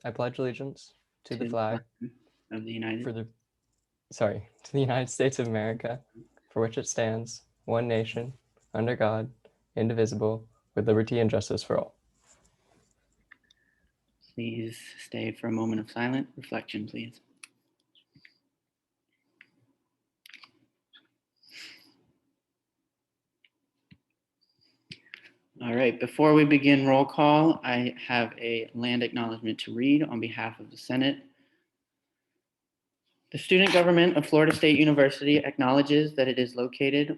I pledge allegiance to the flag of the United to the United States of America, for which it stands, one nation, under God, indivisible, with liberty and justice for all. Please stay for a moment of silent reflection, please. All right, before we begin roll call, I have a land acknowledgement to read on behalf of the Senate. The student government of Florida State University acknowledges that it is located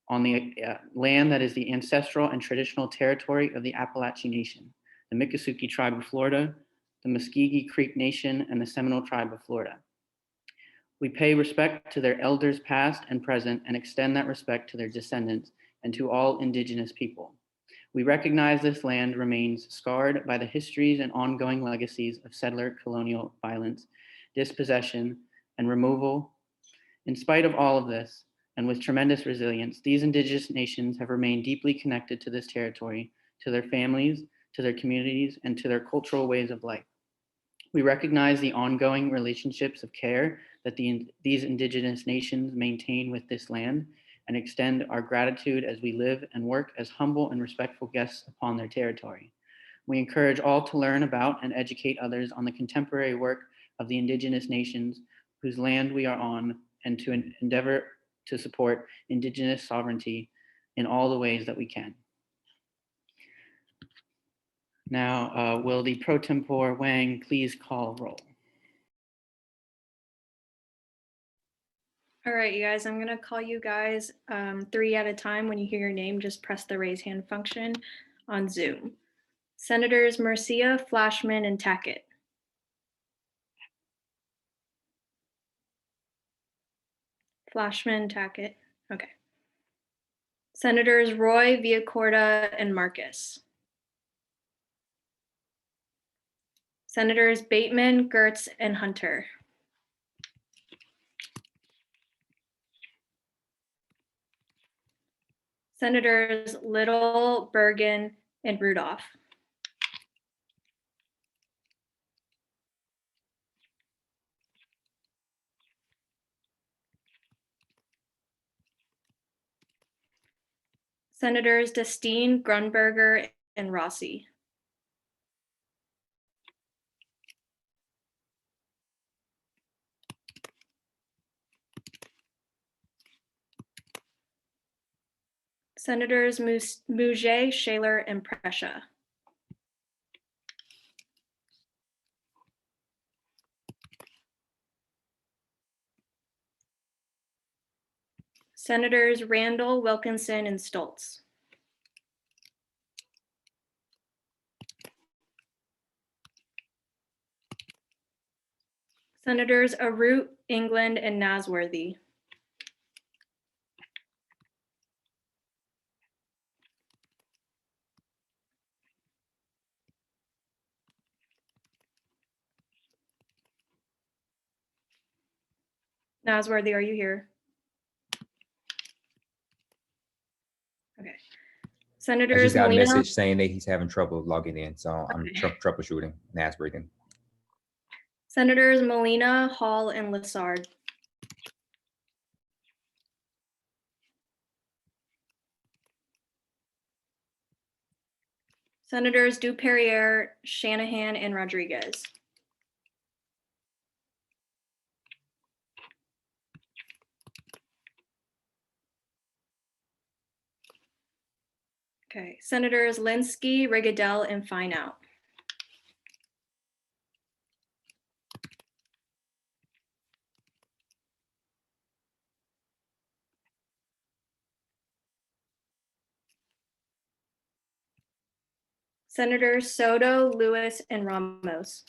on the land that is the ancestral and traditional territory of the Appalachian Nation, the Miccosukee Tribe of Florida, the Muskogee Creek Nation, and the Seminole Tribe of Florida. We pay respect to their elders past and present and extend that respect to their descendants and to all indigenous people. We recognize this land remains scarred by the histories and ongoing legacies of settler colonial violence, dispossession, and removal. In spite of all of this, and with tremendous resilience, these indigenous nations have remained deeply connected to this territory, to their families, to their communities, and to their cultural ways of life. We recognize the ongoing relationships of care that these indigenous nations maintain with this land and extend our gratitude as we live and work as humble and respectful guests upon their territory. We encourage all to learn about and educate others on the contemporary work of the indigenous nations whose land we are on, and to endeavor to support indigenous sovereignty in all the ways that we can. Now, will the pro tempore Wang please call roll? All right, you guys, I'm gonna call you guys 3 at a time. When you hear your name, just press the raise hand function on Zoom. Senators Murcia, Flashman, and Tackett. Flashman, Tackett, okay. Senators Roy, Villacorta, and Marcus. Senators Bateman, Gertz, and Hunter. Senators Little, Bergen, and Rudolph. Senators Destine, Grunberger, and Rossi. Senators Mouget, Shaler, and Prescia. Senators Randall, Wilkinson, and Stoltz. Senators Arute, England, and Nasworthy. Nasworthy, are you here? Okay. Senators I just got Molina, a message saying that he's having trouble logging in, so I'm troubleshooting. Nasworthy. Senators Molina, Hall, and Lessard. Senators Duperrier, Shanahan, and Rodriguez. Okay, Senators Linsky, Rigadell, and Fineout. Senators Soto, Lewis, and Ramos.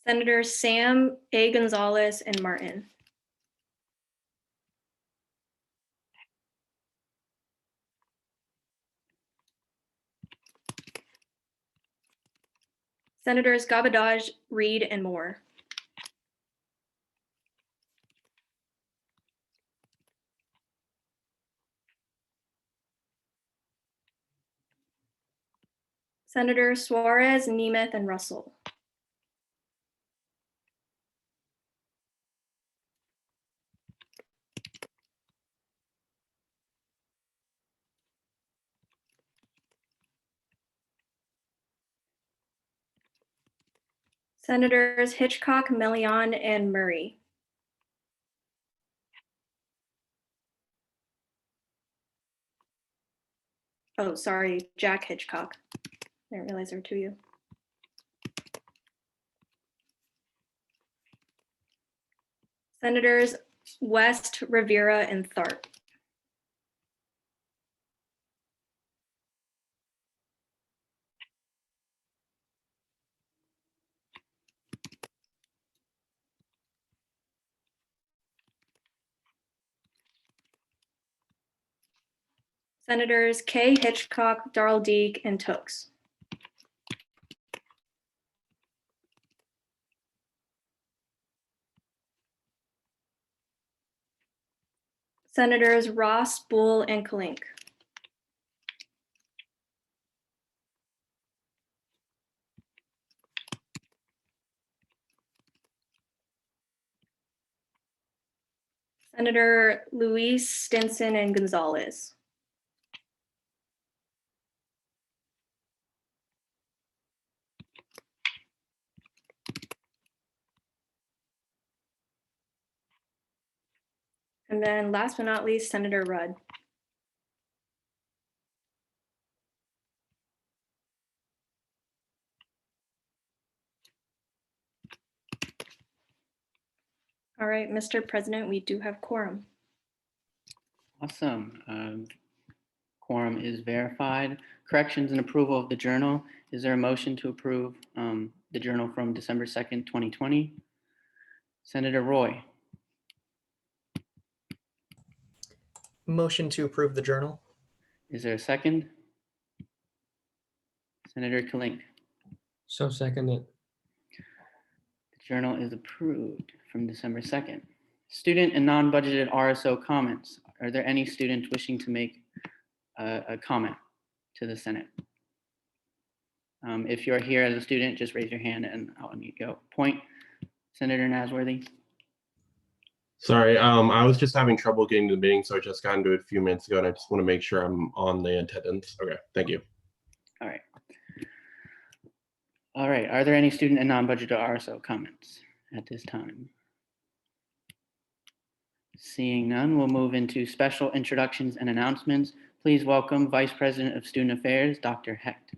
Senators Sam, A. Gonzalez, and Martin. Senators Gabadaj, Reed, and Moore. Senator Suarez, Nemeth, and Russell. Senators Hitchcock, Melian, and Murray. Oh, sorry, Jack Hitchcock. I didn't realize there were two of you. Senators West, Rivera, and Tharp. Senators Kay, Hitchcock, Darrell Deek, and Tokes. Senators Ross, Bull, and Kalink. Senator Luis, Stinson, and Gonzalez. And then last but not least, Senator Rudd. All right, Mr. President, we do have quorum. Awesome. Quorum is verified. Corrections and approval of the journal. Is there a motion to approve the journal from December 2nd, 2020? Senator Roy, Motion to approve the journal. is there a second? Senator Kalink, So seconded. the journal is approved from December 2nd. Student and non-budgeted RSO comments. Are there any students wishing to make a comment to the Senate? If you're here as a student, just raise your hand and I'll unmute you. Point. Senator Nasworthy. Sorry, I was just having trouble getting to the meeting, so I just got into it a few minutes ago, and I just want to make sure I'm on the attendance. Okay, thank you. All right. All right. Are there any student and non-budgeted RSO comments at this time? Seeing none, we'll move into special introductions and announcements. Please welcome Vice President of Student Affairs, Dr. Hecht.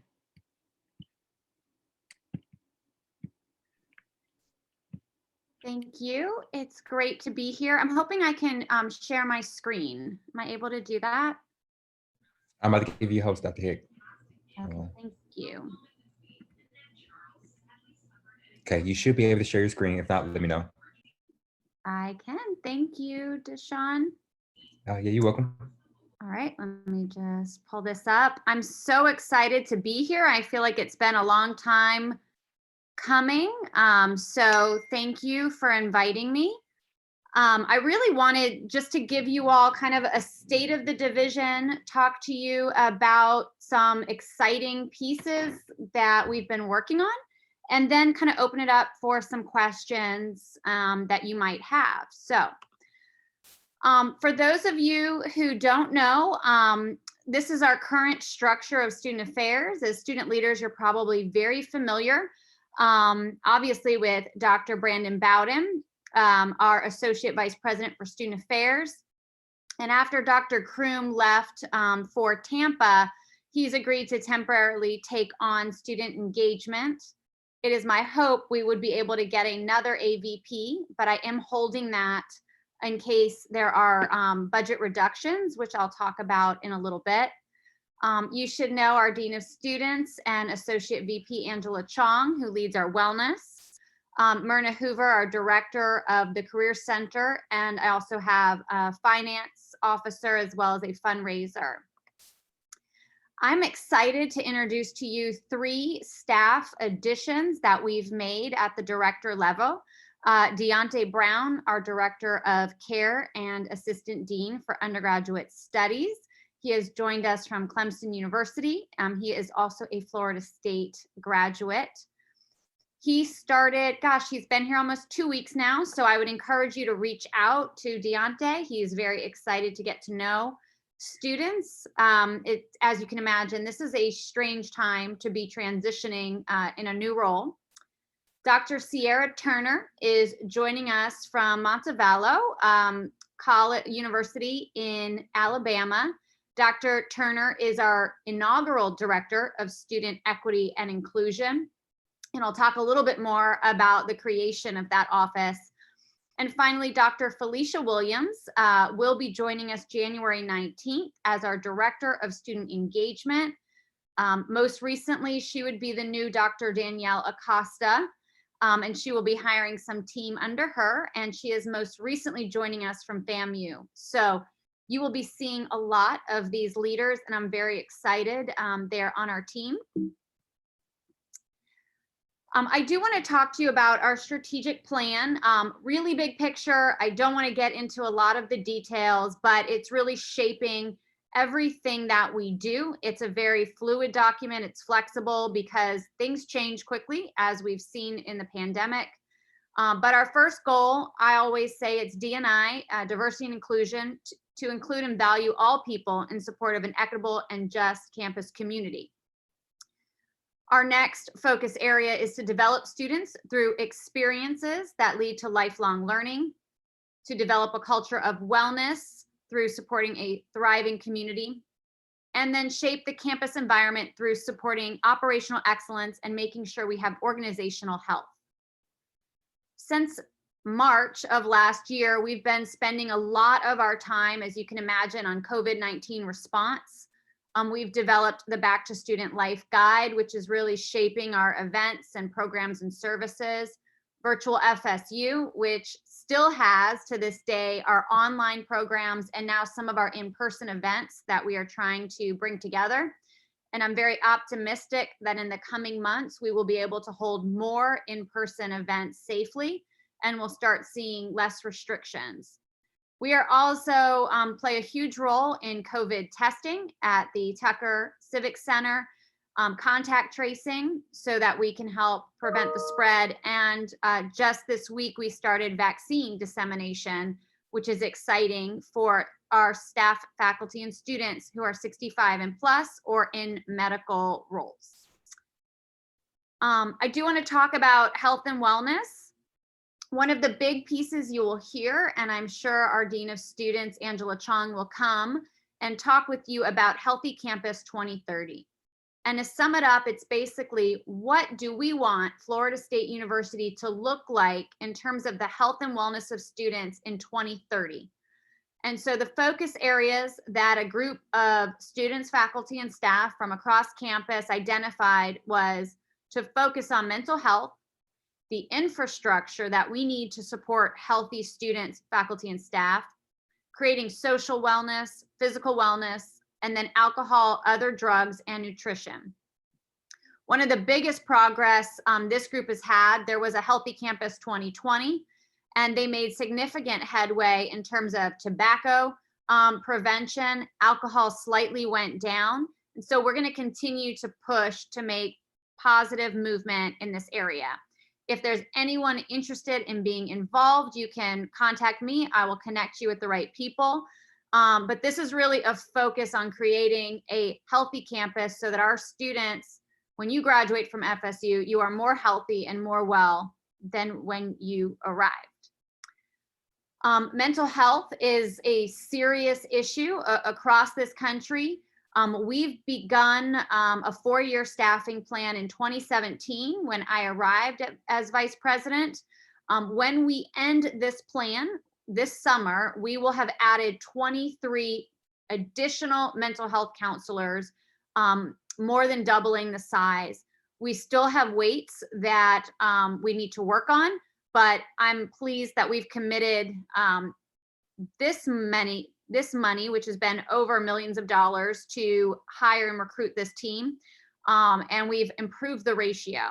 Thank you. It's great to be here. I'm hoping I can share my screen. Am I able to do that? I'm about to give you a host, Dr. Hick. Okay, thank you. Okay, you should be able to share your screen. If not, let me know. I can. Thank you, Deshaun. Yeah, you're welcome. All right, let me just pull this up. I'm so excited to be here. I feel like it's been a long time coming. So thank you for inviting me. I really wanted just to give you all kind of a state of the division, talk to you about some exciting pieces that we've been working on, and then kind of open it up for some questions that you might have. So for those of you who don't know, this is our current structure of student affairs. As student leaders, you're probably very familiar, obviously, with Dr. Brandon Bowden, our Associate Vice President for Student Affairs. And after Dr. Kroom left for Tampa, he's agreed to temporarily take on student engagement. It is my hope we would be able to get another AVP, but I am holding that in case there are budget reductions, which I'll talk about in a little bit. You should know our Dean of Students and Associate VP Angela Chong, who leads our wellness. Myrna Hoover, our Director of the Career Center, and I also have a finance officer as well as a fundraiser. I'm excited to introduce to you 3 staff additions that we've made at the director level. Deontay Brown, our Director of Care and Assistant Dean for Undergraduate Studies. He has joined us from Clemson University. He is also a Florida State graduate. He started, gosh, he's been here almost 2 weeks now, so I would encourage you to reach out to Deontay. He's very excited to get to know students. As you can imagine, this is a strange time to be transitioning in a new role. Dr. Sierra Turner is joining us from Montevallo University in Alabama. Dr. Turner is our inaugural Director of Student Equity and Inclusion. And I'll talk a little bit more about the creation of that office. And finally, Dr. Felicia Williams will be joining us January 19th as our Director of Student Engagement. Most recently, she would be the new Dr. Danielle Acosta, and she will be hiring some team under her. And she is most recently joining us from FAMU. So you will be seeing a lot of these leaders, and I'm very excited. They're on our team. I do want to talk to you about our strategic plan. Really big picture. I don't want to get into a lot of the details, but it's really shaping everything that we do. It's a very fluid document. It's flexible because things change quickly, as we've seen in the pandemic. But our first goal, I always say it's D&I, diversity and inclusion, to include and value all people in support of an equitable and just campus community. Our next focus area is to develop students through experiences that lead to lifelong learning, to develop a culture of wellness through supporting a thriving community, and then shape the campus environment through supporting operational excellence and making sure we have organizational health. Since March of last year, we've been spending a lot of our time, as you can imagine, on COVID-19 response. We've developed the Back to Student Life Guide, which is really shaping our events and programs and services. Virtual FSU, which still has to this day our online programs and now some of our in-person events that we are trying to bring together. And I'm very optimistic that in the coming months, we will be able to hold more in-person events safely, and we'll start seeing less restrictions. We are also play a huge role in COVID testing at the Tucker Civic Center, contact tracing so that we can help prevent the spread. And just this week, we started vaccine dissemination, which is exciting for our staff, faculty, and students who are 65 and plus or in medical roles. I do want to talk about health and wellness. One of the big pieces you will hear, and I'm sure our Dean of Students, Angela Chong, will come and talk with you about Healthy Campus 2030. And to sum it up, it's basically, what do we want Florida State University to look like in terms of the health and wellness of students in 2030? And so the focus areas that a group of students, faculty, and staff from across campus identified was to focus on mental health, the infrastructure that we need to support healthy students, faculty, and staff, creating social wellness, physical wellness, and then alcohol, other drugs, and nutrition. One of the biggest progress this group has had, there was a Healthy Campus 2020, and they made significant headway in terms of tobacco prevention. Alcohol slightly went down. And so we're going to continue to push to make positive movement in this area. If there's anyone interested in being involved, you can contact me. I will connect you with the right people. But this is really a focus on creating a healthy campus so that our students, when you graduate from FSU, you are more healthy and more well than when you arrived. Mental health is a serious issue across this country. We've begun a 4-year staffing plan in 2017 when I arrived as vice president. When we end this plan this summer, we will have added 23 additional mental health counselors, more than doubling the size. We still have weights that we need to work on, but I'm pleased that we've committed this money, which has been over millions of dollars, to hire and recruit this team. And we've improved the ratio.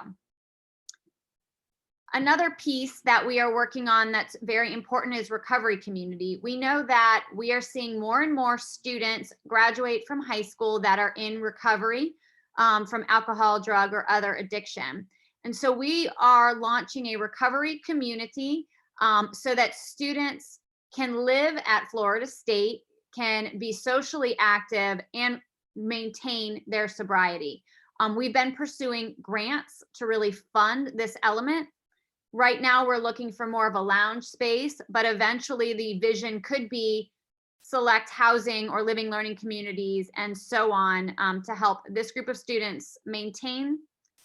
Another piece that we are working on that's very important is recovery community. We know that we are seeing more and more students graduate from high school that are in recovery from alcohol, drug, or other addiction. And so we are launching a recovery community so that students can live at Florida State, can be socially active, and maintain their sobriety. We've been pursuing grants to really fund this element. Right now, we're looking for more of a lounge space, but eventually the vision could be select housing or living learning communities and so on to help this group of students maintain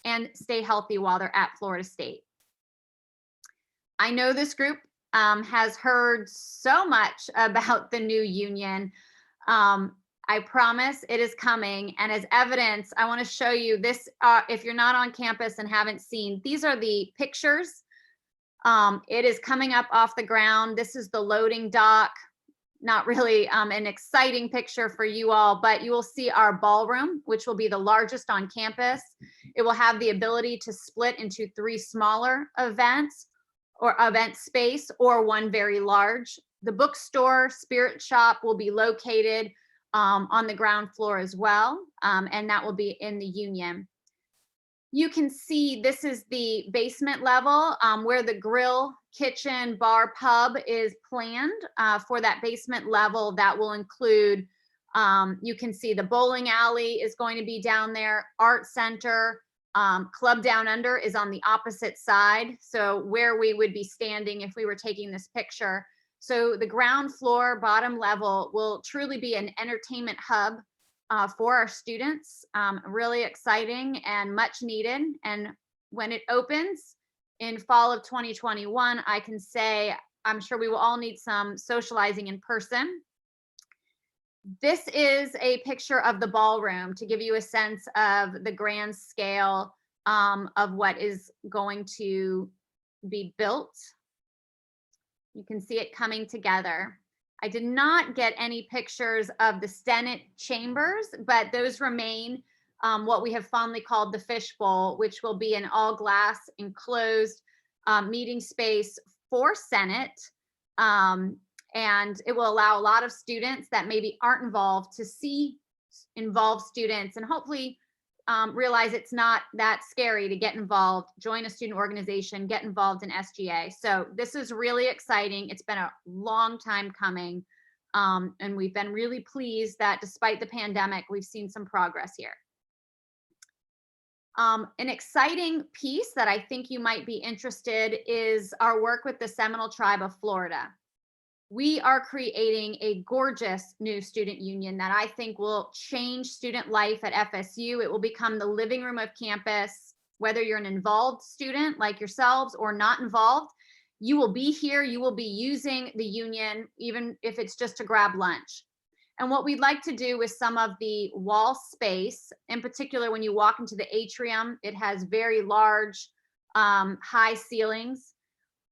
and stay healthy while they're at Florida State. I know this group has heard so much about the new union. I promise it is coming. And as evidence, I want to show you this. If you're not on campus and haven't seen, these are the pictures. It is coming up off the ground. This is the loading dock. Not really an exciting picture for you all, but you will see our ballroom, which will be the largest on campus. It will have the ability to split into 3 smaller events or event space or 1 very large. The bookstore, spirit shop will be located on the ground floor as well, and that will be in the union. You can see this is the basement level where the grill, kitchen, bar, pub is planned for that basement level. That will include, you can see the bowling alley is going to be down there, art center, Club Down Under is on the opposite side. So where we would be standing if we were taking this picture. So the ground floor, bottom level will truly be an entertainment hub for our students. Really exciting and much needed. And when it opens in fall of 2021, I can say, I'm sure we will all need some socializing in person. This is a picture of the ballroom to give you a sense of the grand scale of what is going to be built. You can see it coming together. I did not get any pictures of the Senate chambers, but those remain what we have fondly called the fishbowl, which will be an all glass enclosed meeting space for Senate. And it will allow a lot of students that maybe aren't involved to see involved students and hopefully realize it's not that scary to get involved, join a student organization, get involved in SGA. So this is really exciting. It's been a long time coming. And we've been really pleased that despite the pandemic, we've seen some progress here. An exciting piece that I think you might be interested is our work with the Seminole Tribe of Florida. We are creating a gorgeous new student union that I think will change student life at FSU. It will become the living room of campus. Whether you're an involved student like yourselves or not involved, you will be here, you will be using the union, even if it's just to grab lunch. And what we'd like to do with some of the wall space, in particular, when you walk into the atrium, it has very large, high ceilings.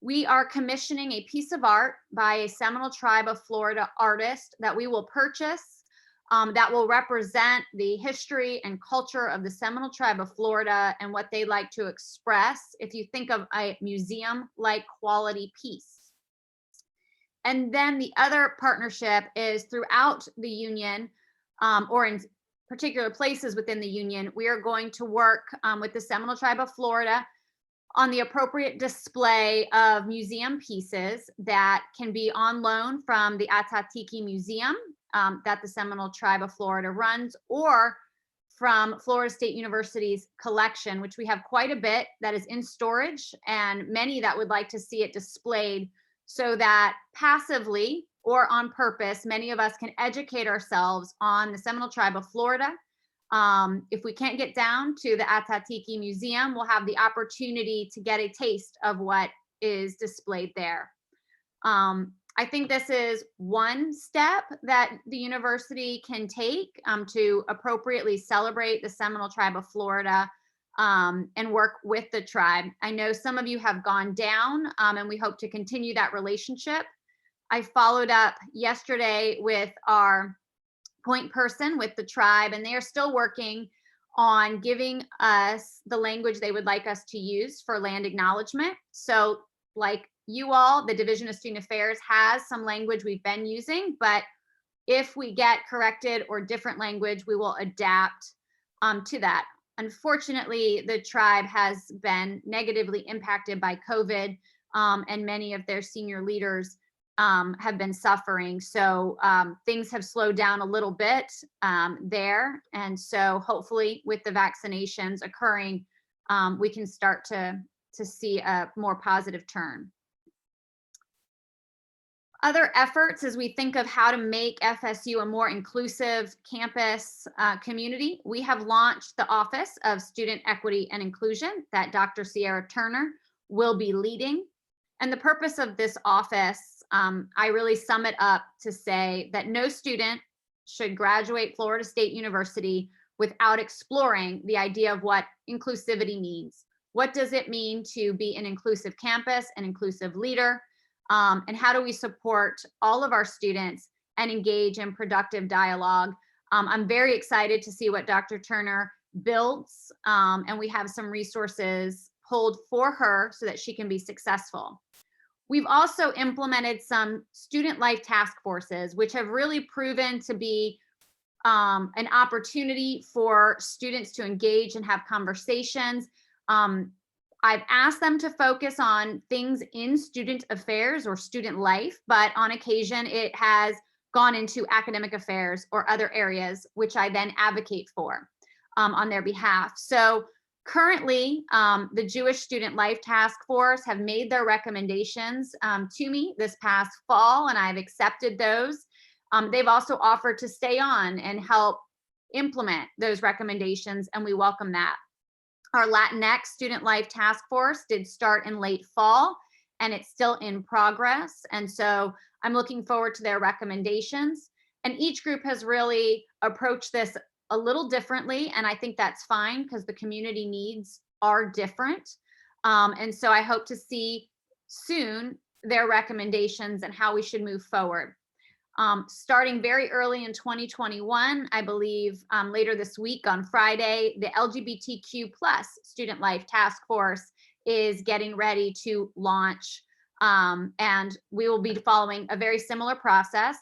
We are commissioning a piece of art by a Seminole Tribe of Florida artist that we will purchase that will represent the history and culture of the Seminole Tribe of Florida and what they like to express if you think of a museum-like quality piece. And then the other partnership is throughout the union or in particular places within the union, we are going to work with the Seminole Tribe of Florida on the appropriate display of museum pieces that can be on loan from the Atatiki Museum that the Seminole Tribe of Florida runs, or from Florida State University's collection, which we have quite a bit that is in storage and many that would like to see it displayed so that passively or on purpose, many of us can educate ourselves on the Seminole Tribe of Florida. If we can't get down to the Atatiki Museum, we'll have the opportunity to get a taste of what is displayed there. I think this is one step that the university can take to appropriately celebrate the Seminole Tribe of Florida and work with the tribe. I know some of you have gone down and we hope to continue that relationship. I followed up yesterday with our point person with the tribe, and they are still working on giving us the language they would like us to use for land acknowledgement. So like you all, the Division of Student Affairs has some language we've been using, but if we get corrected or different language, we will adapt to that. Unfortunately, the tribe has been negatively impacted by COVID, and many of their senior leaders have been suffering. So things have slowed down a little bit there. And so hopefully with the vaccinations occurring, we can start to see a more positive turn. Other efforts as we think of how to make FSU a more inclusive campus community, we have launched the Office of Student Equity and Inclusion that Dr. Sierra Turner will be leading. And the purpose of this office, I really sum it up to say that no student should graduate Florida State University without exploring the idea of what inclusivity means. What does it mean to be an inclusive campus, an inclusive leader? And how do we support all of our students and engage in productive dialogue? I'm very excited to see what Dr. Turner builds, and we have some resources pulled for her so that she can be successful. We've also implemented some student life task forces, which have really proven to be an opportunity for students to engage and have conversations. I've asked them to focus on things in student affairs or student life, but on occasion it has gone into academic affairs or other areas, which I then advocate for on their behalf. So currently, the Jewish Student Life Task Force have made their recommendations to me this past fall, and I've accepted those. They've also offered to stay on and help implement those recommendations, and we welcome that. Our Latinx Student Life Task Force did start in late fall, and it's still in progress. And so I'm looking forward to their recommendations. And each group has really approached this a little differently, and I think that's fine because the community needs are different. And so I hope to see soon their recommendations and how we should move forward. Starting very early in 2021, I believe later this week on Friday, the LGBTQ+ Student Life Task Force is getting ready to launch, and we will be following a very similar process.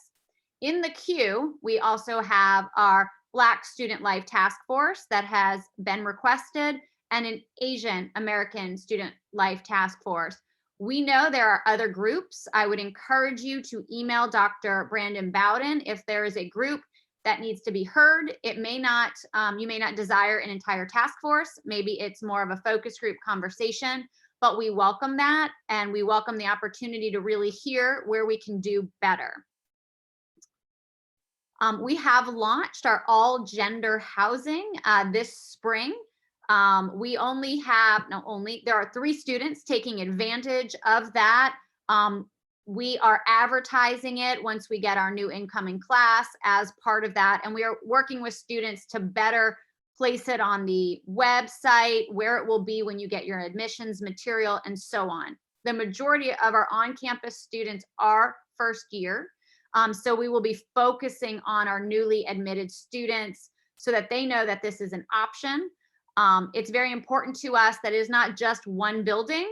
In the queue, we also have our Black Student Life Task Force that has been requested, and an Asian American Student Life Task Force. We know there are other groups. I would encourage you to email Dr. Brandon Bowden if there is a group that needs to be heard. It may not, you may not desire an entire task force. Maybe it's more of a focus group conversation, but we welcome that, and we welcome the opportunity to really hear where we can do better. We have launched our all gender housing this spring. We only have, there are 3 students taking advantage of that. We are advertising it once we get our new incoming class as part of that. And we are working with students to better place it on the website, where it will be when you get your admissions material, and so on. The majority of our on-campus students are first year. So we will be focusing on our newly admitted students so that they know that this is an option. It's very important to us that it is not just one building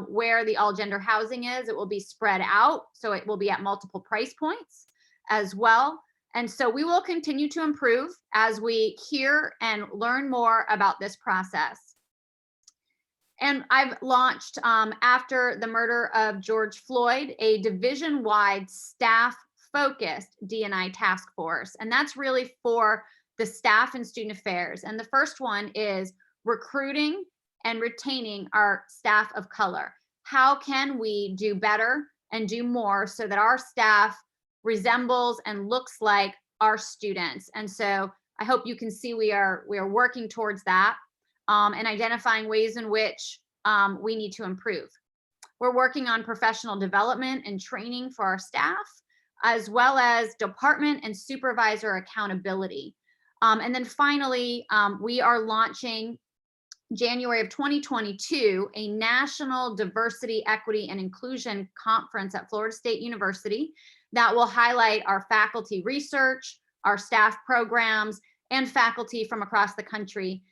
where the all gender housing is. It will be spread out, so it will be at multiple price points as well. And so we will continue to improve as we hear and learn more about this process. And I've launched, after the murder of George Floyd, a division-wide staff-focused D&I task force. And that's really for the staff and student affairs. And the first one is recruiting and retaining our staff of color. How can we do better and do more so that our staff resembles and looks like our students? And so I hope you can see we are working towards that, and identifying ways in which we need to improve. We're working on professional development and training for our staff, as well as department and supervisor accountability. And then finally, we are launching January of 2022, a national diversity, equity, and inclusion conference at Florida State University that will highlight our faculty research, our staff programs, and faculty from across the country.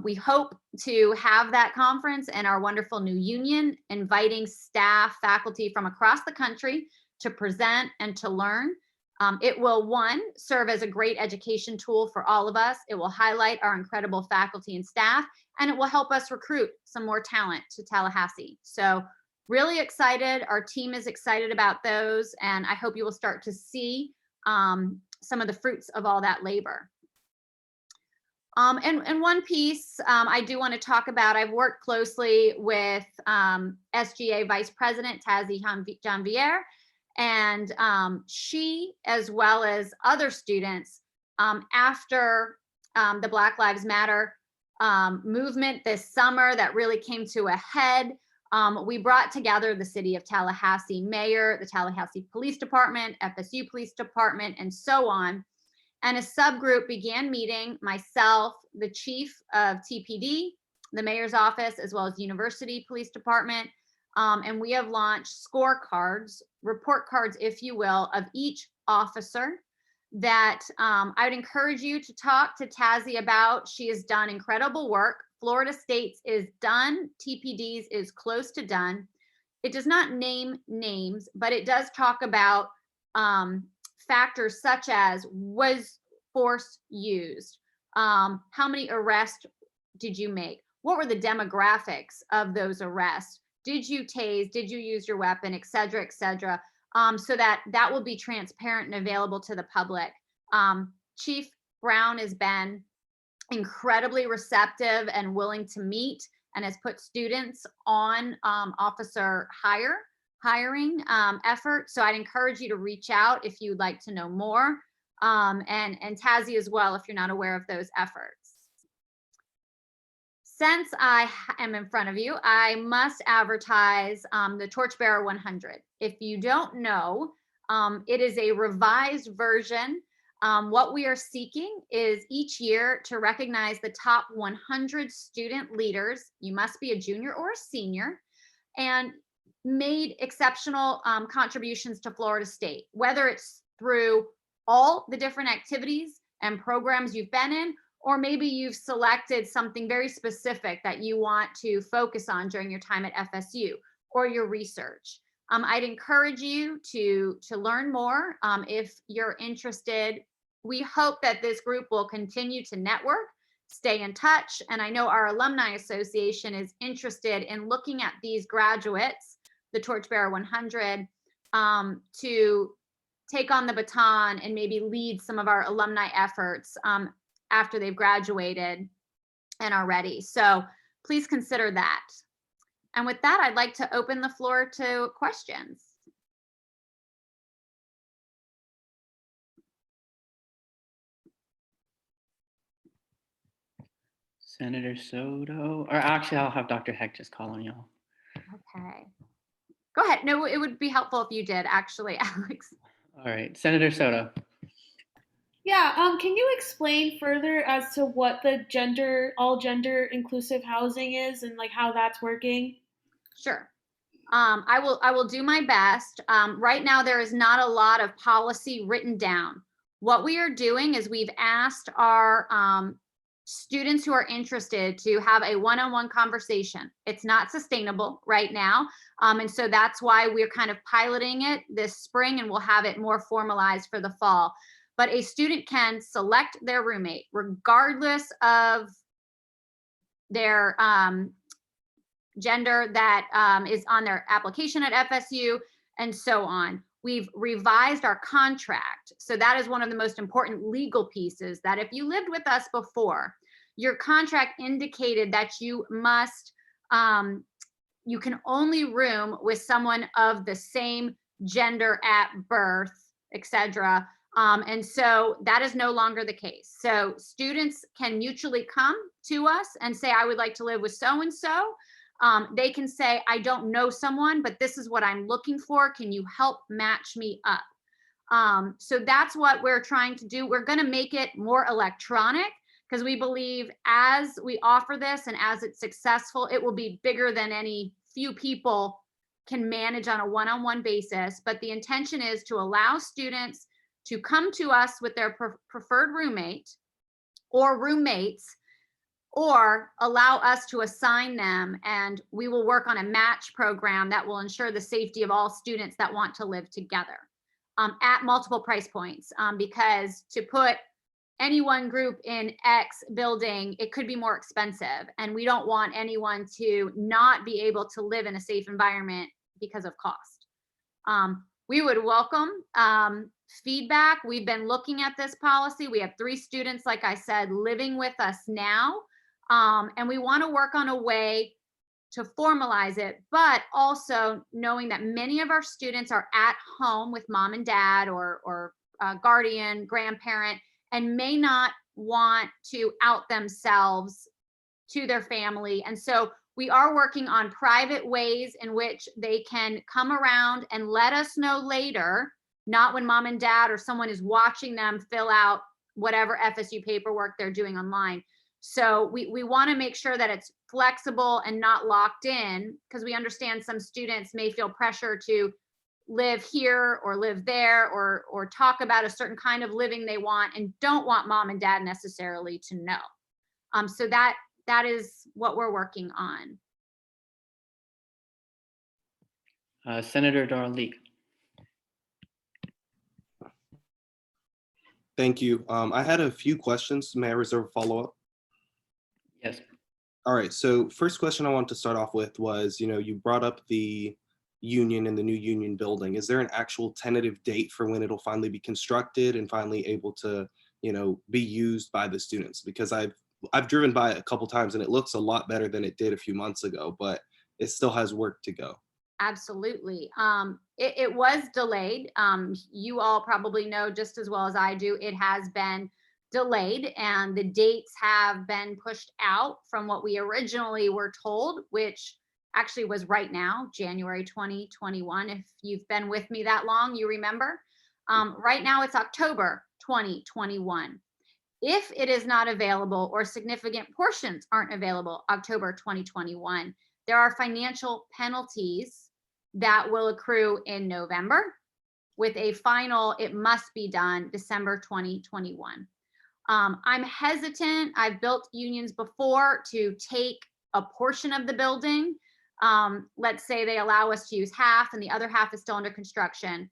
We hope to have that conference and our wonderful new union, inviting staff, faculty from across the country to present and to learn. It will, one, serve as a great education tool for all of us. It will highlight our incredible faculty and staff, and it will help us recruit some more talent to Tallahassee. So really excited. Our team is excited about those, and I hope you will start to see some of the fruits of all that labor. And one piece I do want to talk about, I've worked closely with SGA Vice President Tazi Janvier, and she, as well as other students, after the Black Lives Matter movement this summer that really came to a head, we brought together the city of Tallahassee mayor, the Tallahassee Police Department, FSU Police Department, and so on. And a subgroup began meeting, myself, the chief of TPD, the mayor's office, as well as University Police Department. And we have launched scorecards, report cards, if you will, of each officer that I would encourage you to talk to Tazi about. She has done incredible work. Florida State's is done. TPD's is close to done. It does not name names, but it does talk about factors such as, was force used? How many arrests did you make? What were the demographics of those arrests? Did you tase? Did you use your weapon, et cetera, et cetera? So that will be transparent and available to the public. Chief Brown has been incredibly receptive and willing to meet, and has put students on officer hiring effort. So I'd encourage you to reach out if you'd like to know more, and Tazi as well, if you're not aware of those efforts. Since I am in front of you, I must advertise the Torchbearer 100. If you don't know, it is a revised version. What we are seeking is each year to recognize the top 100 student leaders. You must be a junior or a senior, and made exceptional contributions to Florida State, whether it's through all the different activities and programs you've been in, or maybe you've selected something very specific that you want to focus on during your time at FSU or your research. I'd encourage you to learn more if you're interested. We hope that this group will continue to network, stay in touch, and I know our Alumni Association is interested in looking at these graduates, the Torchbearer 100, to take on the baton and maybe lead some of our alumni efforts after they've graduated and are ready. So please consider that. And with that, I'd like to open the floor to questions. Senator Soto, or actually I'll have Dr. Heck just call on y'all. Okay. Go ahead. No, it would be helpful if you did, actually, Alex. All right, Senator Soto. Yeah, can you explain further as to what the all gender inclusive housing is and like how that's working? Sure. I will do my best. Right now, there is not a lot of policy written down. What we are doing is we've asked our students who are interested to have a one-on-one conversation. It's not sustainable right now. And so that's why we're kind of piloting it this spring, and we'll have it more formalized for the fall. But a student can select their roommate regardless of their gender that is on their application at FSU and so on. We've revised our contract. So that is one of the most important legal pieces, that if you lived with us before, your contract indicated that you must, you can only room with someone of the same gender at birth, etc. And so that is no longer the case. So students can mutually come to us and say, I would like to live with so-and-so. They can say, I don't know someone, but this is what I'm looking for. Can you help match me up? So that's what we're trying to do. We're going to make it more electronic because we believe as we offer this and as it's successful, it will be bigger than any few people can manage on a one-on-one basis. But the intention is to allow students to come to us with their preferred roommate. or roommates, or allow us to assign them, and we will work on a match program that will ensure the safety of all students that want to live together at multiple price points, because to put any one group in X building, it could be more expensive, and we don't want anyone to not be able to live in a safe environment because of cost. We would welcome feedback. We've been looking at this policy. We have 3 students, like I said, living with us now. And we want to work on a way to formalize it, but also knowing that many of our students are at home with mom and dad or guardian, grandparent, and may not want to out themselves to their family. And so we are working on private ways in which they can come around and let us know later, not when mom and dad or someone is watching them fill out whatever FSU paperwork they're doing online. So we want to make sure that it's flexible and not locked in, because we understand some students may feel pressure to live here or live there or talk about a certain kind of living they want and don't want mom and dad necessarily to know. So that is what we're working on. Senator Darl-Leak. Thank you. I had a few questions. May I reserve a follow-up? Yes. All right. So first question I want to start off with was, you brought up the union and the new union building. Is there an actual tentative date for when it'll finally be constructed and finally able to, be used by the students? Because I've driven by it a couple times and it looks a lot better than it did a few months ago, but it still has work to go. Absolutely. It was delayed. You all probably know just as well as I do, it has been delayed and the dates have been pushed out from what we originally were told, which actually was right now, January 2021. If you've been with me that long, you remember. Right now it's October 2021. If it is not available or significant portions aren't available October 2021, there are financial penalties that will accrue in November with a final, it must be done December 2021. I'm hesitant. I've built unions before to take a portion of the building. Let's say they allow us to use half and the other half is still under construction.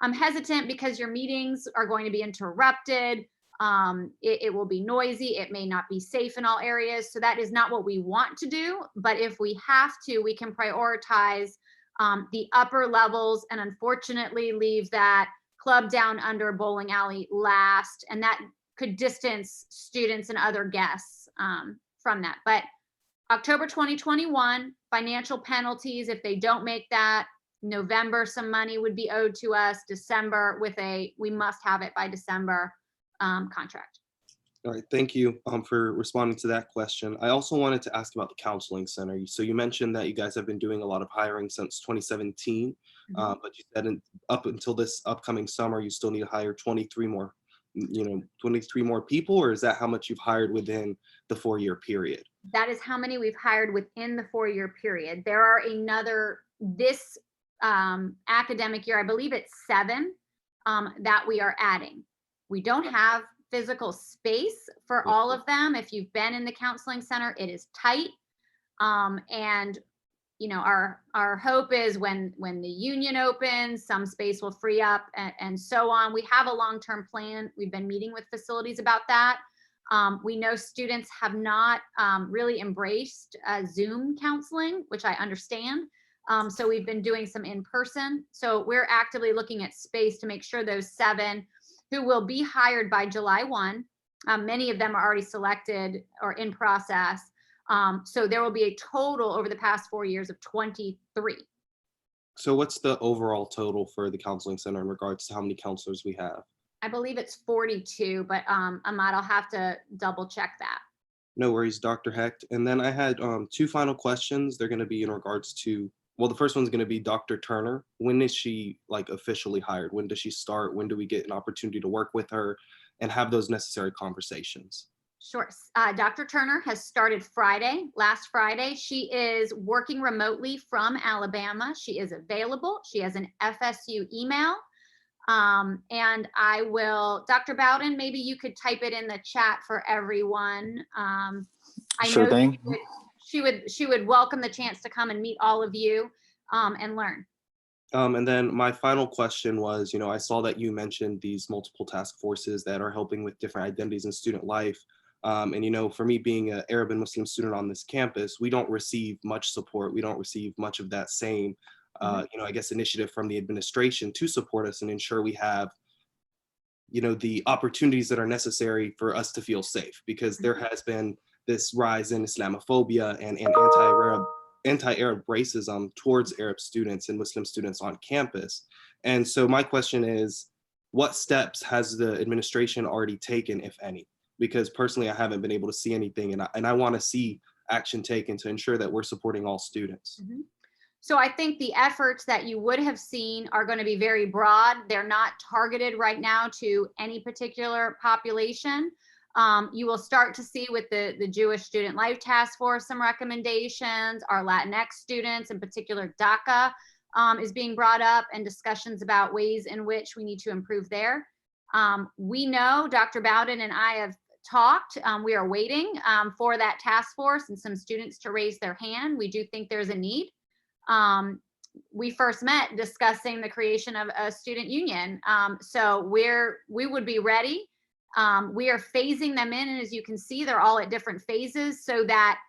I'm hesitant because your meetings are going to be interrupted. It will be noisy. It may not be safe in all areas. So that is not what we want to do. But if we have to, we can prioritize the upper levels and unfortunately leave that club down under bowling alley last. And that could distance students and other guests from that. But October 2021, financial penalties if they don't make that. November, some money would be owed to us. December with we must have it by December contract. All right, thank you for responding to that question. I also wanted to ask about the counseling center. So you mentioned that you guys have been doing a lot of hiring since 2017, but you said up until this upcoming summer, you still need to hire 23 more, 23 more people, or is that how much you've hired within the 4-year period? That is how many we've hired within the 4-year period. There are this academic year, I believe it's 7 that we are adding. We don't have physical space for all of them. If you've been in the counseling center, it is tight. And our hope is when the union opens, some space will free up and so on. We have a long-term plan. We've been meeting with facilities about that. We know students have not really embraced Zoom counseling, which I understand. So we've been doing some in-person. So we're actively looking at space to make sure those 7 who will be hired by July 1, many of them are already selected or in process. So there will be a total over the past 4 years of 23. So what's the overall total for the counseling center in regards to how many counselors we have? I believe it's 42, but Ahmad, I'll have to double check that. No worries, Dr. Hecht. And then I had 2 final questions. They're going to be in regards to, well, the first one's going to be Dr. Turner. When is she officially hired? When does she start? When do we get an opportunity to work with her and have those necessary conversations? Sure. Dr. Turner has started last Friday. She is working remotely from Alabama. She is available. She has an FSU email. And I will, Dr. Bowden, maybe you could type it in the chat for everyone. I Sure know thing. she would welcome the chance to come and meet all of you and learn. And then my final question was, I saw that you mentioned these multiple task forces that are helping with different identities in student life. And for me being an Arab and Muslim student on this campus, we don't receive much support. We don't receive much of that same, I guess, initiative from the administration to support us and ensure we have, the opportunities that are necessary for us to feel safe, because there has been this rise in Islamophobia and anti-Arab racism towards Arab students and Muslim students on campus. And so my question is, what steps has the administration already taken, if any? Because personally, I haven't been able to see anything, and I want to see action taken to ensure that we're supporting all students. Mm-hmm. So I think the efforts that you would have seen are going to be very broad. They're not targeted right now to any particular population. You will start to see with the Jewish Student Life Task Force some recommendations. Our Latinx students, in particular DACA, is being brought up, and discussions about ways in which we need to improve there. We know Dr. Bowden and I have talked. We are waiting for that task force and some students to raise their hand. We do think there's a need. We first met discussing the creation of a student union. So we would be ready. We are phasing them in, and as you can see, they're all at different phases so that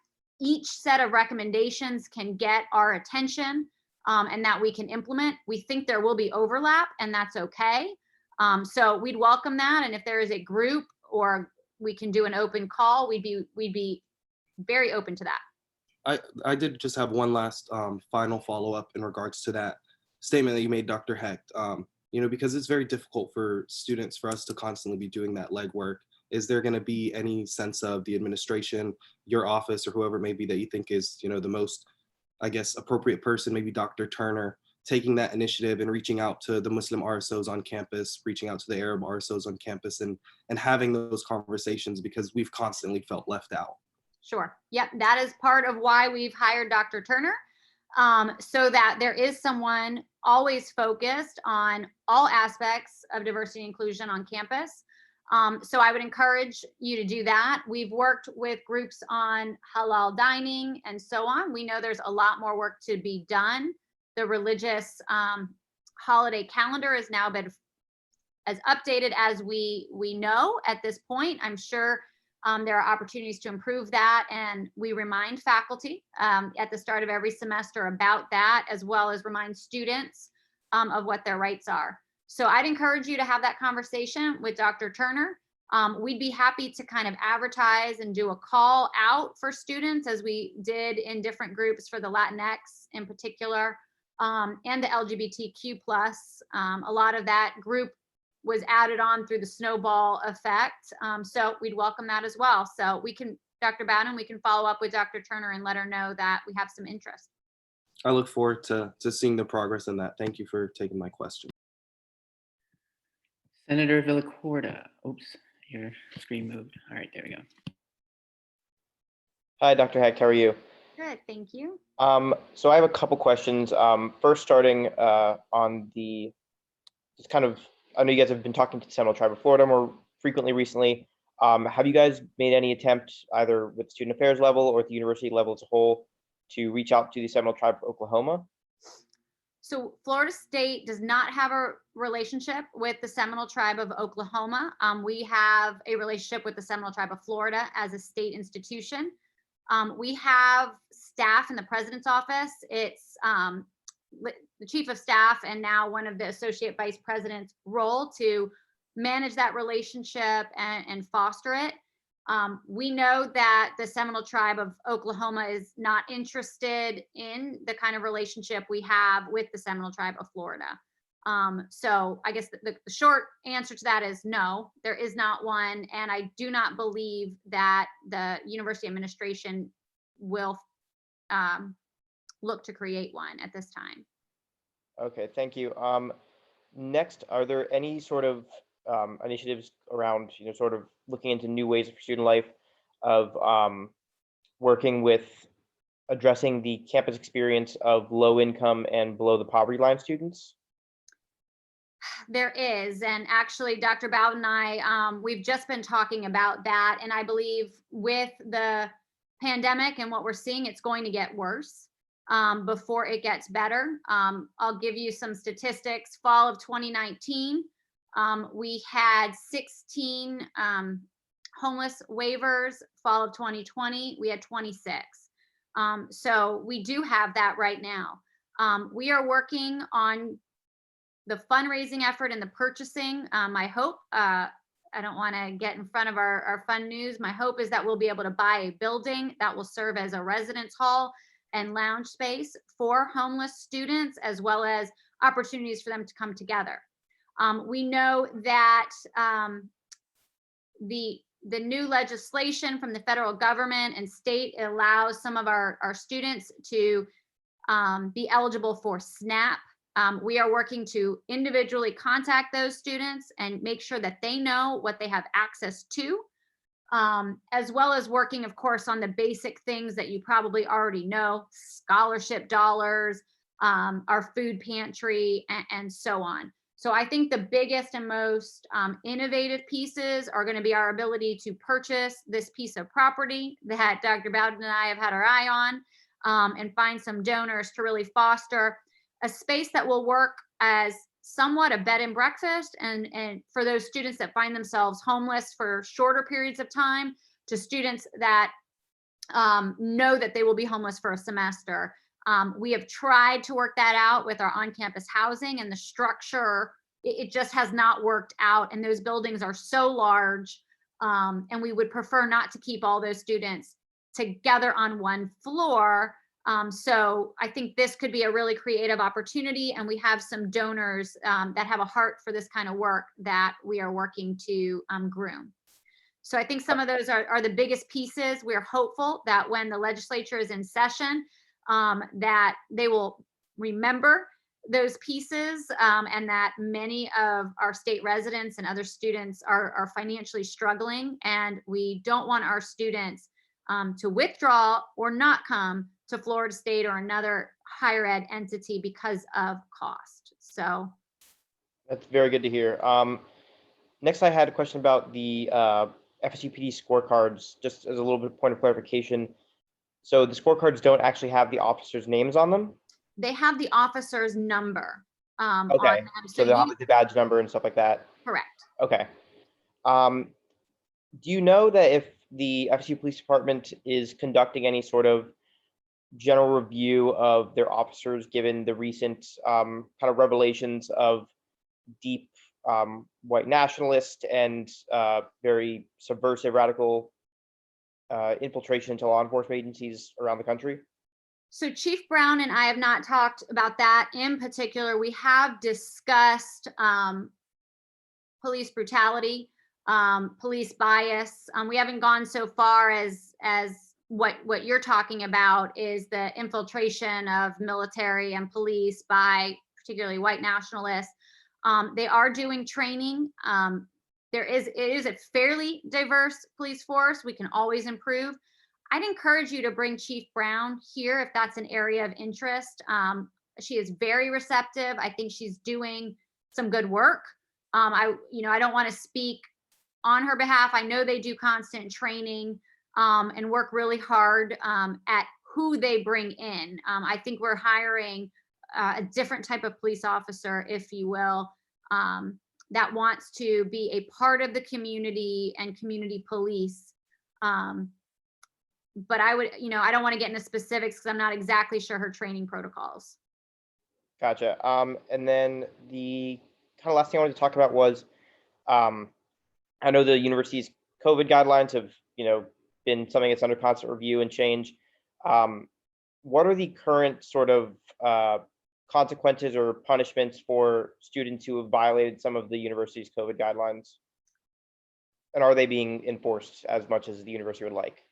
each set of recommendations can get our attention and that we can implement. We think there will be overlap, and that's okay. So we'd welcome that. And if there is a group or we can do an open call, we'd be very open to that. I did just have one last final follow-up in regards to that statement that you made, Dr. Hecht. Because it's very difficult for students, for us to constantly be doing that legwork. Is there going to be any sense of the administration, your office, or whoever it may be that you think is, the most, I guess, appropriate person, maybe Dr. Turner, taking that initiative and reaching out to the Muslim RSOs on campus, reaching out to the Arab RSOs on campus, and having those conversations, because we've constantly felt left out? Sure. Yep. That is part of why we've hired Dr. Turner, so that there is someone always focused on all aspects of diversity and inclusion on campus. So I would encourage you to do that. We've worked with groups on halal dining and so on. We know there's a lot more work to be done. The religious holiday calendar has now been as updated as we know at this point. I'm sure there are opportunities to improve that, and we remind faculty at the start of every semester about that, as well as remind students of what their rights are. So I'd encourage you to have that conversation with Dr. Turner. We'd be happy to kind of advertise and do a call out for students, as we did in different groups for the Latinx in particular, and the LGBTQ+. A lot of that group was added on through the snowball effect. So we'd welcome that as well. So we can, Dr. Bowden, we can follow up with Dr. Turner and let her know that we have some interest. I look forward to seeing the progress in that. Thank you for taking my question. Senator Villacorta. Oops, your screen moved. All right, there we go. Hi, Dr. Hecht, how are you? Good, thank you. So I have a couple questions. First, starting on the, just kind of, I know you guys have been talking to the Seminole Tribe of Florida more frequently recently. Have you guys made any attempt, either with the student affairs level or at the university level as a whole, to reach out to the Seminole Tribe of Oklahoma? So Florida State does not have a relationship with the Seminole Tribe of Oklahoma. We have a relationship with the Seminole Tribe of Florida as a state institution. We have staff in the president's office. It's the chief of staff and now one of the associate vice president's role to manage that relationship and foster it. We know that the Seminole Tribe of Oklahoma is not interested in the kind of relationship we have with the Seminole Tribe of Florida. So I guess the short answer to that is no, there is not one. And I do not believe that the university administration will look to create one at this time. Okay, thank you. Next, are there any sort of initiatives around, sort of looking into new ways for student life of working with addressing the campus experience of low income and below the poverty line students? There is, and actually Dr. Bowden and I, we've just been talking about that, and I believe with the pandemic and what we're seeing, it's going to get worse before it gets better. I'll give you some statistics. Fall of 2019, we had 16 homeless waivers. Fall of 2020, we had 26. So we do have that right now. We are working on the fundraising effort and the purchasing. My hope, I don't want to get in front of our fun news. My hope is that we'll be able to buy a building that will serve as a residence hall and lounge space for homeless students, as well as opportunities for them to come together. We know that the new legislation from the federal government and state allows some of our students to be eligible for SNAP. We are working to individually contact those students and make sure that they know what they have access to, as well as working, of course, on the basic things that you probably already know: scholarship dollars, our food pantry, and so on. So I think the biggest and most innovative pieces are going to be our ability to purchase this piece of property that Dr. Bowden and I have had our eye on, and find some donors to really foster a space that will work as somewhat a bed and breakfast, and for those students that find themselves homeless for shorter periods of time, to students that know that they will be homeless for a semester. We have tried to work that out with our on-campus housing, and the structure, it just has not worked out. And those buildings are so large, and we would prefer not to keep all those students together on one floor. So I think this could be a really creative opportunity, and we have some donors that have a heart for this kind of work that we are working to groom. So I think some of those are the biggest pieces. We're hopeful that when the legislature is in session, that they will remember those pieces, and that many of our state residents and other students are financially struggling, and we don't want our students to withdraw or not come to Florida State or another higher ed entity because of cost. So That's very good to hear. Next, I had a question about the FSUPD scorecards, just as a little bit point of clarification. So the scorecards don't actually have the officers' names on them? they have the officer's number on Okay, them. so they'll you- have the badge number and stuff like that. correct. Okay. Do you know that if the FSU Police Department is conducting any sort of general review of their officers, given the recent kind of revelations of deep white nationalist and very subversive radical infiltration into law enforcement agencies around the country? So Chief Brown and I have not talked about that in particular. We have discussed police brutality, police bias. We haven't gone so far as what you're talking about is the infiltration of military and police by particularly white nationalists. They are doing training. It is a fairly diverse police force. We can always improve. I'd encourage you to bring Chief Brown here if that's an area of interest. She is very receptive. I think she's doing some good work. I don't want to speak on her behalf. I know they do constant training and work really hard at who they bring in. I think we're hiring a different type of police officer, if you will, that wants to be a part of the community and community police. But I would, I don't want to get into specifics because I'm not exactly sure her training protocols. Gotcha. And then the kind of last thing I wanted to talk about was, I know the university's COVID guidelines have, been something that's under constant review and change. What are the current sort of consequences or punishments for students who have violated some of the university's COVID guidelines? And are they being enforced as much as the university would like?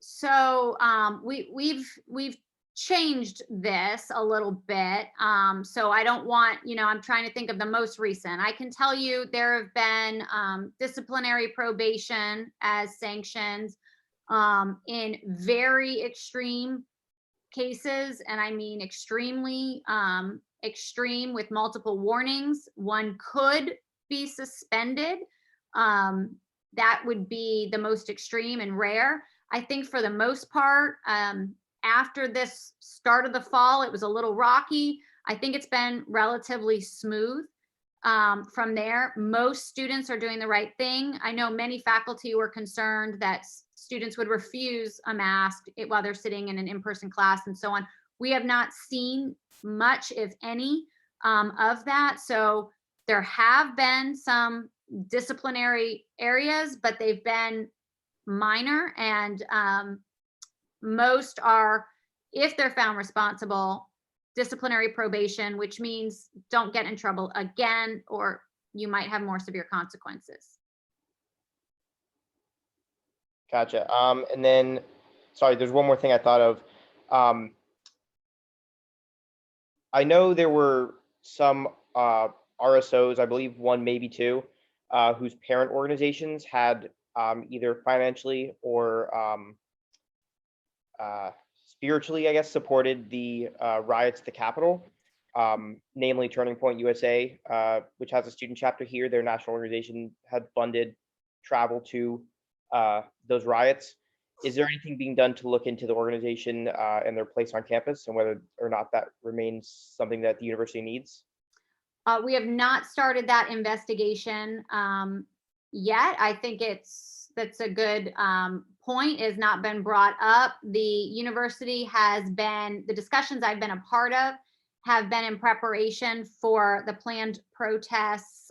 So we've changed this a little bit. So I don't want, I'm trying to think of the most recent. I can tell you there have been disciplinary probation as sanctions in very extreme cases. And I mean extremely extreme with multiple warnings. One could be suspended. That would be the most extreme and rare. I think for the most part, after this start of the fall, it was a little rocky. I think it's been relatively smooth. From there, most students are doing the right thing. I know many faculty were concerned that students would refuse a mask while they're sitting in an in-person class and so on. We have not seen much, if any, of that. So there have been some disciplinary areas, but they've been minor, and most are, if they're found responsible, disciplinary probation, which means don't get in trouble again, or you might have more severe consequences. Gotcha. And then, sorry, there's one more thing I thought of. I know there were some RSOs, I believe one, maybe two, whose parent organizations had either financially or spiritually, I guess, supported the riots at the Capitol, namely Turning Point USA, which has a student chapter here. Their national organization had funded travel to those riots. Is there anything being done to look into the organization and their place on campus, and whether or not that remains something that the university needs? We have not started that investigation yet. I think that's a good point. Has not been brought up. The university has been, the discussions I've been a part of have been in preparation for the planned protests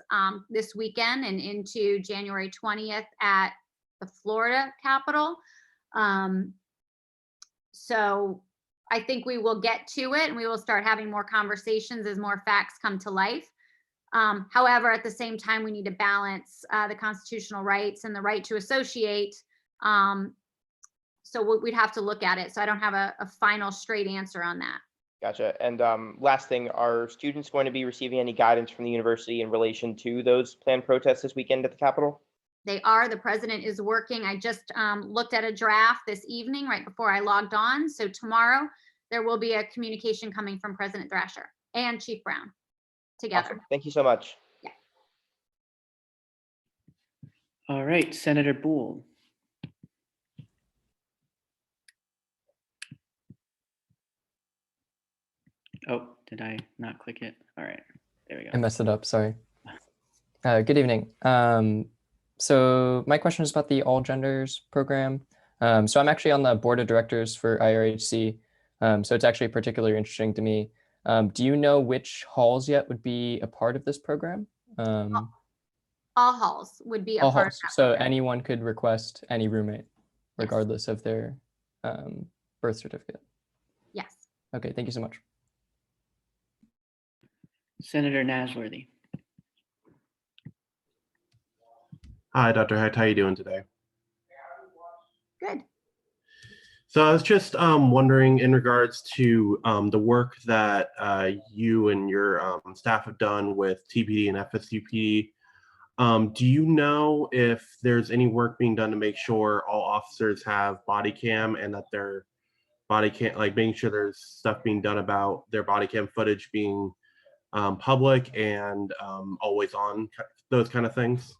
this weekend and into January 20th at the Florida Capitol. So I think we will get to it, and we will start having more conversations as more facts come to life. However, at the same time, we need to balance the constitutional rights and the right to associate. So we'd have to look at it. So I don't have a final straight answer on that. Gotcha. And last thing, are students going to be receiving any guidance from the university in relation to those planned protests this weekend at the Capitol? They are. The president is working. I just looked at a draft this evening right before I logged on. So tomorrow there will be a communication coming from President Thrasher and Chief Brown together. Awesome. Thank you so much. Yeah. All right, Senator Boole. Oh, did I not click it? All right, there we go. I messed it up, sorry. Good evening. So my question is about the All Genders program. So I'm actually on the board of directors for IRHC. So it's actually particularly interesting to me. Do you know which halls yet would be a part of this program? All halls would be a All part halls. of that So program. anyone could request any roommate, regardless of their birth certificate. Yes. Okay, thank you so much. Senator Nasworthy. Hi, Dr. Hecht. How are you doing today? Good. So I was just wondering in regards to the work that you and your staff have done with TPD and FSUPD. Do you know if there's any work being done to make sure all officers have body cam, and that their body cam, like making sure there's stuff being done about their body cam footage being public and always on, those kind of things?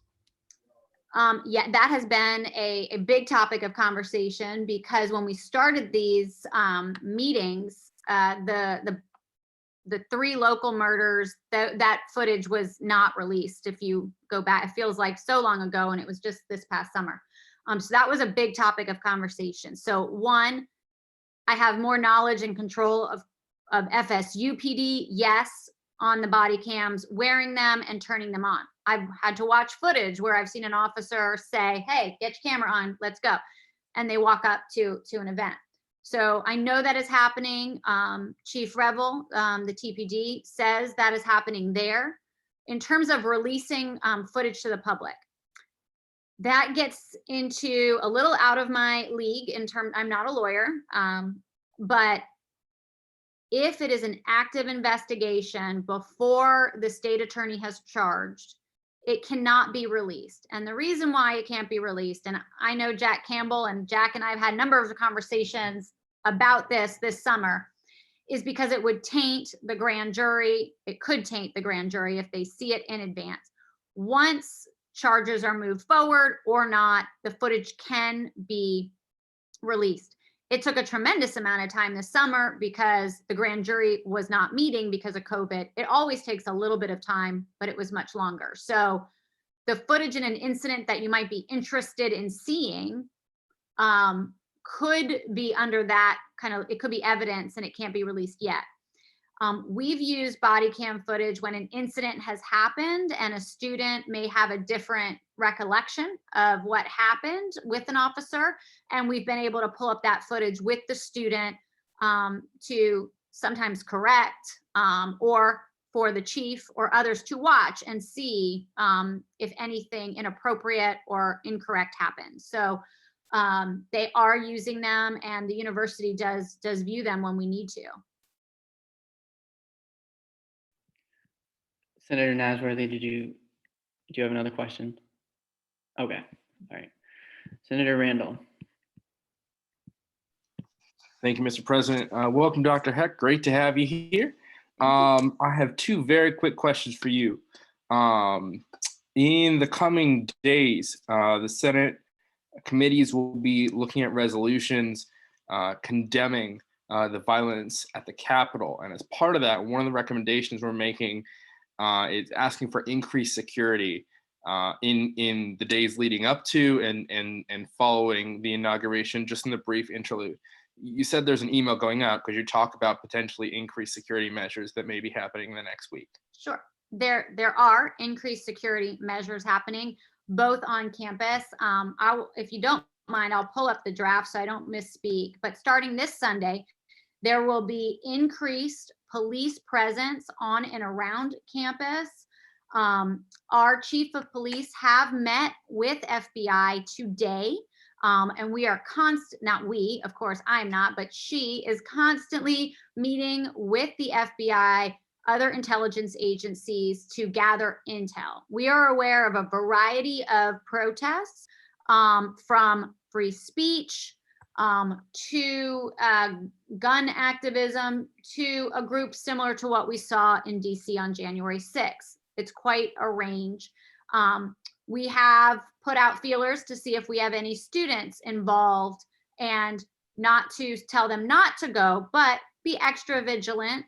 Yeah, that has been a big topic of conversation, because when we started these meetings, the 3 local murders, that footage was not released. If you go back, it feels like so long ago, and it was just this past summer. So that was a big topic of conversation. So one, I have more knowledge and control of FSUPD, yes, on the body cams, wearing them and turning them on. I've had to watch footage where I've seen an officer say, hey, get your camera on, let's go. And they walk up to an event. So I know that is happening. Chief Revel, the TPD, says that is happening there. In terms of releasing footage to the public, that gets into a little out of my league in terms, I'm not a lawyer, but if it is an active investigation before the state attorney has charged, it cannot be released. And the reason why it can't be released, and I know Jack Campbell, and Jack and I have had a number of conversations about this summer, is because it would taint the grand jury. It could taint the grand jury if they see it in advance. Once charges are moved forward or not, the footage can be released. It took a tremendous amount of time this summer because the grand jury was not meeting because of COVID. It always takes a little bit of time, but it was much longer. So the footage in an incident that you might be interested in seeing could be under that kind of, it could be evidence and it can't be released yet. We've used body cam footage when an incident has happened and a student may have a different recollection of what happened with an officer. And we've been able to pull up that footage with the student to sometimes correct or for the chief or others to watch and see if anything inappropriate or incorrect happens. So they are using them, and the university does view them when we need to. Senator Nasworthy, do you have another question? Okay, all right. Senator Randall. Thank you, Mr. President. Welcome, Dr. Heck. Great to have you here. I have two very quick questions for you. In the coming days, the Senate committees will be looking at resolutions condemning the violence at the Capitol. And as part of that, one of the recommendations we're making is asking for increased security in the days leading up to and following the inauguration. Just in the brief interlude, you said there's an email going out. Could you talk about potentially increased security measures that may be happening in the next week? Sure. There are increased security measures happening both on campus. If you don't mind, I'll pull up the draft so I don't misspeak. But starting this Sunday, there will be increased police presence on and around campus. Our chief of police have met with FBI today. And we are not we, of course, I'm not, but she is constantly meeting with the FBI, other intelligence agencies to gather intel. We are aware of a variety of protests, from free speech to gun activism to a group similar to what we saw in DC on January 6th. It's quite a range. We have put out feelers to see if we have any students involved, and not to tell them not to go, but be extra vigilant.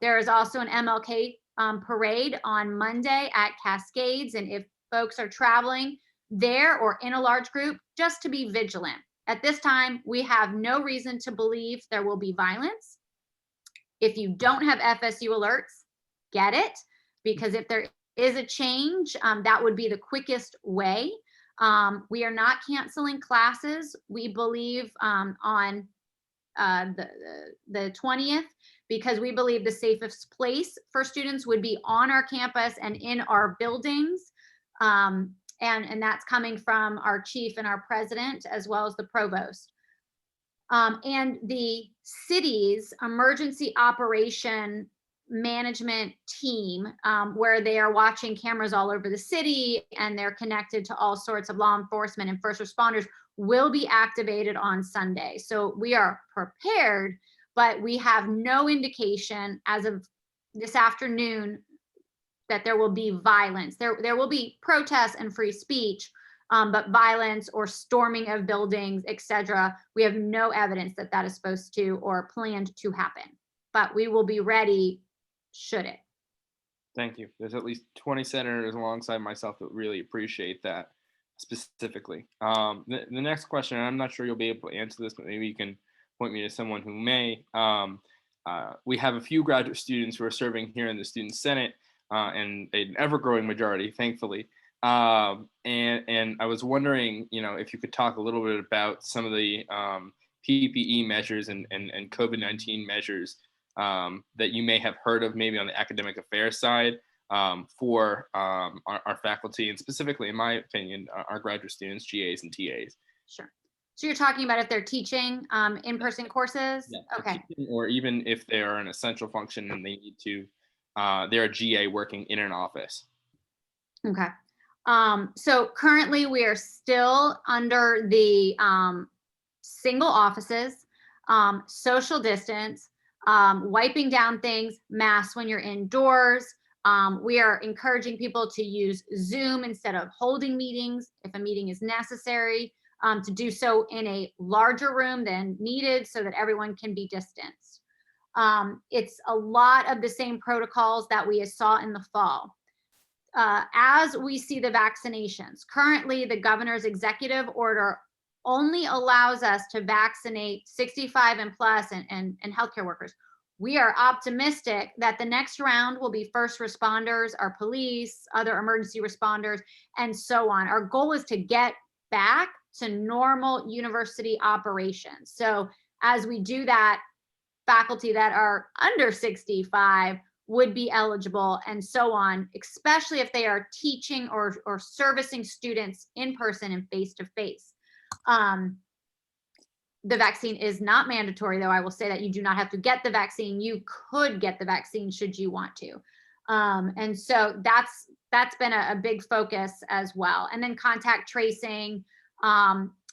There is also an MLK parade on Monday at Cascades, and if folks are traveling there or in a large group, just to be vigilant. At this time, we have no reason to believe there will be violence. If you don't have FSU alerts, get it, because if there is a change, that would be the quickest way. We are not canceling classes. We believe on the 20th, because we believe the safest place for students would be on our campus and in our buildings. And that's coming from our chief and our president, as well as the provost. And the city's emergency operation management team, where they are watching cameras all over the city and they're connected to all sorts of law enforcement and first responders, will be activated on Sunday. So we are prepared, but we have no indication as of this afternoon that there will be violence. There will be protests and free speech, but violence or storming of buildings, etc., we have no evidence that that is supposed to or planned to happen. But we will be ready should it. Thank you. There's at least 20 senators alongside myself that really appreciate that specifically. The next question, and I'm not sure you'll be able to answer this, but maybe you can point me to someone who may. We have a few graduate students who are serving here in the Student Senate, and an ever-growing majority, thankfully. And I was wondering, if you could talk a little bit about some of the PPE measures and COVID-19 measures that you may have heard of, maybe on the academic affairs side, for our faculty, and specifically, in my opinion, our graduate students, GAs and TAs. Sure. So you're talking about if they're teaching in-person courses? Yeah, okay. Or even if they are an essential function and they need to, they're a GA working in an office. Okay. So currently we are still under the single offices, social distance. wiping down things, masks when you're indoors. We are encouraging people to use Zoom instead of holding meetings if a meeting is necessary, to do so in a larger room than needed so that everyone can be distanced. It's a lot of the same protocols that we saw in the fall. As we see the vaccinations, currently the governor's executive order only allows us to vaccinate 65 and plus and healthcare workers. We are optimistic that the next round will be first responders, our police, other emergency responders, and so on. Our goal is to get back to normal university operations. So as we do that, faculty that are under 65 would be eligible and so on, especially if they are teaching or servicing students in person and face-to-face. The vaccine is not mandatory, though. I will say that you do not have to get the vaccine. You could get the vaccine should you want to. And so that's been a big focus as well. And then contact tracing.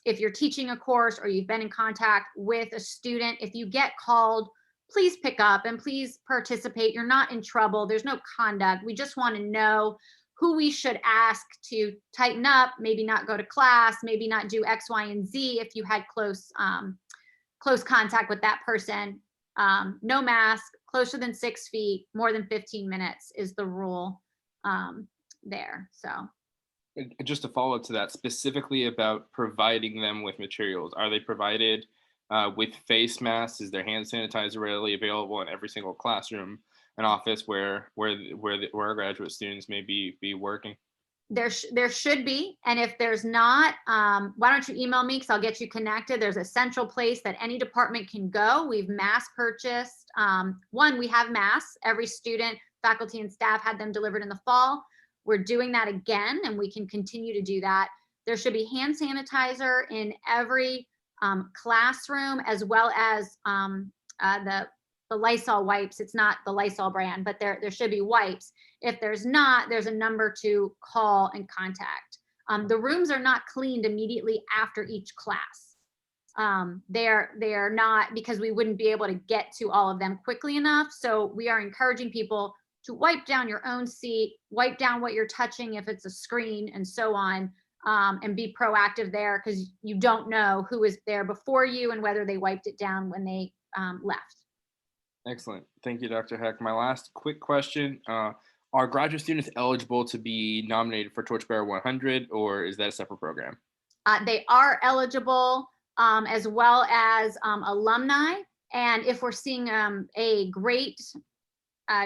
If you're teaching a course or you've been in contact with a student, if you get called, please pick up and please participate. You're not in trouble. There's no conduct. We just want to know who we should ask to tighten up, maybe not go to class, maybe not do X, Y, and Z if you had close contact with that person. No mask, closer than 6 feet, more than 15 minutes is the rule there. So. Just to follow up to that, specifically about providing them with materials, are they provided with face masks? Is there hand sanitizer readily available in every single classroom and office where our graduate students may be working? There should be, and if there's not, why don't you email me because I'll get you connected. There's a central place that any department can go. We've mass purchased. We have masks. Every student, faculty, and staff had them delivered in the fall. We're doing that again, and we can continue to do that. There should be hand sanitizer in every classroom, as well as the Lysol wipes. It's not the Lysol brand, but there should be wipes. If there's not, there's a number to call and contact. The rooms are not cleaned immediately after each class. They are not, because we wouldn't be able to get to all of them quickly enough. So we are encouraging people to wipe down your own seat, wipe down what you're touching if it's a screen, and so on, and be proactive there because you don't know who was there before you and whether they wiped it down when they left. Excellent. Thank you, Dr. Heck. My last quick question, are graduate students eligible to be nominated for Torchbearer 100, or is that a separate program? They are eligible, as well as alumni. And if we're seeing a great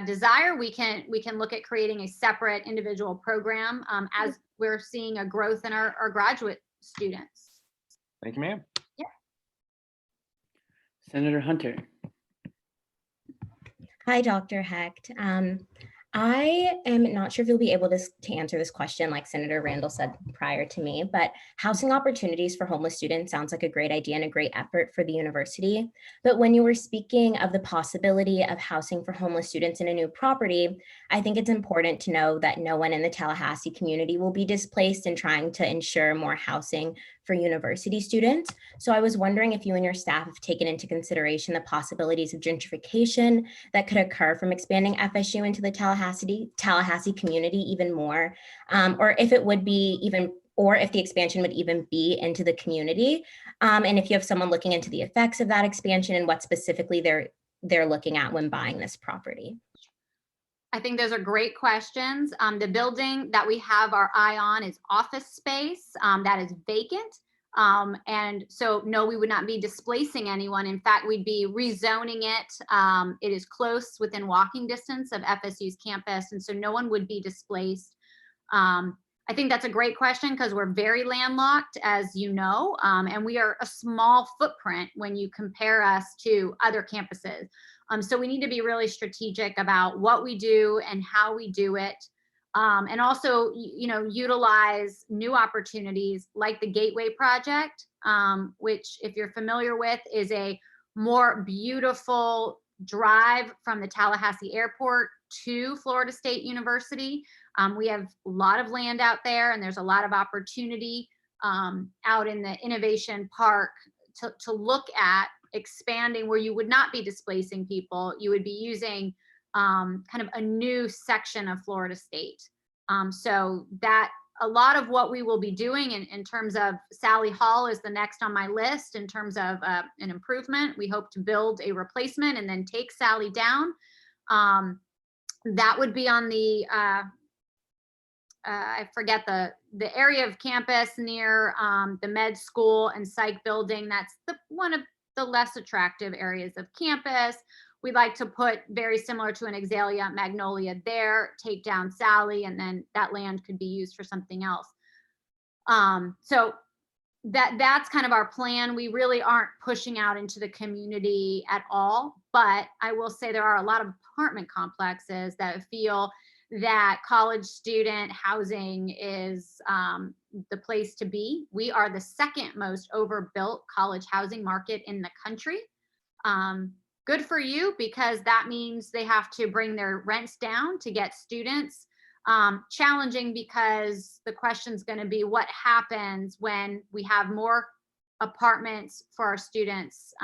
desire, we can look at creating a separate individual program as we're seeing a growth in our graduate students. Thank you, ma'am. Yeah. Senator Hunter. Hi, Dr. Hecht. I am not sure if you'll be able to answer this question like Senator Randall said prior to me, but housing opportunities for homeless students sounds like a great idea and a great effort for the university. But when you were speaking of the possibility of housing for homeless students in a new property, I think it's important to know that no one in the Tallahassee community will be displaced in trying to ensure more housing for university students. So I was wondering if you and your staff have taken into consideration the possibilities of gentrification that could occur from expanding FSU into the Tallahassee community even more, or if it would be even, or if the expansion would even be into the community. And if you have someone looking into the effects of that expansion and what specifically they're looking at when buying this property. I think those are great questions. The building that we have our eye on is office space that is vacant. And so no, we would not be displacing anyone. In fact, we'd be rezoning it. It is close within walking distance of FSU's campus. And so no one would be displaced. I think that's a great question because we're very landlocked, as you know, and we are a small footprint when you compare us to other campuses. So we need to be really strategic about what we do and how we do it. And also, utilize new opportunities like the Gateway Project, which, if you're familiar with, is a more beautiful drive from the Tallahassee Airport to Florida State University. We have a lot of land out there, and there's a lot of opportunity out in the Innovation Park to look at expanding where you would not be displacing people. You would be using kind of a new section of Florida State. So that a lot of what we will be doing in terms of Sally Hall is the next on my list in terms of an improvement. We hope to build a replacement and then take Sally down. That would be on the, I forget the area of campus near the med school and psych building. That's one of the less attractive areas of campus. We'd like to put, very similar to an Azalea Magnolia there, take down Sally, and then that land could be used for something else. So that's kind of our plan. We really aren't pushing out into the community at all, but I will say there are a lot of apartment complexes that feel that college student housing is the place to be. We are the second most overbuilt college housing market in the country. Good for you, because that means they have to bring their rents down to get students. Challenging because the question's going to be what happens when we have more apartments for our students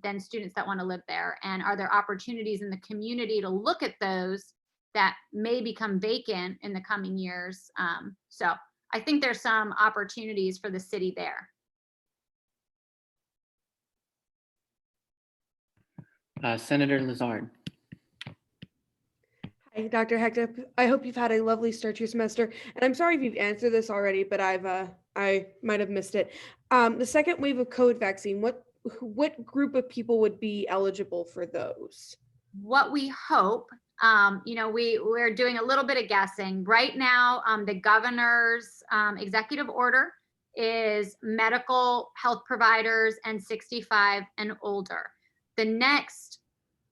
than students that want to live there, and are there opportunities in the community to look at those that may become vacant in the coming years. So I think there's some opportunities for the city there. Senator Lazard. Hi, Dr. Hector. I hope you've had a lovely start to your semester. And I'm sorry if you've answered this already, but I might have missed it. The second wave of COVID vaccine, what group of people would be eligible for those? What we hope, we're doing a little bit of guessing. Right now, the governor's executive order is medical health providers and 65 and older. The next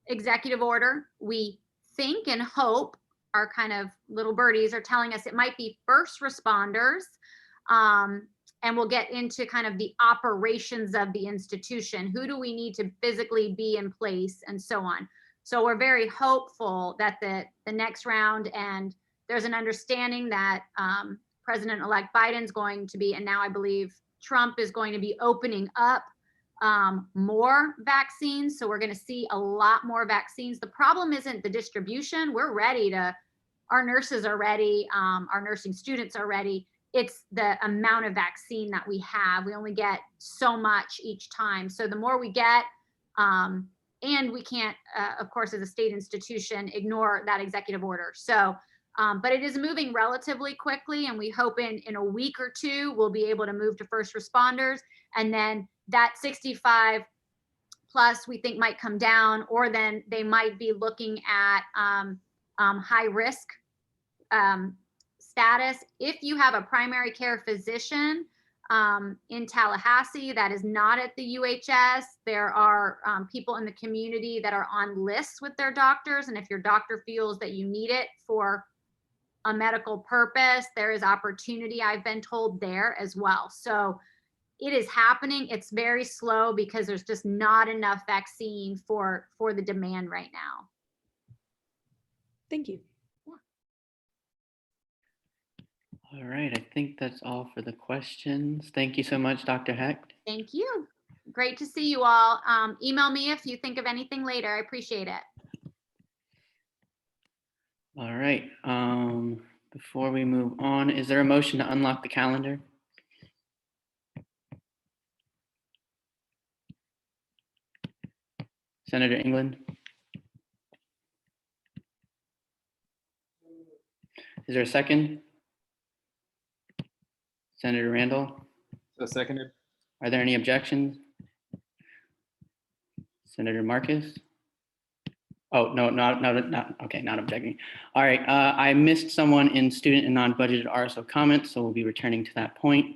executive order, we think and hope, our kind of little birdies are telling us it might be first responders, and we'll get into kind of the operations of the institution. Who do we need to physically be in place and so on. So we're very hopeful that the next round, and there's an understanding that President-elect Biden's going to be, and now I believe Trump is going to be opening up more vaccines. So we're going to see a lot more vaccines. The problem isn't the distribution. We're ready to, our nurses are ready, our nursing students are ready. It's the amount of vaccine that we have. We only get so much each time. So the more we get, and we can't, of course, as a state institution, ignore that executive order. So, but it is moving relatively quickly, and we hope in a week or two, we'll be able to move to first responders. And then that 65 plus we think might come down, or then they might be looking at high risk status. If you have a primary care physician in Tallahassee that is not at the UHS, there are people in the community that are on lists with their doctors. And if your doctor feels that you need it for a medical purpose, there is opportunity, I've been told, there as well. So it is happening. It's very slow because there's just not enough vaccine for the demand right now. Thank you. All right, I think that's all for the questions. Thank you so much, Dr. Hecht. Thank you. Great to see you all. Email me if you think of anything later. I appreciate it. All right, before we move on, is there a motion to unlock the calendar? Senator England? Is there a second? Senator Randall? So seconded. Are there any objections? Senator Marcus? Oh, no, not okay, not objecting. All right, I missed someone in student and non-budgeted RSO comments, so we'll be returning to that point.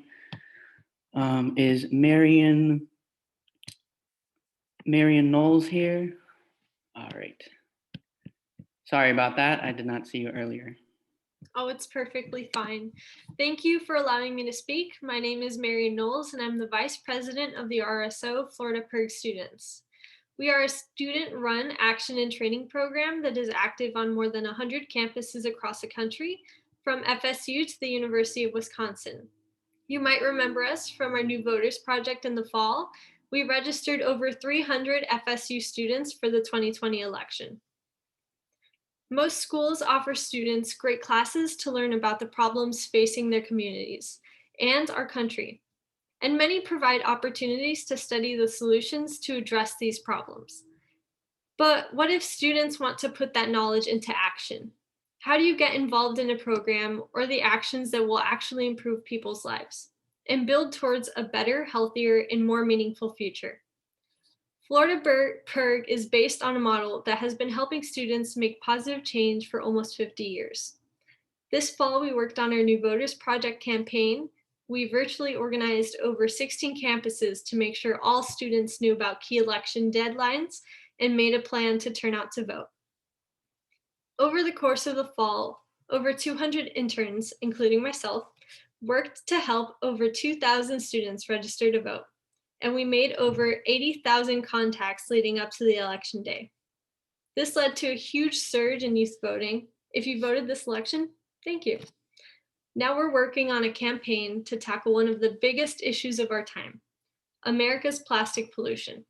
Is Marion Knowles here? All right. Sorry about that. I did not see you earlier. Oh, it's perfectly fine. Thank you for allowing me to speak. My name is Marion Knowles, and I'm the Vice President of the RSO Florida PIRG Students. We are a student-run action and training program that is active on more than 100 campuses across the country, from FSU to the University of Wisconsin. You might remember us from our New Voters Project in the fall, We registered over 300 FSU students for the 2020 election. Most schools offer students great classes to learn about the problems facing their communities and our country, and many provide opportunities to study the solutions to address these problems. But what if students want to put that knowledge into action? How do you get involved in a program or the actions that will actually improve people's lives and build towards a better, healthier, and more meaningful future? Florida PIRG is based on a model that has been helping students make positive change for almost 50 years. This fall, we worked on our New Voters Project campaign. We virtually organized over 16 campuses to make sure all students knew about key election deadlines and made a plan to turn out to vote. Over the course of the fall, over 200 interns, including myself, worked to help over 2,000 students register to vote, and we made over 80,000 contacts leading up to the election day. This led to a huge surge in youth voting. If you voted this election, thank you. Now we're working on a campaign to tackle one of the biggest issues of our time, America's plastic pollution.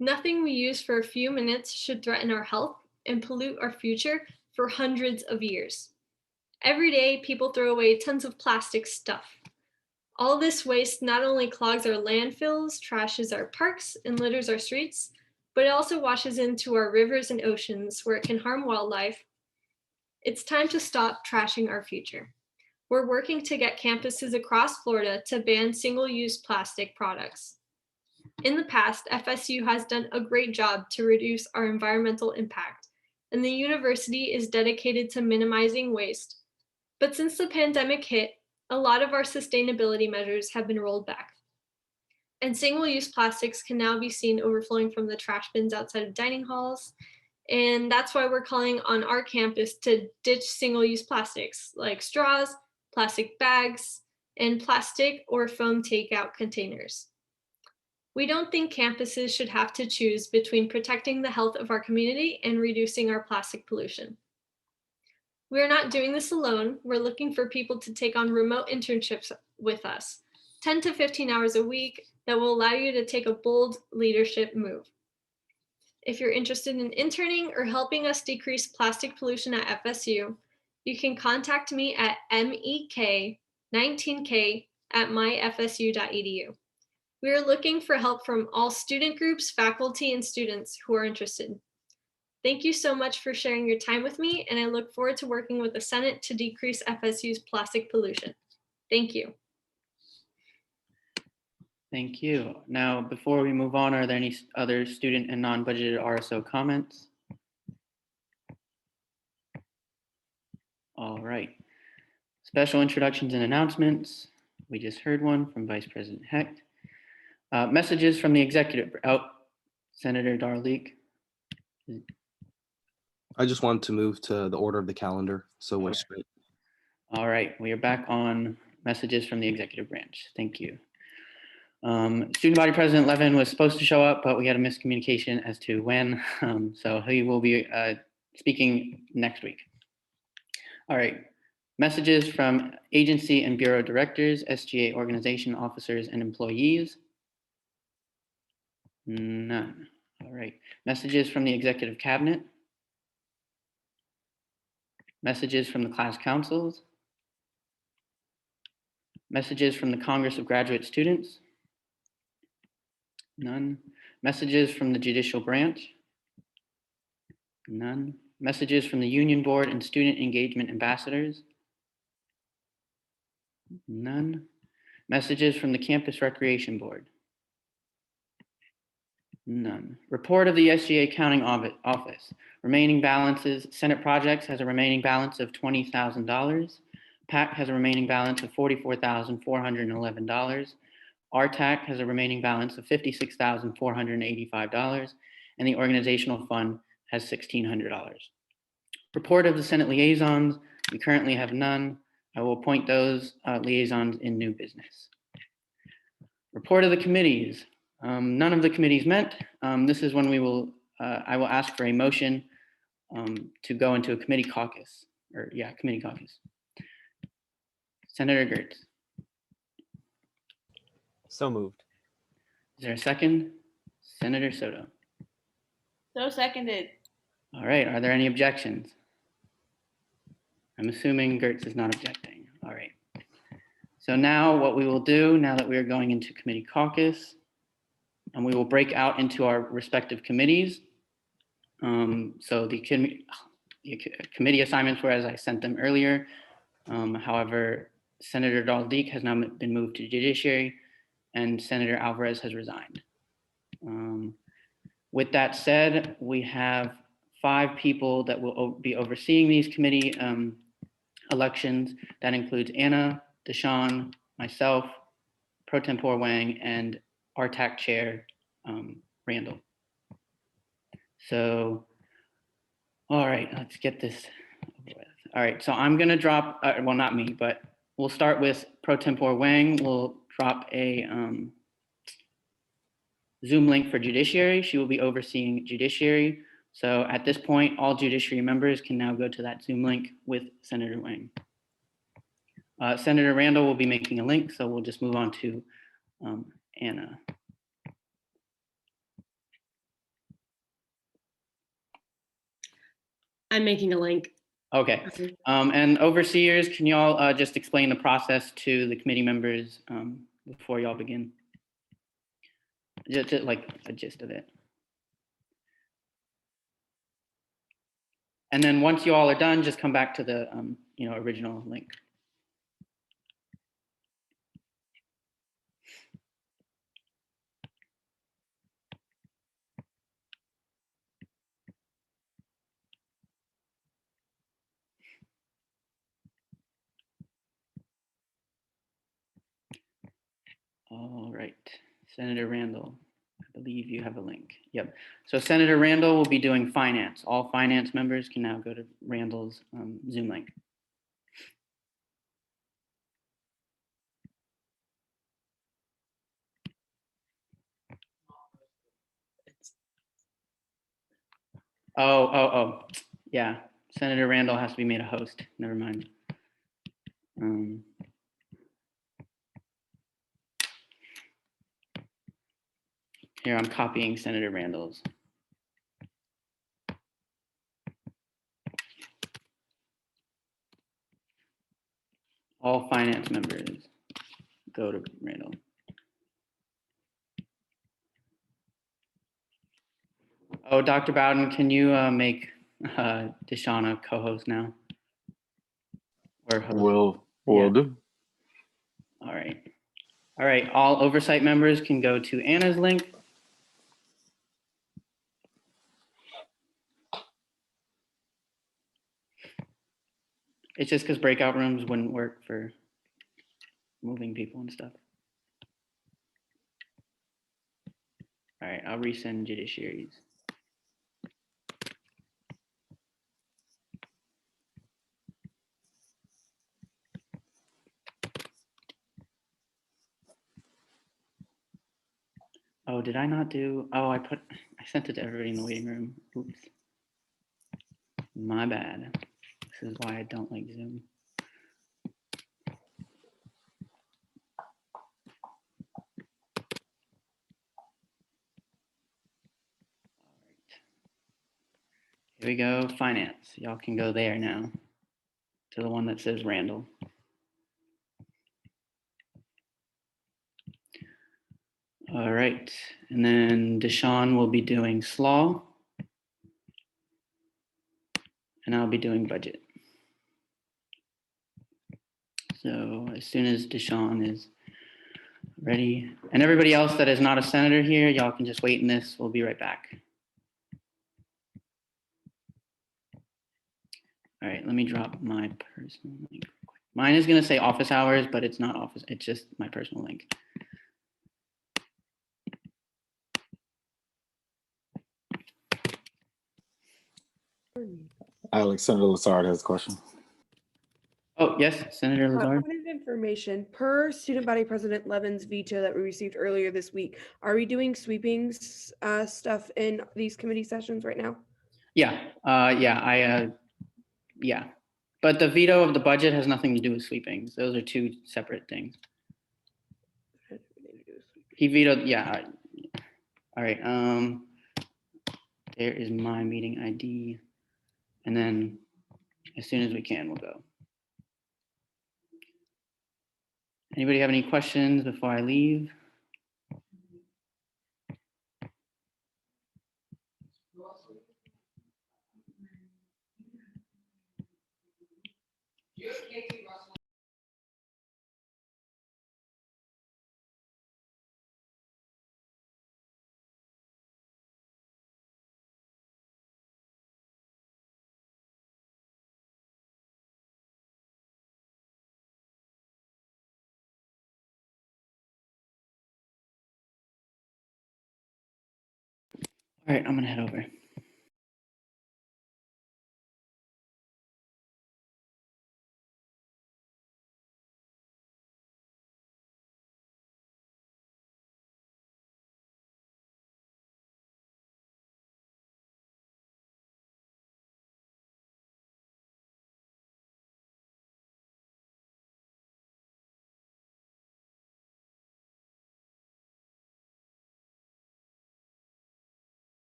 Nothing we use for a few minutes should threaten our health and pollute our future for hundreds of years. Every day, people throw away tons of plastic stuff. All this waste not only clogs our landfills, trashes our parks, and litters our streets, but it also washes into our rivers and oceans where it can harm wildlife. It's time to stop trashing our future. We're working to get campuses across Florida to ban single-use plastic products. In the past, FSU has done a great job to reduce our environmental impact, and the university is dedicated to minimizing waste. But since the pandemic hit, a lot of our sustainability measures have been rolled back. And single-use plastics can now be seen overflowing from the trash bins outside of dining halls. And that's why we're calling on our campus to ditch single-use plastics like straws, plastic bags, and plastic or foam takeout containers. We don't think campuses should have to choose between protecting the health of our community and reducing our plastic pollution. We are not doing this alone. We're looking for people to take on remote internships with us, 10 to 15 hours a week, that will allow you to take a bold leadership move. If you're interested in interning or helping us decrease plastic pollution at FSU, you can contact me at MEK19K@myfsu.edu. We are looking for help from all student groups, faculty, and students who are interested. Thank you so much for sharing your time with me, and I look forward to working with the Senate to decrease FSU's plastic pollution. Thank you. Thank you. Now, before we move on, are there any other student and non-budgeted RSO comments? All right. Special introductions and announcements. We just heard one from Vice President Hecht. Messages from the executive. Senator Darleek. I just wanted to move to the order of the calendar, so we're straight. All right, we are back on messages from the executive branch. Thank you. Student Body President Levin was supposed to show up, but we had a miscommunication as to when, so he will be speaking next week. All right, messages from agency and bureau directors, SGA organization officers, and employees. None. All right, messages from the executive cabinet. Messages from the class councils. Messages from the Congress of Graduate Students. None. Messages from the judicial branch. None. Messages from the union board and student engagement ambassadors. None. Messages from the campus recreation board. None. Report of the SGA accounting office. Remaining balances. Senate Projects has a remaining balance of $20,000. PAC has a remaining balance of $44,411. RTAC has a remaining balance of $56,485, and the organizational fund has $1,600. Report of the Senate liaisons. We currently have none. I will appoint those liaisons in new business. Report of the committees. None of the committees met. This is when I will ask for a motion to go into a committee caucus, committee caucus. Senator Gertz. So moved. Is there a second? Senator Soto. So seconded. All right, are there any objections? I'm assuming Gertz is not objecting. All right. So now what we will do, now that we are going into committee caucus, and we will break out into our respective committees. So the committee assignments were as I sent them earlier. However, Senator Daldique has now been moved to Judiciary and Senator Alvarez has resigned. With that said, we have 5 people that will be overseeing these committee elections. That includes Anna, Deshawn, myself, Pro Tempore Wang, and RTAC Chair Randall. So, all right, let's get this over with. All right, so I'm gonna drop, well, not me, but we'll start with Pro Tempore Wang. We'll drop a Zoom link for Judiciary. She will be overseeing Judiciary. So at this point, all Judiciary members can now go to that Zoom link with Senator Wang. Senator Randall will be making a link, so we'll just move on to Anna. I'm making a link. Okay. And overseers, can y'all just explain the process to the committee members before y'all begin? Just like a gist of it. And then once you all are done, just come back to the original link. All right, Senator Randall, I believe you have a link. Yep. So Senator Randall will be doing finance. All finance members can now go to Randall's Zoom link. Oh, yeah. Senator Randall has to be made a host. Never mind. Here, I'm copying Senator Randall's. All finance members go to Randall. Oh, Dr. Bowden, can you make Deshawn a co-host now? Or host? Will do. All right. All right, all oversight members can go to Anna's link. It's just because breakout rooms wouldn't work for moving people and stuff. All right, I'll resend judiciaries. Oh, did I not do? Oh, I sent it to everybody in the waiting room. Oops. My bad. This is why I don't like Zoom. Here we go, finance. Y'all can go there now to the one that says Randall. All right, and then Deshawn will be doing SLAW, and I'll be doing budget. So as soon as Deshawn is ready, and everybody else that is not a senator here, y'all can just wait in this. We'll be right back. All right, let me drop my personal link. Mine is gonna say office hours, but it's not office, it's just my personal link. Alex, Senator Lazard has a question. Oh, yes, Senator Lazard. Point of information, per Student Body President Levin's veto that we received earlier this week, are we doing sweepings stuff in these committee sessions right now? Yeah, yeah. But the veto of the budget has nothing to do with sweepings. Those are two separate things. He vetoed, yeah, All right. There is my meeting ID. And then as soon as we can, we'll go. Anybody have any questions before I leave? All right, I'm gonna head over.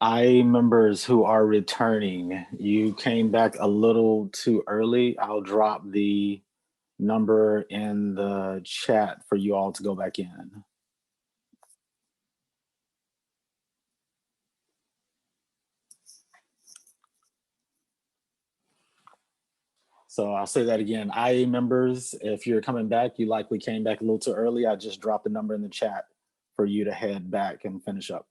I members who are returning, you came back a little too early. I'll drop the number in the chat for you all to go back in. So I'll say that again. IA members, if you're coming back, you likely came back a little too early. I just dropped the number in the chat for you to head back and finish up.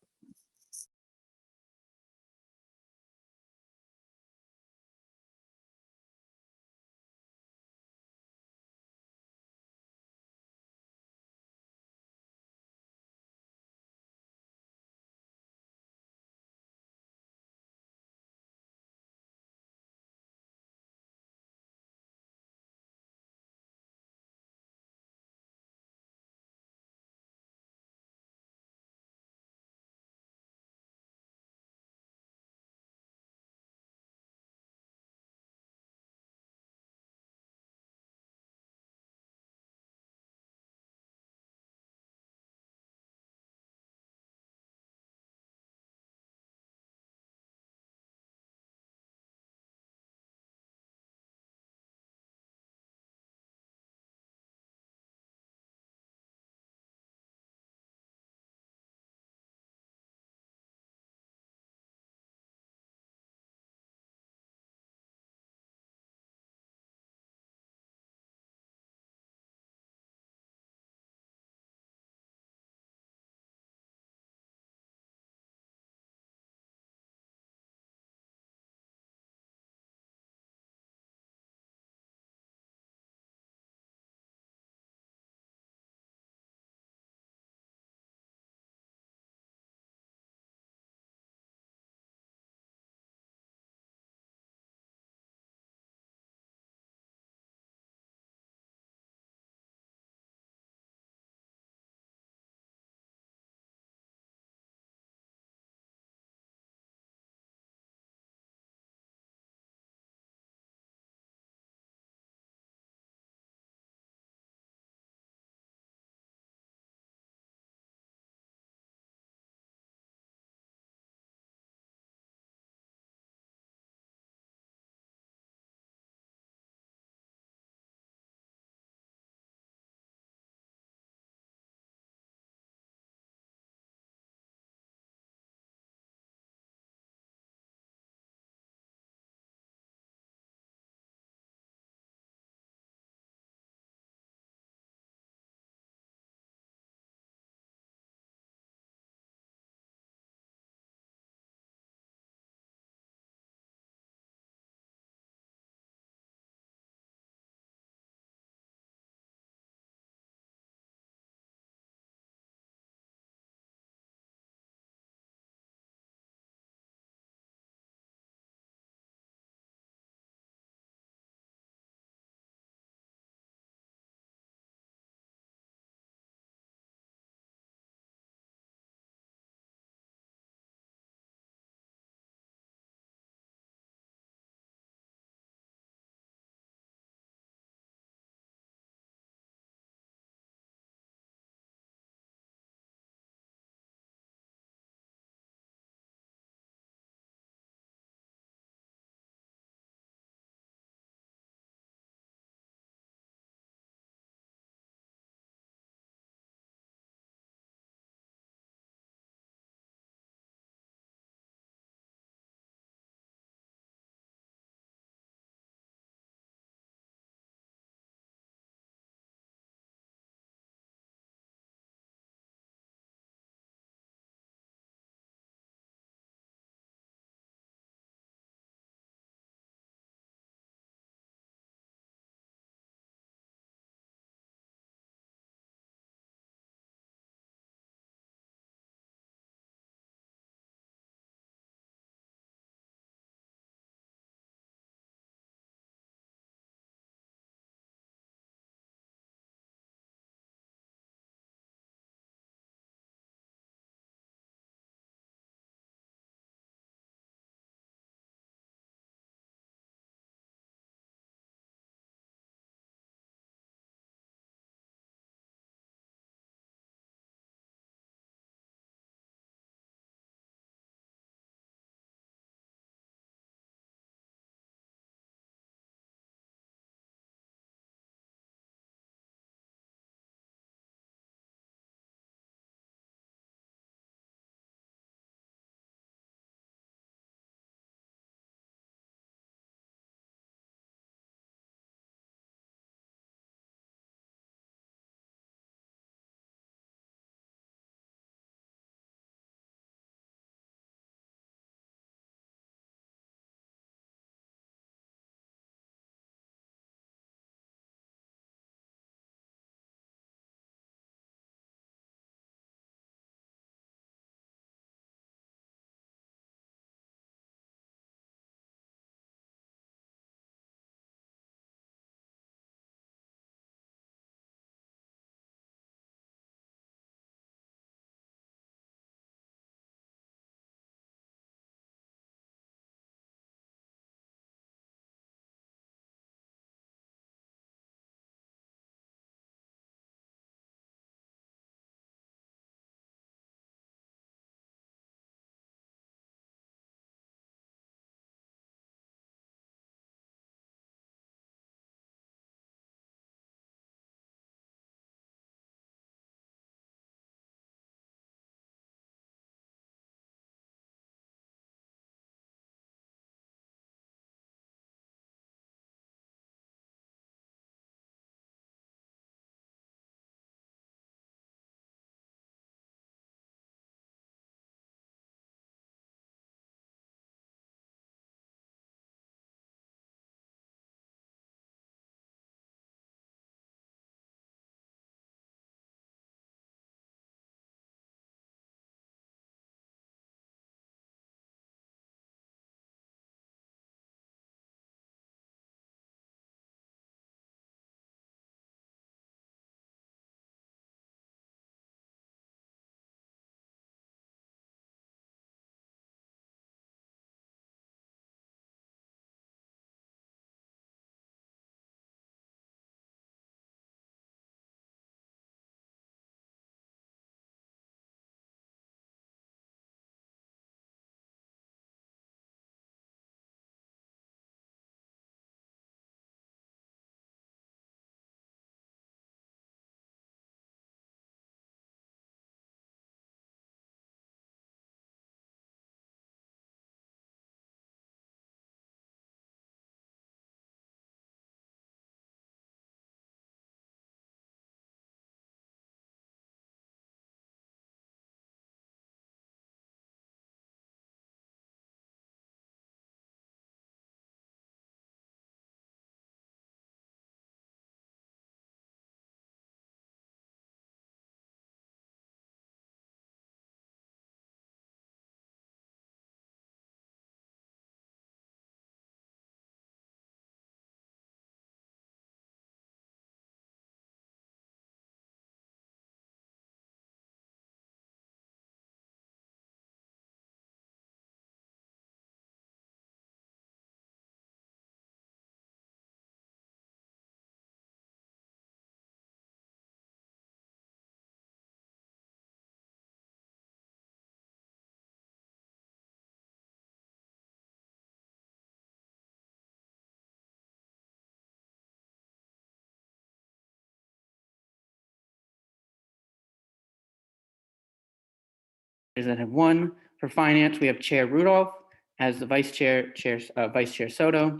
that have won. For finance, we have Chair Rudolph. As the Vice Chair, Vice Chair Soto.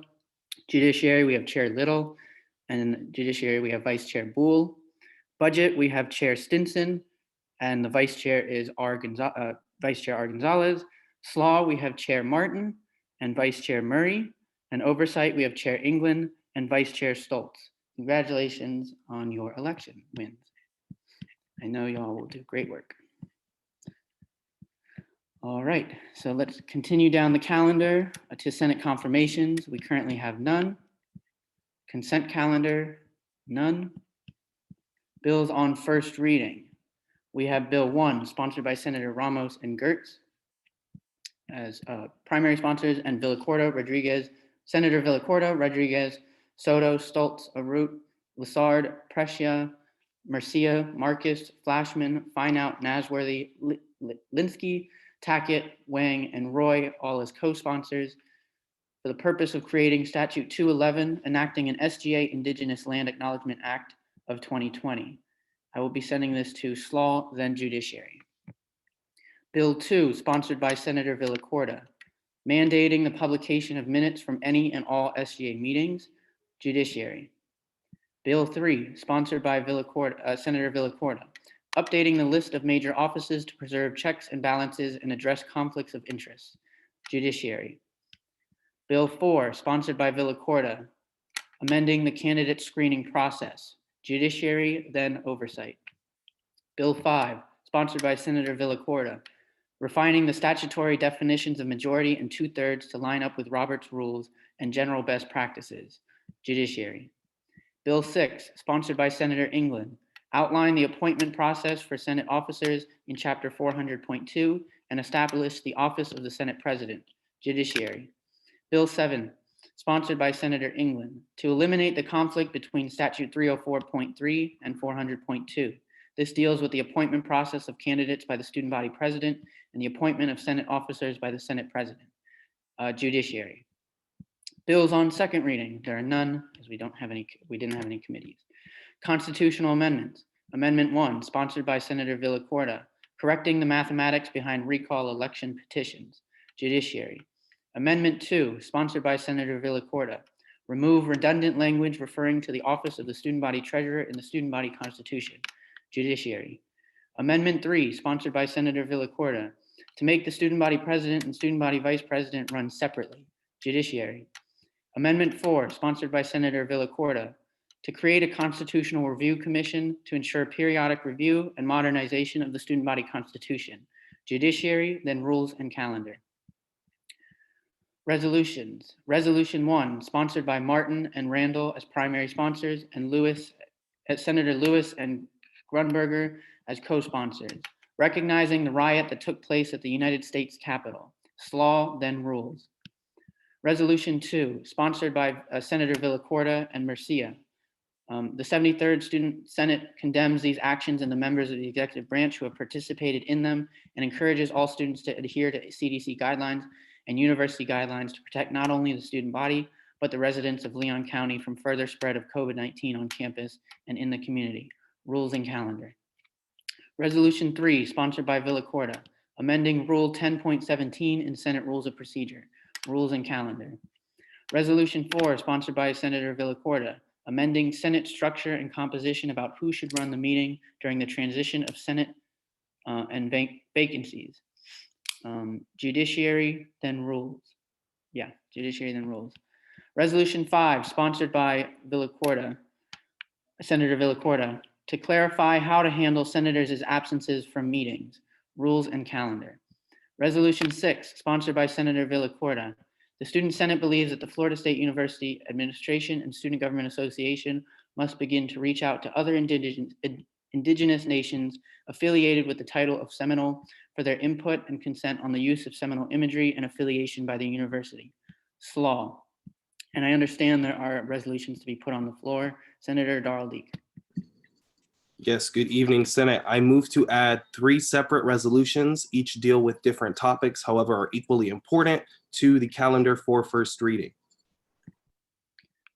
Judiciary, we have Chair Little. And in Judiciary, we have Vice Chair Boole. Budget, we have Chair Stinson. And the Vice Chair is Vice Chair R. Gonzalez. Slaw, we have Chair Martin and Vice Chair Murray. And Oversight, we have Chair England and Vice Chair Stoltz. Congratulations on your election wins. I know y'all will do great work. All right, so let's continue down the calendar to Senate confirmations. We currently have none. Consent calendar, none. Bills on first reading. We have Bill 1, sponsored by Senator Ramos and Gertz as primary sponsors, and Villacorta, Rodriguez, Senator Villacorta, Rodriguez, Soto, Stoltz, Arut, Lassard, Precia, Murcia, Marcus, Flashman, Fineout, Nasworthy, Linsky, Tackett, Wang, and Roy, all as co-sponsors, for the purpose of creating Statute 211, enacting an SGA Indigenous Land Acknowledgement Act of 2020. I will be sending this to Slaw, then Judiciary. Bill 2, sponsored by Senator Villacorta, mandating the publication of minutes from any and all SGA meetings, Judiciary. Bill 3, sponsored by Senator Villacorta, updating the list of major offices to preserve checks and balances and address conflicts of interest, Judiciary. Bill 4, sponsored by Villacorta, amending the candidate screening process, Judiciary, then Oversight. Bill 5, sponsored by Senator Villacorta, refining the statutory definitions of majority and 2/3 to line up with Robert's rules and general best practices, Judiciary. Bill 6, sponsored by Senator England, outline the appointment process for Senate officers in Chapter 400.2 and establish the office of the Senate President, Judiciary. Bill 7, sponsored by Senator England, to eliminate the conflict between Statute 304.3 and 400.2. This deals with the appointment process of candidates by the student body president and the appointment of Senate officers by the Senate President, Judiciary. Bills on second reading, there are none, as we didn't have any committees. Constitutional amendments. Amendment 1, sponsored by Senator Villacorta, correcting the mathematics behind recall election petitions, Judiciary. Amendment 2, sponsored by Senator Villacorta, remove redundant language referring to the office of the student body treasurer in the student body constitution, Judiciary. Amendment 3, sponsored by Senator Villacorta, to make the student body president and student body vice president run separately, Judiciary. Amendment 4, sponsored by Senator Villacorta, to create a constitutional review commission to ensure periodic review and modernization of the student body constitution, Judiciary, then Rules and Calendar. Resolutions. Resolution 1, sponsored by Martin and Randall as primary sponsors and Senator Lewis and Grunberger as co-sponsors, recognizing the riot that took place at the United States Capitol, Slaw, then Rules. Resolution 2, sponsored by Senator Villacorta and Murcia. The 73rd Student Senate condemns these actions and the members of the executive branch who have participated in them and encourages all students to adhere to CDC guidelines and university guidelines to protect not only the student body, but the residents of Leon County from further spread of COVID-19 on campus and in the community. Rules and Calendar. Resolution 3, sponsored by Villacorta, amending Rule 10.17 in Senate Rules of Procedure, Rules and Calendar. Resolution 4, sponsored by Senator Villacorta, amending Senate structure and composition about who should run the meeting during the transition of Senate and vacancies. Judiciary, then Rules. Yeah, Judiciary, then Rules. Resolution 5, sponsored by Senator Villacorta, to clarify how to handle senators' absences from meetings, Rules and Calendar. Resolution 6, sponsored by Senator Villacorta. The Student Senate believes that the Florida State University Administration and Student Government Association must begin to reach out to other indigenous nations affiliated with the title of Seminole for their input and consent on the use of Seminole imagery and affiliation by the university. SLAW. And I understand there are resolutions to be put on the floor. Senator Darrell Deek. Yes, good evening, Senate. I move to add 3 separate resolutions, each deal with different topics, however, are equally important to the calendar for first reading.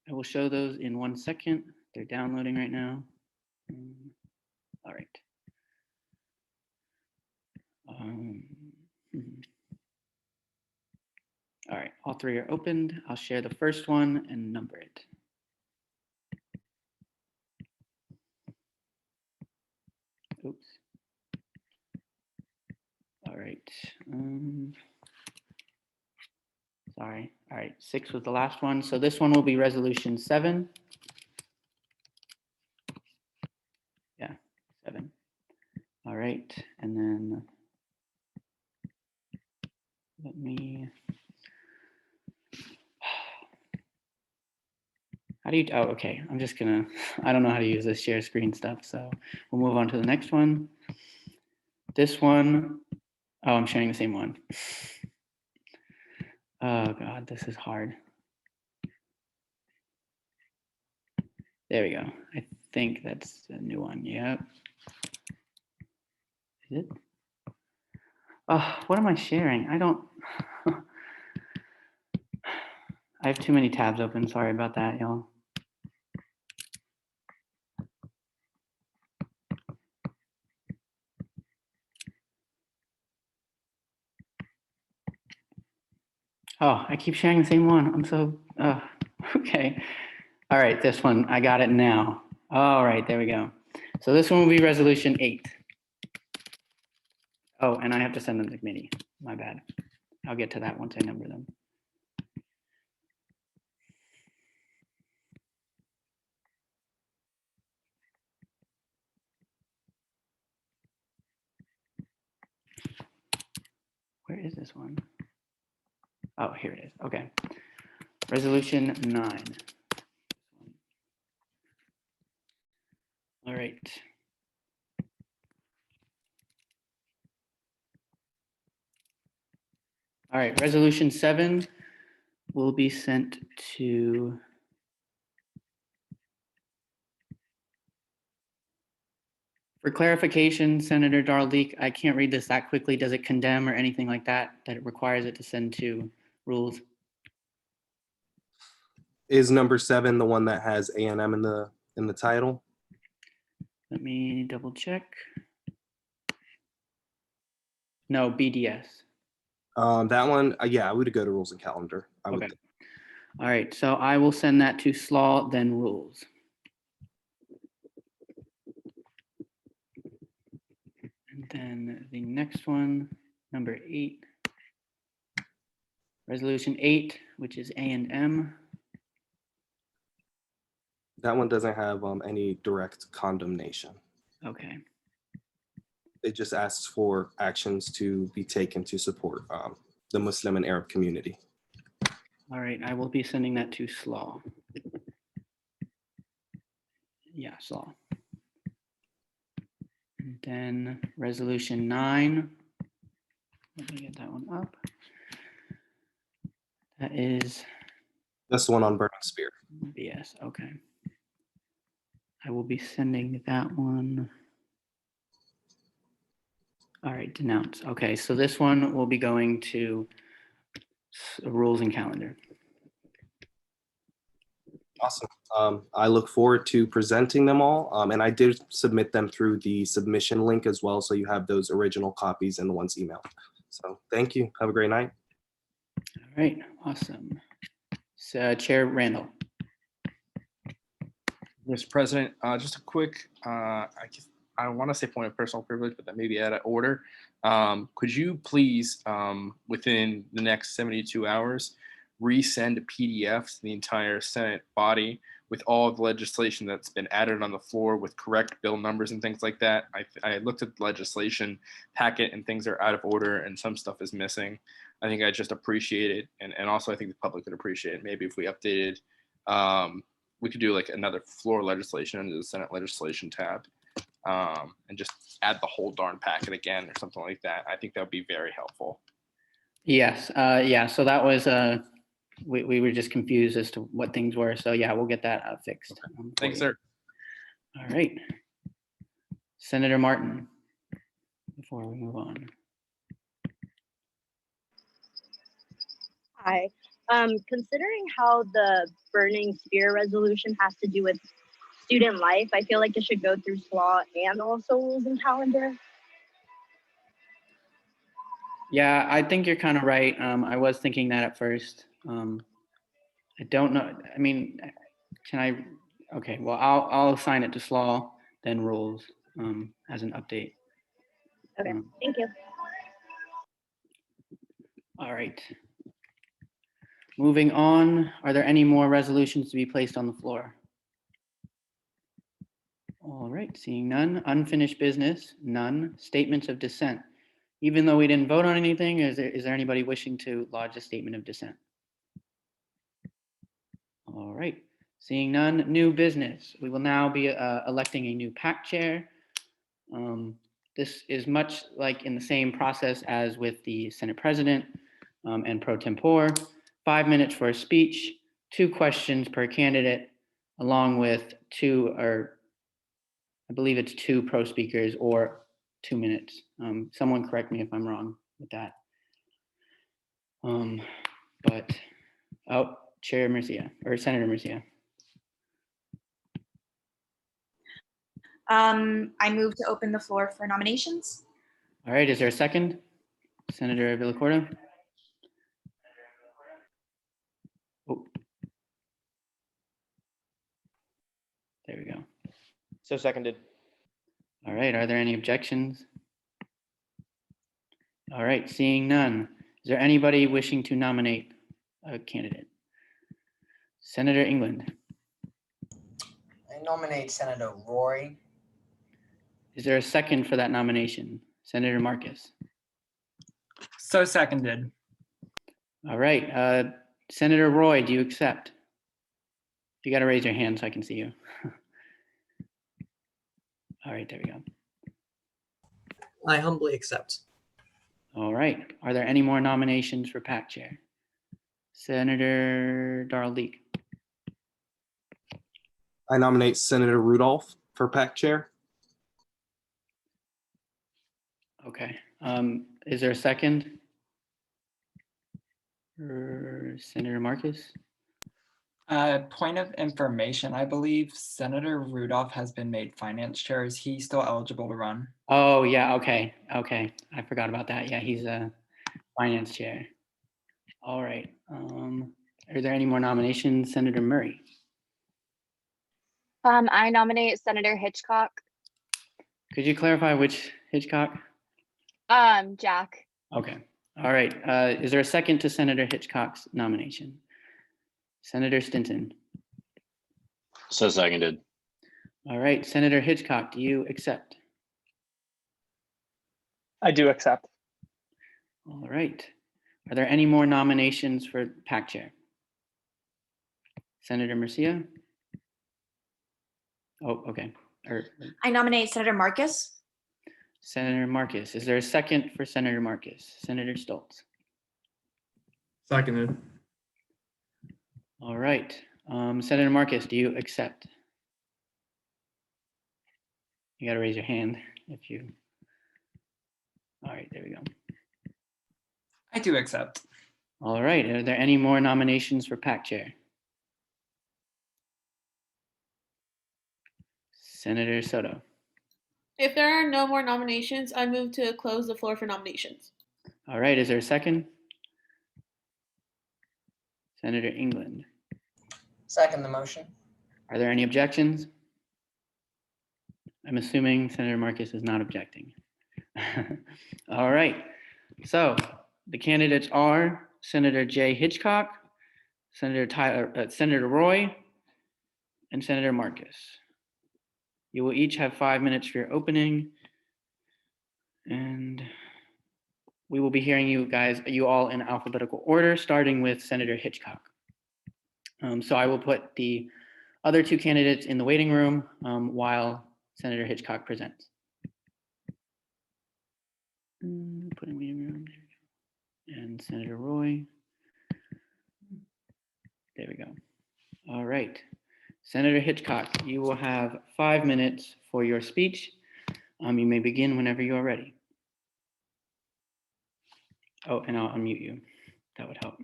I will show those in 1 second. They're downloading right now. All right. three are opened. I'll share the first one and number it. Oops. All right. Sorry. All right. 6 was the last one. So this one will be resolution 7. Yeah, 7. All right. And then let me. How do you, oh, okay. I'm just gonna, I don't know how to use this share screen stuff. So we'll move on to the next one. This one, oh, I'm sharing the same one. Oh God, this is hard. There we go. I think that's a new one. Yep. Is it? Oh, what am I sharing? I don't, I have too many tabs open. Sorry about that, y'all. Oh, I keep sharing the same one. I'm so, okay. All right, this one, I got it now. All right, there we go. So this one will be resolution 8. Oh, and I have to send them to committee. My bad. I'll get to that once I number them. Where is this one? Oh, here it is. Okay. Resolution 9. All right. All right, resolution 7 will be sent to for clarification, Senator Darleek, I can't read this that quickly. Does it condemn or anything like that, that it requires it to send to rules? Is number 7 the one that has A&M in the title? Let me double check. No, BDS. That one, yeah, I would go to rules and calendar. I would. Okay. All right, so I will send that to SLAW, then rules. And then the next one, number 8. Resolution 8, which is A&M. That one doesn't have any direct condemnation. Okay. It just asks for actions to be taken to support the Muslim and Arab community. All right, I will be sending that to SLAW. Yeah, SLAW. And then resolution 9. Let me get that one up. That is. That's the one on Burning Spear. BS, okay. I will be sending that one. All right, denounce. Okay, so this one will be going to rules and calendar. Awesome. I look forward to presenting them all. And I did submit them through the submission link as well. So you have those original copies and the ones emailed. So thank you. Have a great night. All right, awesome. So, Chair Randall. Mr. President, just a quick, I don't want to say point of personal privilege, but that may be out of order. Could you please, within the next 72 hours, resend a PDF to the entire Senate body with all of the legislation that's been added on the floor with correct bill numbers and things like that? I looked at the legislation packet and things are out of order and some stuff is missing. I think I just appreciate it. And also I think the public would appreciate it. Maybe if we updated, we could do like another floor legislation under the Senate legislation tab and just add the whole darn packet again or something like that. I think that would be very helpful. Yes, yeah, so that was, we were just confused as to what things were. So yeah, we'll get that fixed. Thanks, sir. All right. Senator Martin, before we move on. Hi. Considering how the Burning Spear resolution has to do with student life, I feel like it should go through SLAW and also rules and calendar. Yeah, I think you're kind of right. I was thinking that at first. I don't know. I mean, can I? Okay, well, I'll assign it to Slaw, then rules as an update. Okay, thank you. All right. Moving on, are there any more resolutions to be placed on the floor? All right, seeing none. Unfinished business, none. Statements of dissent. Even though we didn't vote on anything, is there anybody wishing to lodge a statement of dissent? All right, seeing none. New business. We will now be electing a new PAC chair. This is much like in the same process as with the Senate President and pro tempore. 5 minutes for a speech, 2 questions per candidate, along with I believe it's 2 pro speakers or 2 minutes. Someone correct me if I'm wrong with that. Chair Murcia, or Senator Murcia. I move to open the floor for nominations. All right, is there a second? Senator Villacorta? Oh. There we go. So seconded. All right, are there any objections? All right, seeing none. Is there anybody wishing to nominate a candidate? Senator England. I nominate Senator Roy. Is there a second for that nomination? Senator Marcus. So seconded. All right, Senator Roy, do you accept? You got to raise your hand so I can see you. All right, there we go. I humbly accept. All right, are there any more nominations for PAC chair? Senator Darrell Deek. I nominate Senator Rudolph for PAC chair. Okay, is there a second? Senator Marcus? Point of information, I believe Senator Rudolph has been made finance chair. Is he still eligible to run? Oh, yeah, okay. I forgot about that. Yeah, he's a finance chair. All right. Are there any more nominations? Senator Murray. I nominate Senator Hitchcock. Could you clarify which Hitchcock? Jack. Okay. All right. Is there a second to Senator Hitchcock's nomination? Senator Stinson. So seconded. All right. Senator Hitchcock, do you accept? I do accept. All right. Are there any more nominations for PAC chair? Senator Murcia? Oh, okay. I nominate Senator Marcus. Senator Marcus. Is there a second for Senator Marcus? Senator Stoltz. Seconded. All right. Senator Marcus, do you accept? You got to raise your hand if you. All right, there we go. I do accept. All right. Are there any more nominations for PAC chair? Senator Soto. If there are no more nominations, I move to close the floor for nominations. All right. Is there a second? Senator England. Second the motion. Are there any objections? I'm assuming Senator Marcus is not objecting. All right. So the candidates are Senator Jay Hitchcock, Senator Roy, and Senator Marcus. You will each have 5 minutes for your opening, and we will be hearing you all in alphabetical order, starting with Senator Hitchcock. So I will put the other 2 candidates in the waiting room while Senator Hitchcock presents. Put in waiting room, and Senator Roy. There we go. All right. Senator Hitchcock, you will have 5 minutes for your speech. You may begin whenever you are ready. Oh, and I'll unmute you. That would help.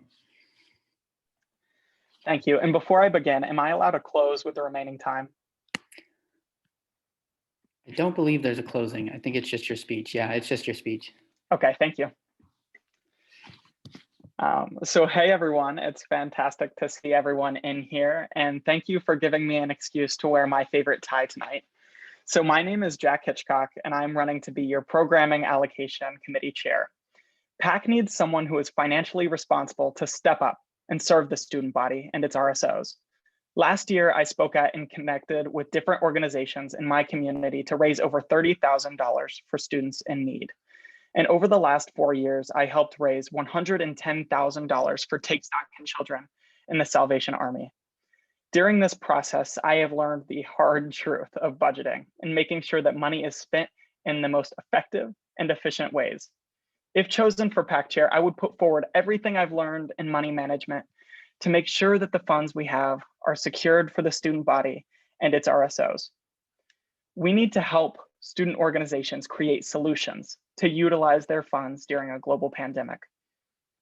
Thank you. And before I begin, am I allowed to close with the remaining time? I don't believe there's a closing. I think it's just your speech. Yeah, it's just your speech. Okay, thank you. So hey everyone, it's fantastic to see everyone in here, and thank you for giving me an excuse to wear my favorite tie tonight. So my name is Jack Hitchcock, and I'm running to be your Programming Allocation Committee Chair. PAC needs someone who is financially responsible to step up and serve the student body and its RSOs. Last year, I spoke at and connected with different organizations in my community to raise over $30,000 for students in need. And over the last 4 years, I helped raise $110,000 for Take Stock in Children in the Salvation Army. During this process, I have learned the hard truth of budgeting and making sure that money is spent in the most effective and efficient ways. If chosen for PAC chair, I would put forward everything I've learned in money management to make sure that the funds we have are secured for the student body and its RSOs. We need to help student organizations create solutions to utilize their funds during a global pandemic.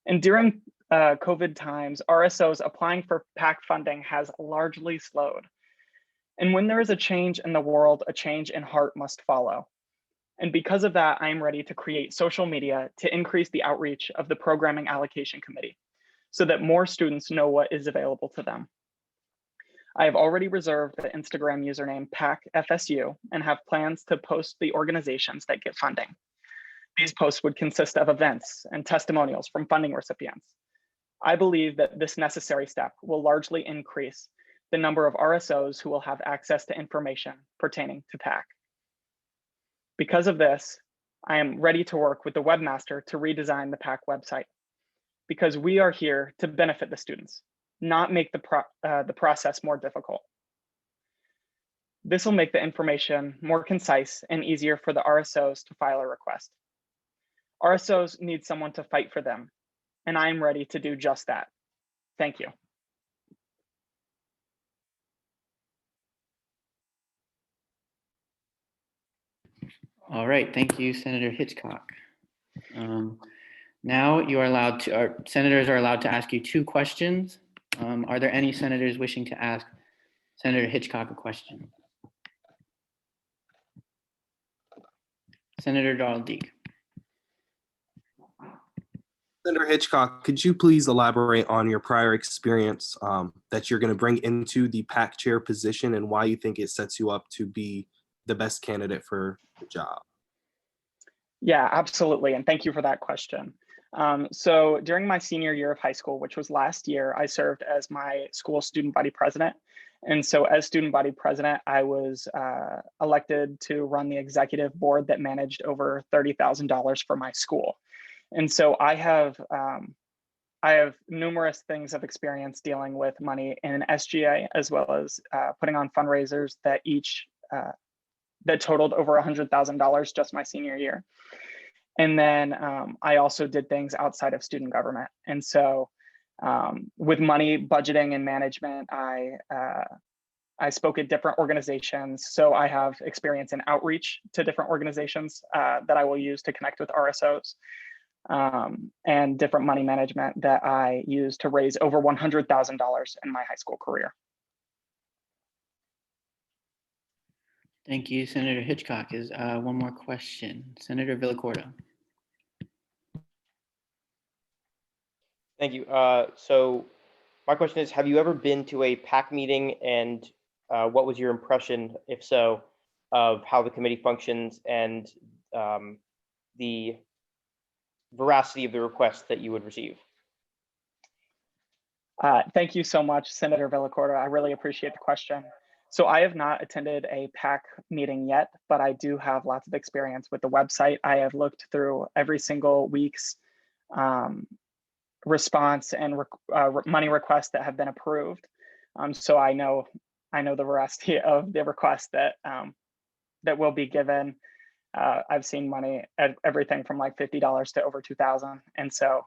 And during COVID times, RSOs applying for PAC funding has largely slowed. And when there is a change in the world, a change in heart must follow. And because of that, I am ready to create social media to increase the outreach of the Programming Allocation Committee so that more students know what is available to them. I have already reserved the Instagram username PACFSU and have plans to post the organizations that get funding. These posts would consist of events and testimonials from funding recipients. I believe that this necessary step will largely increase the number of RSOs who will have access to information pertaining to PAC. Because of this, I am ready to work with the webmaster to redesign the PAC website, because we are here to benefit the students, not make the process more difficult. This will make the information more concise and easier for the RSOs to file a request. RSOs need someone to fight for them, and I am ready to do just that. Thank you. All right, thank you, Senator Hitchcock. Now you are allowed to, our senators are allowed to ask you 2 questions. Are there any senators wishing to ask Senator Hitchcock a question? Senator Dahl-Deek. Senator Hitchcock, could you please elaborate on your prior experience that you're going to bring into the PAC chair position and why you think it sets you up to be the best candidate for the job? Yeah, absolutely. And thank you for that question. So during my senior year of high school, which was last year, I served as my school student body president. And so as student body president, I was elected to run the executive board that managed over $30,000 for my school. And so I have numerous things of experience dealing with money in SGA, as well as putting on fundraisers that that totaled over $100,000 just my senior year. And then I also did things outside of student government. And so with money, budgeting, and management, I spoke at different organizations. So I have experience in outreach to different organizations that I will use to connect with RSOs, and different money management that I used to raise over $100,000 in my high school career. Thank you, Senator Hitchcock. Is one more question, Senator Villacorta. Thank you. So my question is, have you ever been to a PAC meeting, and what was your impression, if so, of how the committee functions and the veracity of the requests that you would receive? Thank you so much, Senator Villacorta. I really appreciate the question. So I have not attended a PAC meeting yet, but I do have lots of experience with the website. I have looked through every single week's response and money requests that have been approved. So I know the veracity of the requests that that will be given. I've seen money at everything from like $50 to over $2,000, and so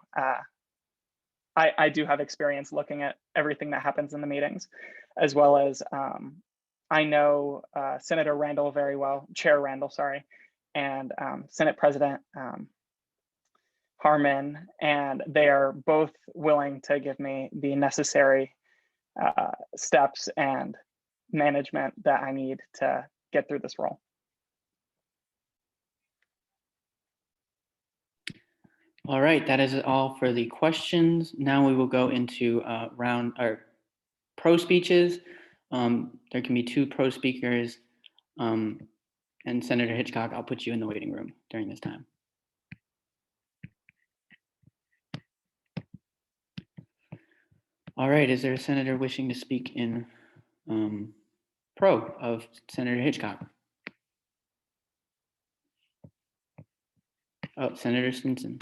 I do have experience looking at everything that happens in the meetings, as well as I know Senator Randall very well, Chair Randall, sorry, and Senate President Harmon, and they are both willing to give me the necessary steps and management that I need to get through this role. All right, that is all for the questions. Now we will go into pro speeches. There can be 2 pro speakers. And Senator Hitchcock, I'll put you in the waiting room during this time. All right, is there a senator wishing to speak in pro of Senator Hitchcock? Oh, Senator Stinson.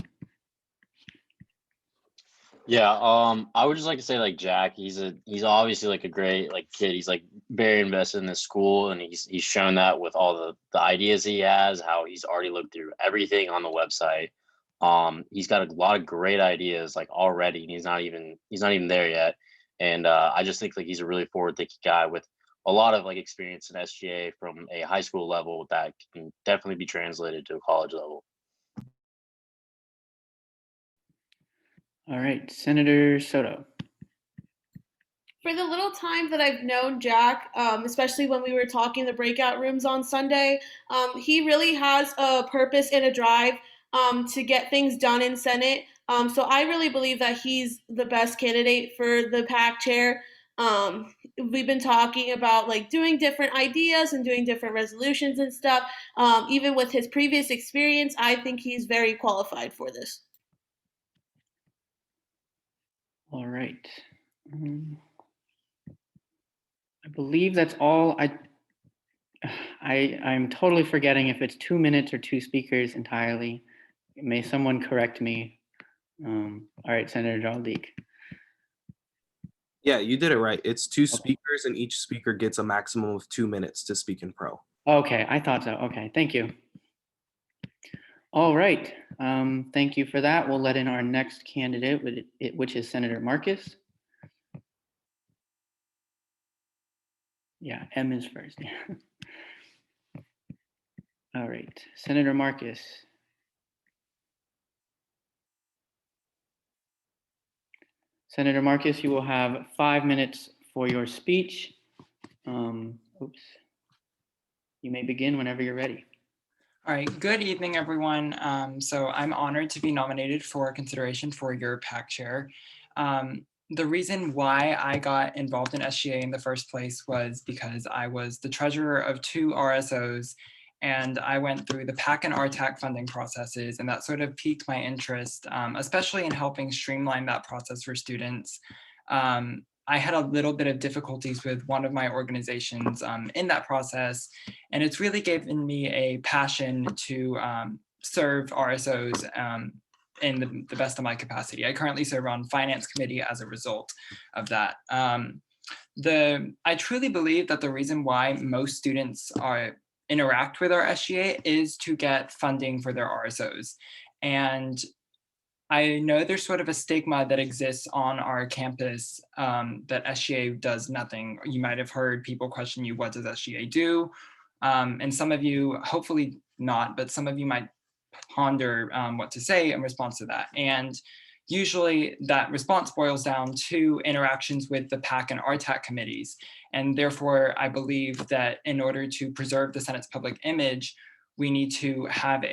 Yeah, I would just like to say like Jack, he's obviously like a great like kid. He's like very invested in this school, and he's shown that with all the ideas he has, how he's already looked through everything on the website. He's got a lot of great ideas like already, and he's not even there yet. And I just think like he's a really forward-thinking guy with a lot of like experience in SGA from a high school level that can definitely be translated to a college level. All right, Senator Soto. For the little time that I've known Jack, especially when we were talking in the breakout rooms on Sunday, he really has a purpose and a drive to get things done in Senate. So I really believe that he's the best candidate for the PAC chair. We've been talking about like doing different ideas and doing different resolutions and stuff. Even with his previous experience, I think he's very qualified for this. All right. I believe that's all. I'm totally forgetting if it's 2 minutes or 2 speakers entirely. May someone correct me. All right, Senator Jaldeek. Yeah, you did it right. It's 2 speakers, and each speaker gets a maximum of 2 minutes to speak in pro. Okay, I thought so. Okay, thank you. All right, thank you for that. We'll let in our next candidate, which is Senator Marcus. Yeah, M is first. All right, Senator Marcus. Senator Marcus, you will have 5 minutes for your speech. Oops. You may begin whenever you're ready. All right, good evening, everyone. So I'm honored to be nominated for consideration for your PAC chair. The reason why I got involved in SGA in the first place was because I was the treasurer of 2 RSOs, and I went through the PAC and RTAC funding processes, and that sort of piqued my interest, especially in helping streamline that process for students. I had a little bit of difficulties with one of my organizations in that process, and it's really given me a passion to serve RSOs in the best of my capacity. I currently serve on finance committee as a result of that. I truly believe that the reason why most students interact with our SGA is to get funding for their RSOs. And I know there's sort of a stigma that exists on our campus that SGA does nothing. You might have heard people question you, what does SGA do? And some of you, hopefully not, but some of you might ponder what to say in response to that. And usually that response boils down to interactions with the PAC and RTAC committees. And therefore, I believe that in order to preserve the Senate's public image, we need to have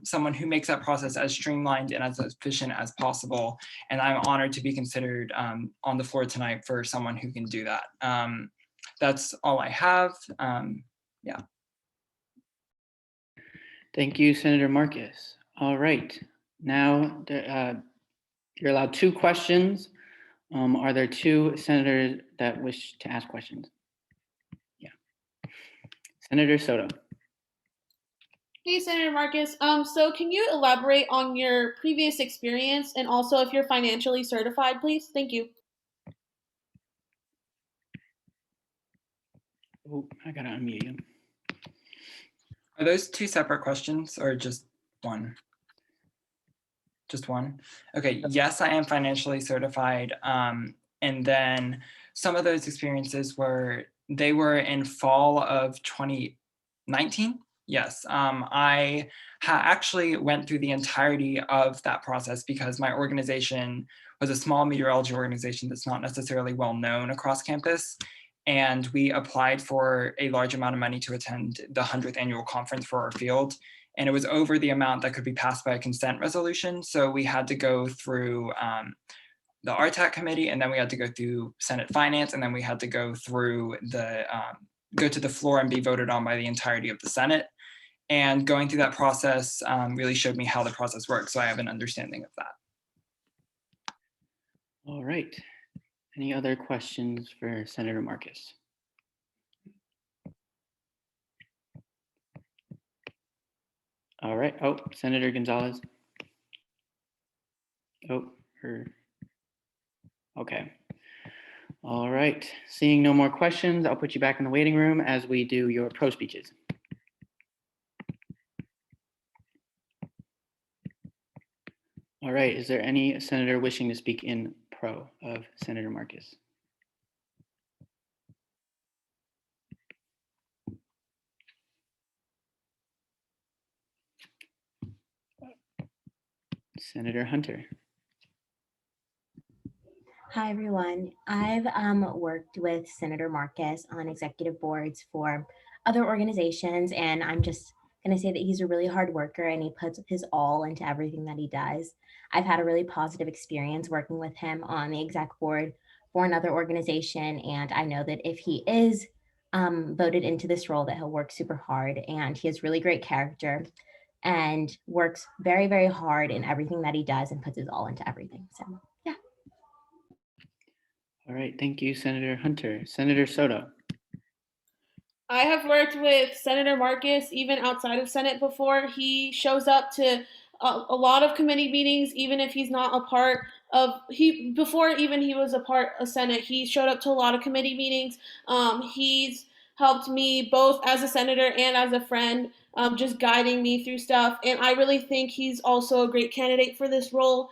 someone who makes that process as streamlined and as efficient as possible. And I'm honored to be considered on the floor tonight for someone who can do that. That's all I have. Yeah. Thank you, Senator Marcus. All right, now you're allowed 2 questions. Are there 2 senators that wish to ask questions? Yeah. Senator Soto. Hey, Senator Marcus. So can you elaborate on your previous experience and also if you're financially certified, please? Thank you. Oh, I gotta unmute you. Are those 2 separate questions or just one? Just one? Okay, yes, I am financially certified. And then some of those experiences were in fall of 2019. Yes, I actually went through the entirety of that process because my organization was a small meteorology organization that's not necessarily well known across campus. And we applied for a large amount of money to attend the 100th annual conference for our field. and it was over the amount that could be passed by a consent resolution. So we had to go through the RTAC committee, and then we had to go through Senate Finance, and then we had to go through go to the floor and be voted on by the entirety of the Senate. And going through that process really showed me how the process works, so I have an understanding of that. All right. Any other questions for Senator Marcus? All right. Oh, Senator Gonzalez. Oh, her. Okay. All right. Seeing no more questions, I'll put you back in the waiting room as we do your pro speeches. All right. Is there any senator wishing to speak in pro of Senator Marcus? Senator Hunter. Hi, everyone. I've worked with Senator Marcus on executive boards for other organizations, and I'm just going to say that he's a really hard worker and he puts his all into everything that he does. I've had a really positive experience working with him on the exec board for another organization, and I know that if he is voted into this role, that he'll work super hard, and he has really great character and works very, very hard in everything that he does and puts his all into everything. So, yeah. All right. Thank you, Senator Hunter. Senator Soto. I have worked with Senator Marcus even outside of Senate before. He shows up to a lot of committee meetings, even if he's not a part of, before even he was a part of Senate, he showed up to a lot of committee meetings. He's helped me both as a senator and as a friend, just guiding me through stuff. And I really think he's also a great candidate for this role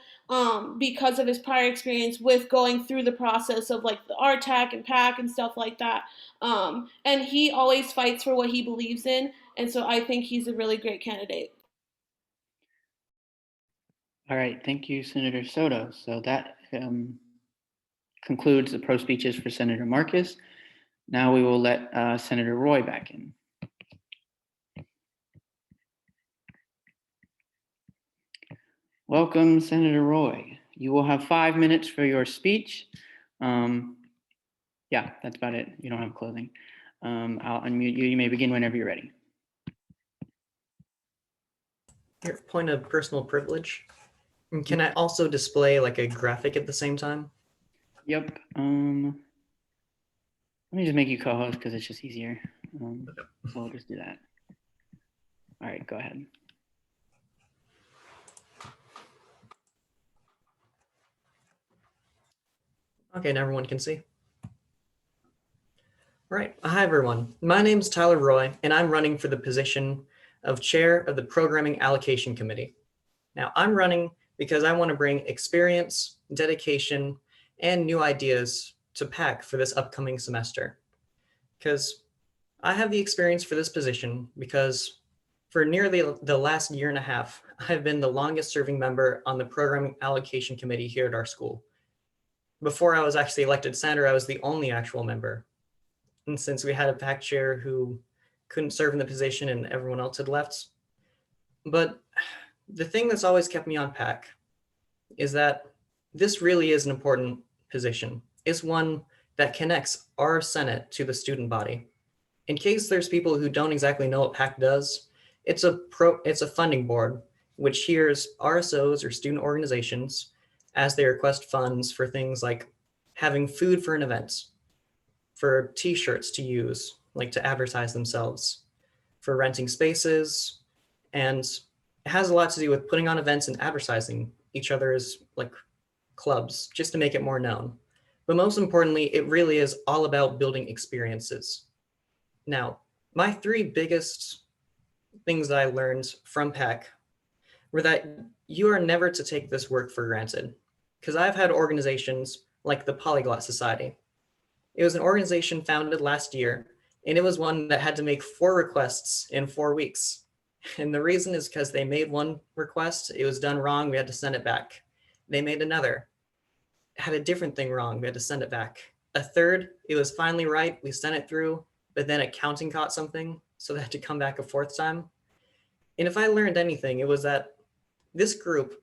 because of his prior experience with going through the process of like the RTAC and PAC and stuff like that. And he always fights for what he believes in. And so I think he's a really great candidate. All right. Thank you, Senator Soto. So that concludes the pro speeches for Senator Marcus. Now we will let Senator Roy back in. Welcome, Senator Roy. You will have 5 minutes for your speech. Yeah, that's about it. You don't have closing. I'll unmute you. You may begin whenever you're ready. Your point of personal privilege. Can I also display like a graphic at the same time? Yep. Let me just make you co-host because it's just easier. So I'll just do that. All right, go ahead. Okay, now everyone can see. All right. Hi, everyone. My name is Tyler Roy, and I'm running for the position of chair of the Programming Allocation Committee. Now, I'm running because I want to bring experience, dedication, and new ideas to PAC for this upcoming semester. Because I have the experience for this position because for nearly the last year and a half, I've been the longest serving member on the Programming Allocation Committee here at our school. Before I was actually elected senator, I was the only actual member. And since we had a PAC chair who couldn't serve in the position and everyone else had left. But the thing that's always kept me on PAC is that this really is an important position. It's one that connects our Senate to the student body. In case there's people who don't exactly know what PAC does, it's a funding board which hears RSOs or student organizations as they request funds for things like having food for an event, for t-shirts to use, like to advertise themselves, for renting spaces, and it has a lot to do with putting on events and advertising each other's like clubs just to make it more known. But most importantly, it really is all about building experiences. Now, my 3 biggest things that I learned from PAC were that you are never to take this work for granted. Because I've had organizations like the Polyglot Society. It was an organization founded last year, and it was one that had to make 4 requests in 4 weeks. And the reason is because they made one request, it was done wrong, we had to send it back. They made another, had a different thing wrong, we had to send it back. A third, it was finally right, we sent it through, but then accounting caught something, so they had to come back a 4th time. And if I learned anything, it was that this group,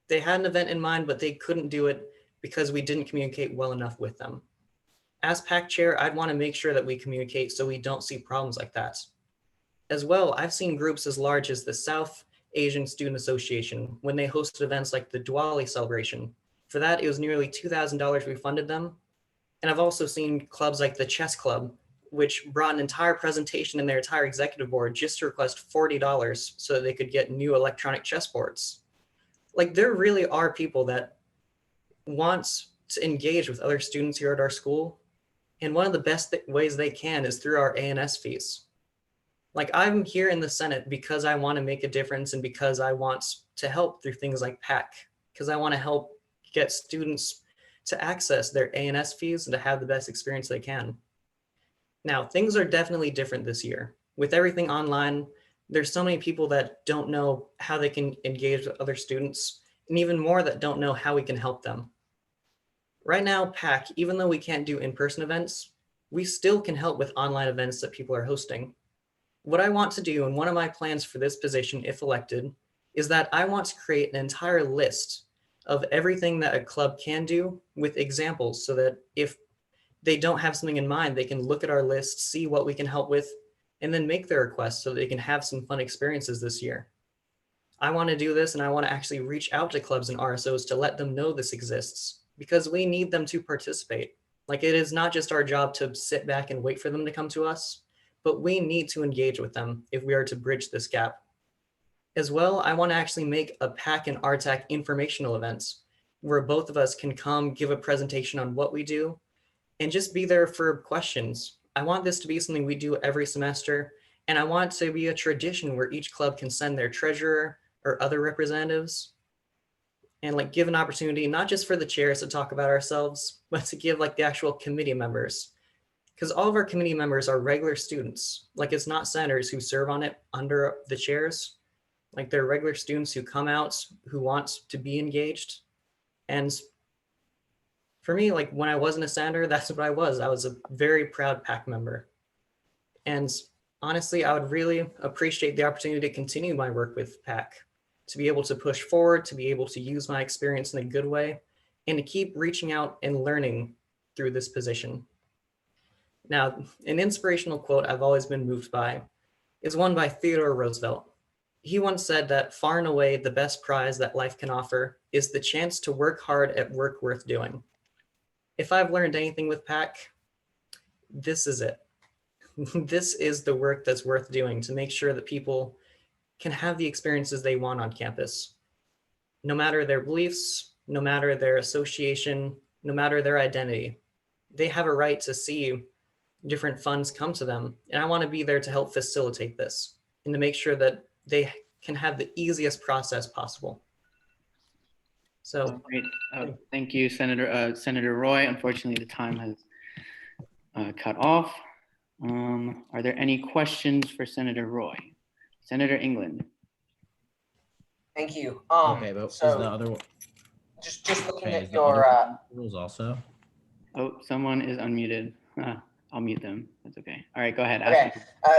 they had an event in mind, but they couldn't do it because we didn't communicate well enough with them. As PAC chair, I'd want to make sure that we communicate so we don't see problems like that. As well, I've seen groups as large as the South Asian Student Association when they hosted events like the Diwali celebration. For that, it was nearly $2,000 we funded them. And I've also seen clubs like the Chess Club, which brought an entire presentation in their entire executive board just to request $40 so that they could get new electronic chessboards. Like, there really are people that want to engage with other students here at our school. And one of the best ways they can is through our A&S fees. Like, I'm here in the Senate because I want to make a difference and because I want to help through things like PAC, because I want to help get students to access their A&S fees and to have the best experience they can. Now, things are definitely different this year. With everything online, there's so many people that don't know how they can engage with other students, and even more that don't know how we can help them. Right now, PAC, even though we can't do in-person events, we still can help with online events that people are hosting. What I want to do, and one of my plans for this position, if elected, is that I want to create an entire list of everything that a club can do with examples so that if they don't have something in mind, they can look at our list, see what we can help with, and then make their requests so they can have some fun experiences this year. I want to do this, and I want to actually reach out to clubs and RSOs to let them know this exists, because we need them to participate. Like, it is not just our job to sit back and wait for them to come to us, but we need to engage with them if we are to bridge this gap. As well, I want to actually make a PAC and RTAC informational events where both of us can come give a presentation on what we do and just be there for questions. I want this to be something we do every semester, and I want it to be a tradition where each club can send their treasurer or other representatives and like give an opportunity, not just for the chairs to talk about ourselves, but to give like the actual committee members. Because all of our committee members are regular students. Like, it's not senators who serve on it under the chairs. Like, they're regular students who come out, who want to be engaged. And for me, like, when I wasn't a senator, that's what I was. I was a very proud PAC member. And honestly, I would really appreciate the opportunity to continue my work with PAC, to be able to push forward, to be able to use my experience in a good way, and to keep reaching out and learning through this position. Now, an inspirational quote I've always been moved by is one by Theodore Roosevelt. He once said that far and away the best prize that life can offer is the chance to work hard at work worth doing. If I've learned anything with PAC, this is it. This is the work that's worth doing to make sure that people can have the experiences they want on campus. No matter their beliefs, no matter their association, no matter their identity, they have a right to see different funds come to them. And I want to be there to help facilitate this and to make sure that they can have the easiest process possible. So great. Thank you, Senator Roy. Unfortunately, the time has cut off. Are there any questions for Senator Roy? Senator England. Thank you. Okay, but so is the other one? Just looking Okay, at is the your other rules also? Oh, someone is unmuted. I'll mute them. That's okay. All right, go ahead. Okay,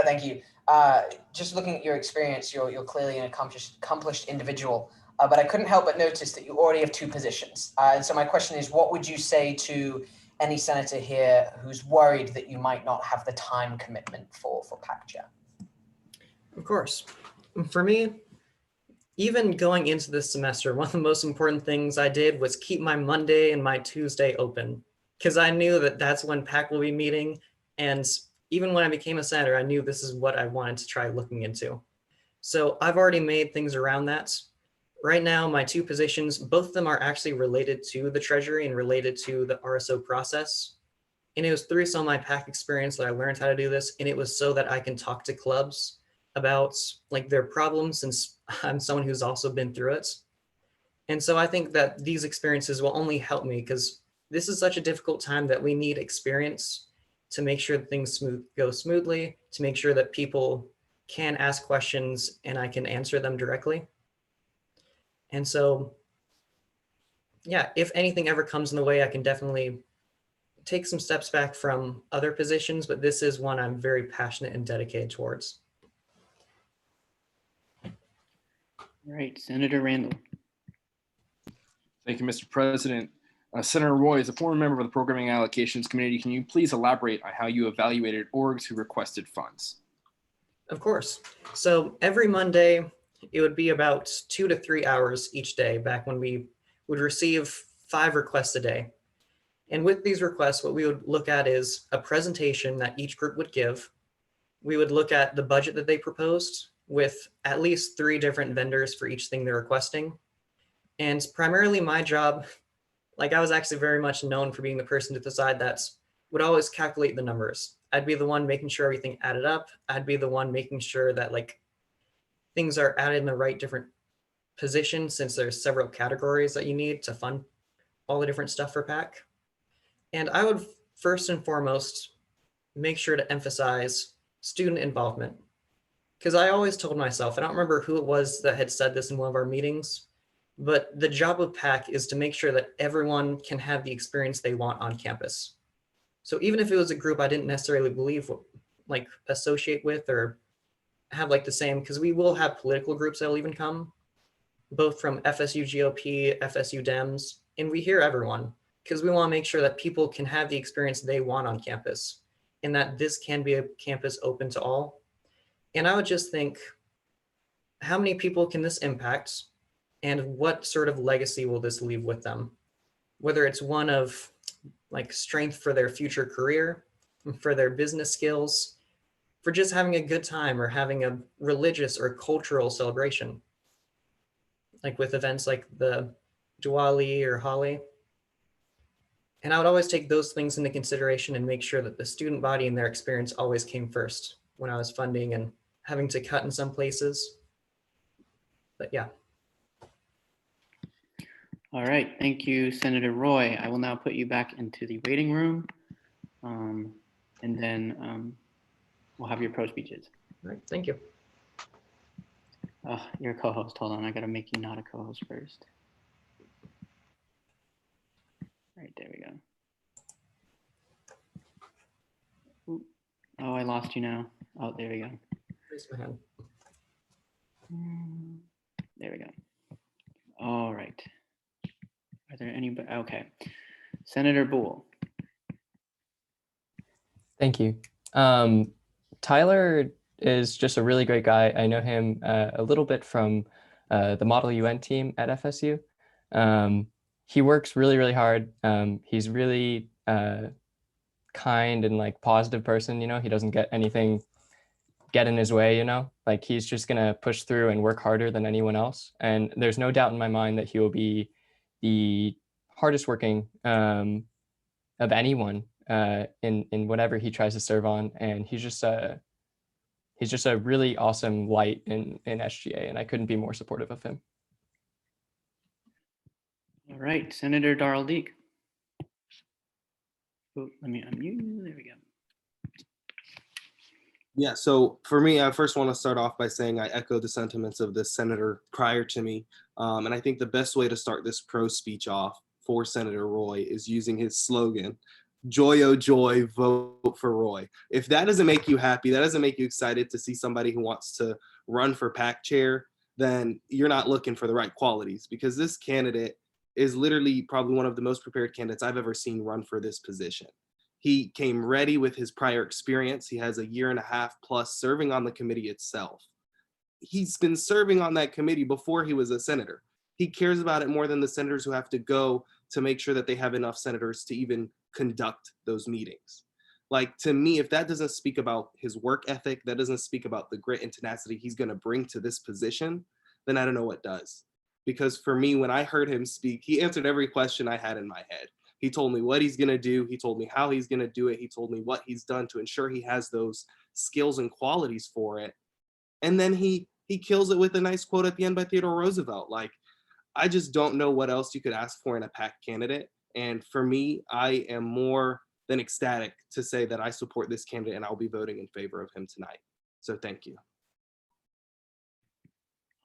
thank you. Just looking at your experience, you're clearly an accomplished individual, but I couldn't help but notice that you already have two positions. And so my question is, what would you say to any senator here who's worried that you might not have the time commitment for PAC chair? Of course. For me, even going into this semester, one of the most important things I did was keep my Monday and my Tuesday open, because I knew that that's when PAC will be meeting. And even when I became a senator, I knew this is what I wanted to try looking into. So I've already made things around that. Right now, my two positions, both of them are actually related to the Treasury and related to the RSO process. And it was through some of my PAC experience that I learned how to do this. And it was so that I can talk to clubs about like their problems, since I'm someone who's also been through it. And so I think that these experiences will only help me, because this is such a difficult time that we need experience to make sure that things go smoothly, to make sure that people can ask questions and I can answer them directly. And so, yeah, if anything ever comes in the way, I can definitely take some steps back from other positions, but this is one I'm very passionate and dedicated towards. All right, Senator Randall. Thank you, Mr. President. Senator Roy, as a former member of the Programming Allocations Committee, can you please elaborate on how you evaluated orgs who requested funds? Of course. So every Monday, it would be about 2 to 3 hours each day back when we would receive 5 requests a day. And with these requests, what we would look at is a presentation that each group would give. We would look at the budget that they proposed with at least 3 different vendors for each thing they're requesting. And primarily my job, like I was actually very much known for being the person to decide that would always calculate the numbers. I'd be the one making sure everything added up. I'd be the one making sure that like things are added in the right different positions, since there's several categories that you need to fund all the different stuff for PAC. And I would first and foremost make sure to emphasize student involvement. Because I always told myself, I don't remember who it was that had said this in one of our meetings, but the job of PAC is to make sure that everyone can have the experience they want on campus. So even if it was a group I didn't necessarily believe, like associate with or have like the same, because we will have political groups that will even come, both from FSU GOP, FSU Dems, and we hear everyone, because we want to make sure that people can have the experience they want on campus and that this can be a campus open to all. And I would just think, how many people can this impact and what sort of legacy will this leave with them? Whether it's one of like strength for their future career, for their business skills, for just having a good time or having a religious or cultural celebration. Like with events like the Diwali or Holi. And I would always take those things into consideration and make sure that the student body and their experience always came first when I was funding and having to cut in some places. But yeah. All right, thank you, Senator Roy. I will now put you back into the waiting room, and then we'll have your pro speeches. All right, thank you. Your co-host, hold on, I gotta make you not a co-host first. All right, there we go. Ooh. Oh, I lost you now. Oh, there we go. Raise my hand. There we go. All right. Are there any? Okay. Senator Boole. Thank you. Tyler is just a really great guy. I know him a little bit from the Model UN team at FSU. He works really, really hard. He's really kind and like positive person, you know, he doesn't get anything get in his way, you know, like he's just gonna push through and work harder than anyone else. And there's no doubt in my mind that he will be the hardest working of anyone in whatever he tries to serve on. And he's just a really awesome light in SGA, and I couldn't be more supportive of him. All right, Senator Darrell Deek. Oh, let me unmute. There we go. Yeah, so for me, I first want to start off by saying I echo the sentiments of the senator prior to me. And I think the best way to start this pro speech off for Senator Roy is using his slogan, joy, oh joy, vote for Roy. If that doesn't make you happy, that doesn't make you excited to see somebody who wants to run for PAC chair, then you're not looking for the right qualities, because this candidate is literally probably one of the most prepared candidates I've ever seen run for this position. He came ready with his prior experience. He has a 1.5 years plus serving on the committee itself. He's been serving on that committee before he was a senator. He cares about it more than the senators who have to go to make sure that they have enough senators to even conduct those meetings. Like, to me, if that doesn't speak about his work ethic, that doesn't speak about the grit and tenacity he's going to bring to this position, then I don't know what does. Because for me, when I heard him speak, he answered every question I had in my head. He told me what he's going to do. He told me how he's going to do it. He told me what he's done to ensure he has those skills and qualities for it. And then he kills it with a nice quote at the end by Theodore Roosevelt. Like, I just don't know what else you could ask for in a PAC candidate. And for me, I am more than ecstatic to say that I support this candidate and I'll be voting in favor of him tonight. So thank you.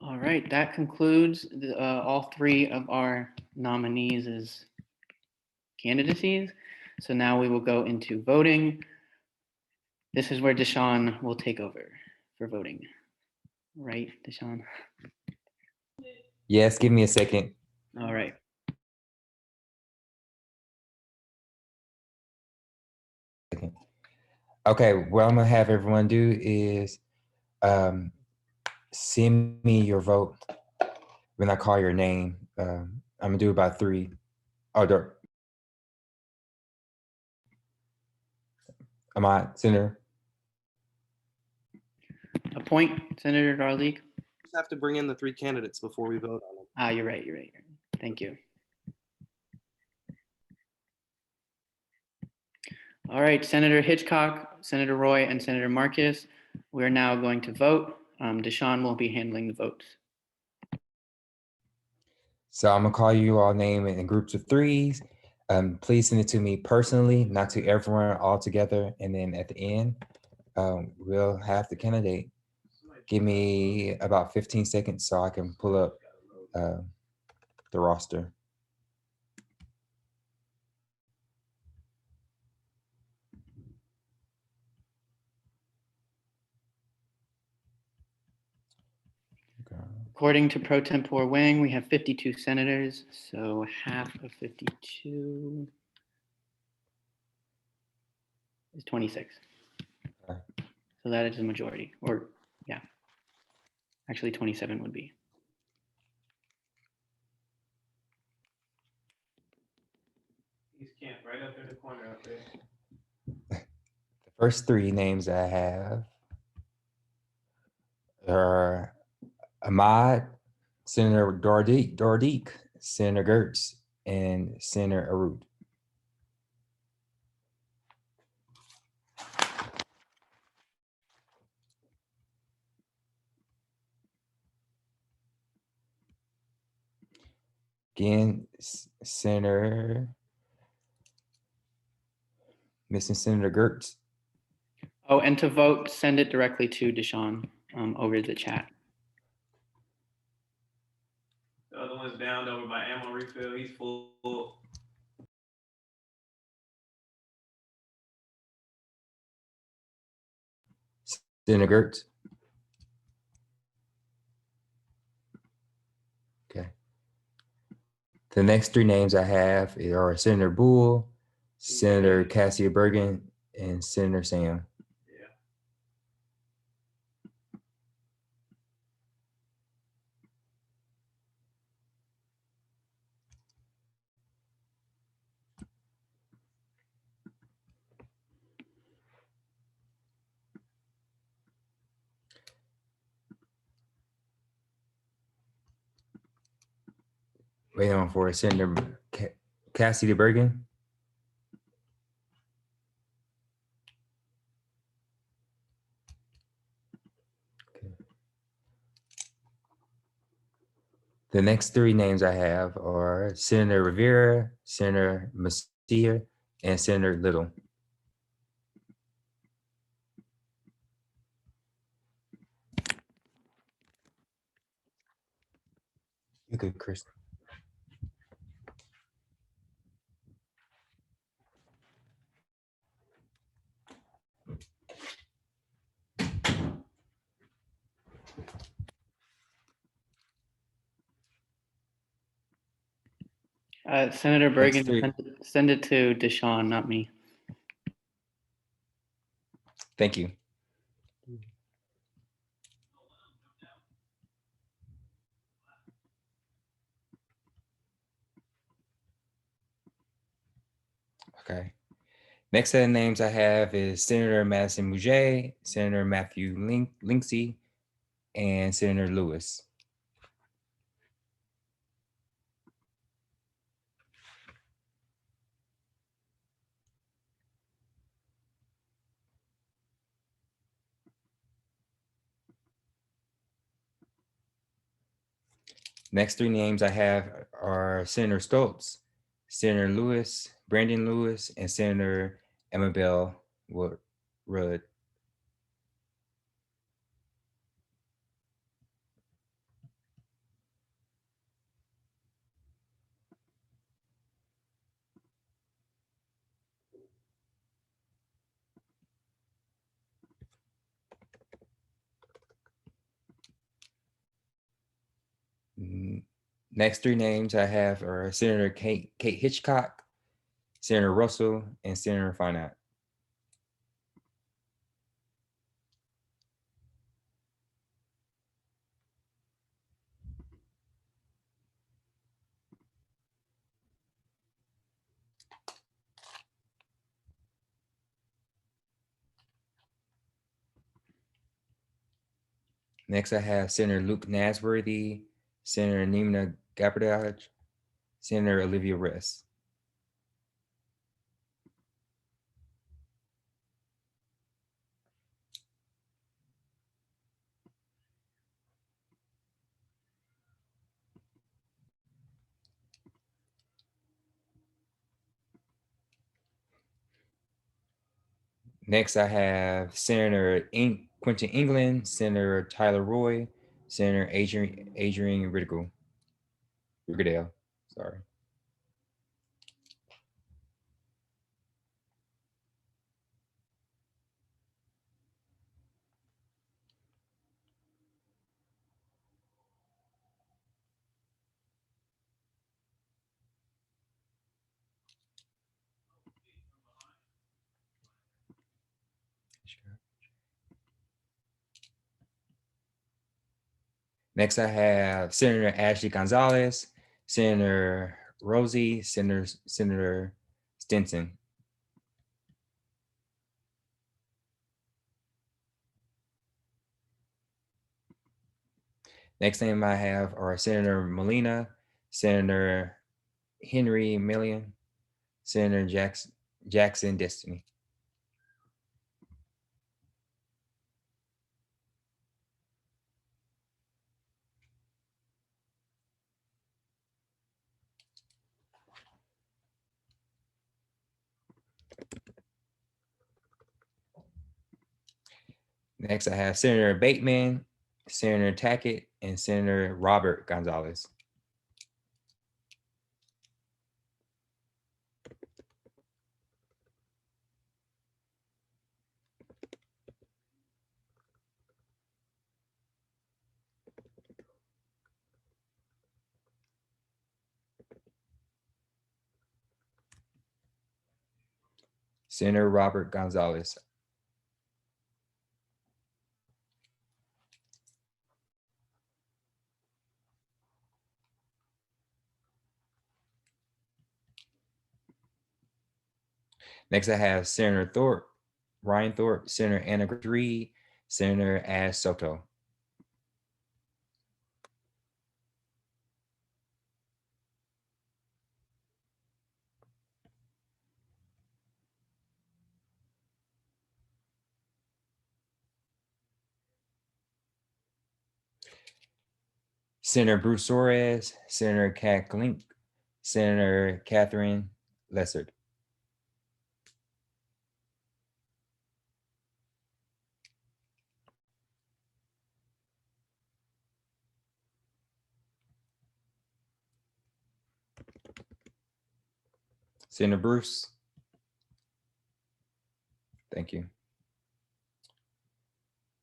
All right, that concludes all 3 of our nominees' candidacies. So now we will go into voting. This is where Deshaun will take over for voting. Right, Deshaun? Yes, give me a second. All right. Okay, what I'm gonna have everyone do is send me your vote when I call your name. I'm gonna do about 3. Oh, Ahmad, Senator. Appoint Senator Darleek. Just have to bring in the 3 candidates before we vote on them. Ah, you're right. You're right. Thank you. All right, Senator Hitchcock, Senator Roy, and Senator Marcus. We're now going to vote. Deshaun will be handling the votes. So I'm gonna call you all name in groups of 3s. Please send it to me personally, not to everyone all together. And then at the end, we'll have the candidate. Give me about 15 seconds so I can pull up the roster. According to Pro Tempore Wang, we have 52 senators, so half of 52 is 26. Okay. So that is a majority, or yeah, actually 27 would be. He's camped right up in the corner up there. The first 3 names I have are Ahmad, Senator Dardeek, Senator Gertz, and Senator Arut. Again, Senator, missing Senator Gertz. Oh, and to vote, send it directly to Deshaun over the chat. The other one's down over by ammo refill. He's full. Senator Gertz. Okay. The next 3 names I have are Senator Bull, Senator Cassia Bergen, and Senator Sam. Waiting on for Senator Cassidy Bergen. Okay. The next 3 names I have are Senator Rivera, Senator Messia, and Senator Little. You good, Chris? Senator Bergen, three. send it to Deshaun, not me. Thank you. Okay. Next set of names I have is Senator Madison Mouget, Senator Matthew Linksey, and Senator Lewis. Next 3 names I have are Senator Stoltz, Senator Lewis, Brandon Lewis, and Senator Amabel Rudd. Next three names I have are Senator Kate Hitchcock, Senator Russell, and Senator Finat. Next, I have Senator Luke Nasworthy, Senator Nimna Gabardaj, Senator Olivia Rest. Next, I have Senator Quentin England, Senator Tyler Roy, Senator Adrian Rigadale. Sorry. Next, I have Senator Ashley Gonzalez, Senator Rosie, Senator Stinson. Next name I have are Senator Molina, Senator Henry Millian, Senator Jackson Destiny. Next, I have Senator Bateman, Senator Tackett, and Senator Robert Gonzalez. Senator Robert Gonzalez. Next, I have Senator Ryan Thorpe, Senator Anna Reed, Senator Ash Soto. Senator Bruce Suarez, Senator Kat Klink, Senator Catherine Lessard. Senator Bruce. Thank you.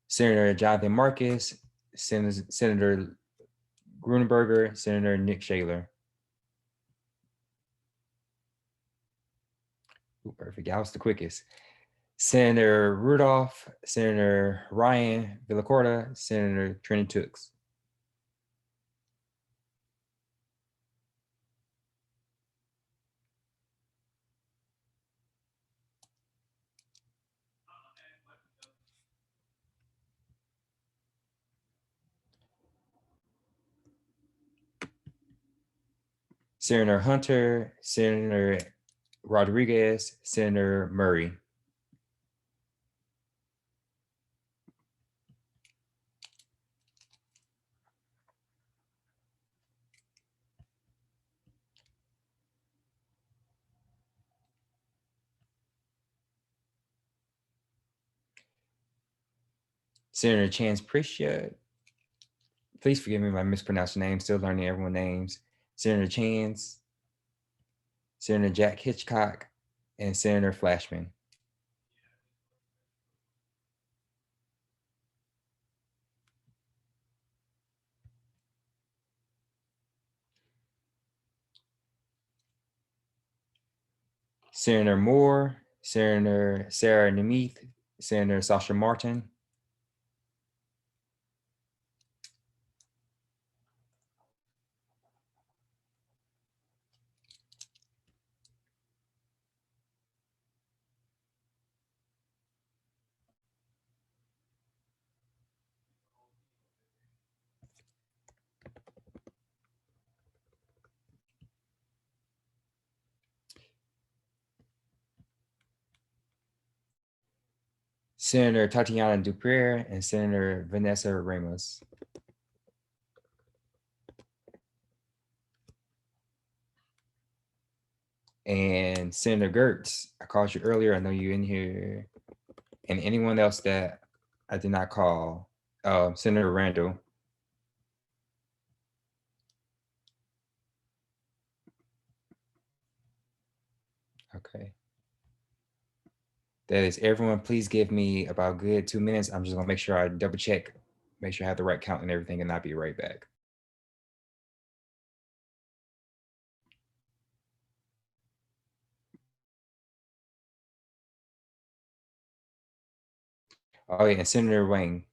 Senator Jonathan Marcus, Senator Grunberger, Senator Nick Shaler. Ooh, perfect. I was the quickest. Senator Rudolph, Senator Ryan Villacorta, Senator Trini Tooks. Senator Hunter, Senator Rodriguez, Senator Murray. Senator Chance Priscia. Please forgive me if I mispronounce your name, still learning everyone's names. Senator Chance, Senator Jack Hitchcock, and Senator Flashman. Senator Moore, Senator Sarah Nemeth, Senator Sasha Martin, Senator Tatiana Duprere, and Senator Vanessa Ramos. And Senator Gertz, I called you earlier. I know you're in here. And anyone else that I did not call, Senator Randall. Okay. That is everyone. Please give me about good 2 minutes. I'm just gonna make sure I double check, make sure I have the right count and everything, and I'll be right back. Oh yeah, and Senator Wayne.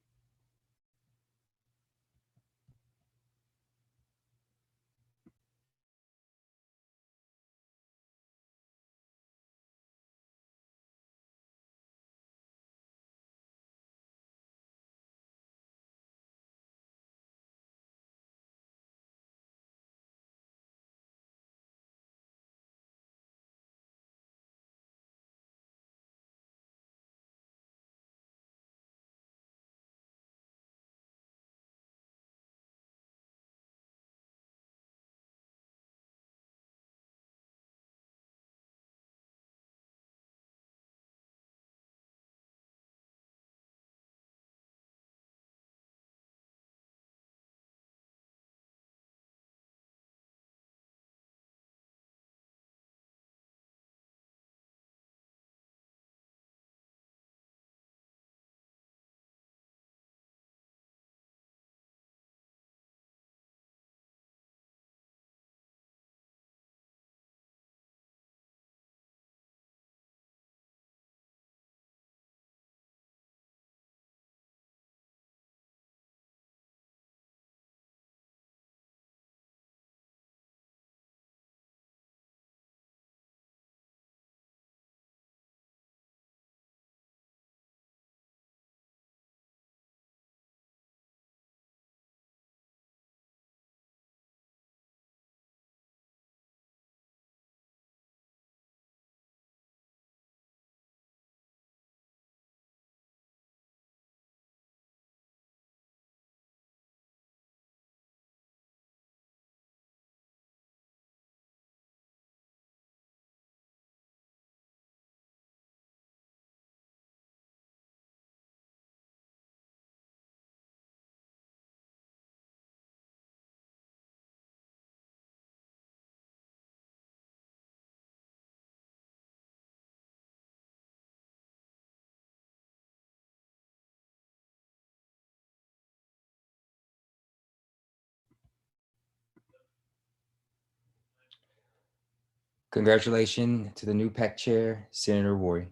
Congratulations to the new PAC chair, Senator Roy.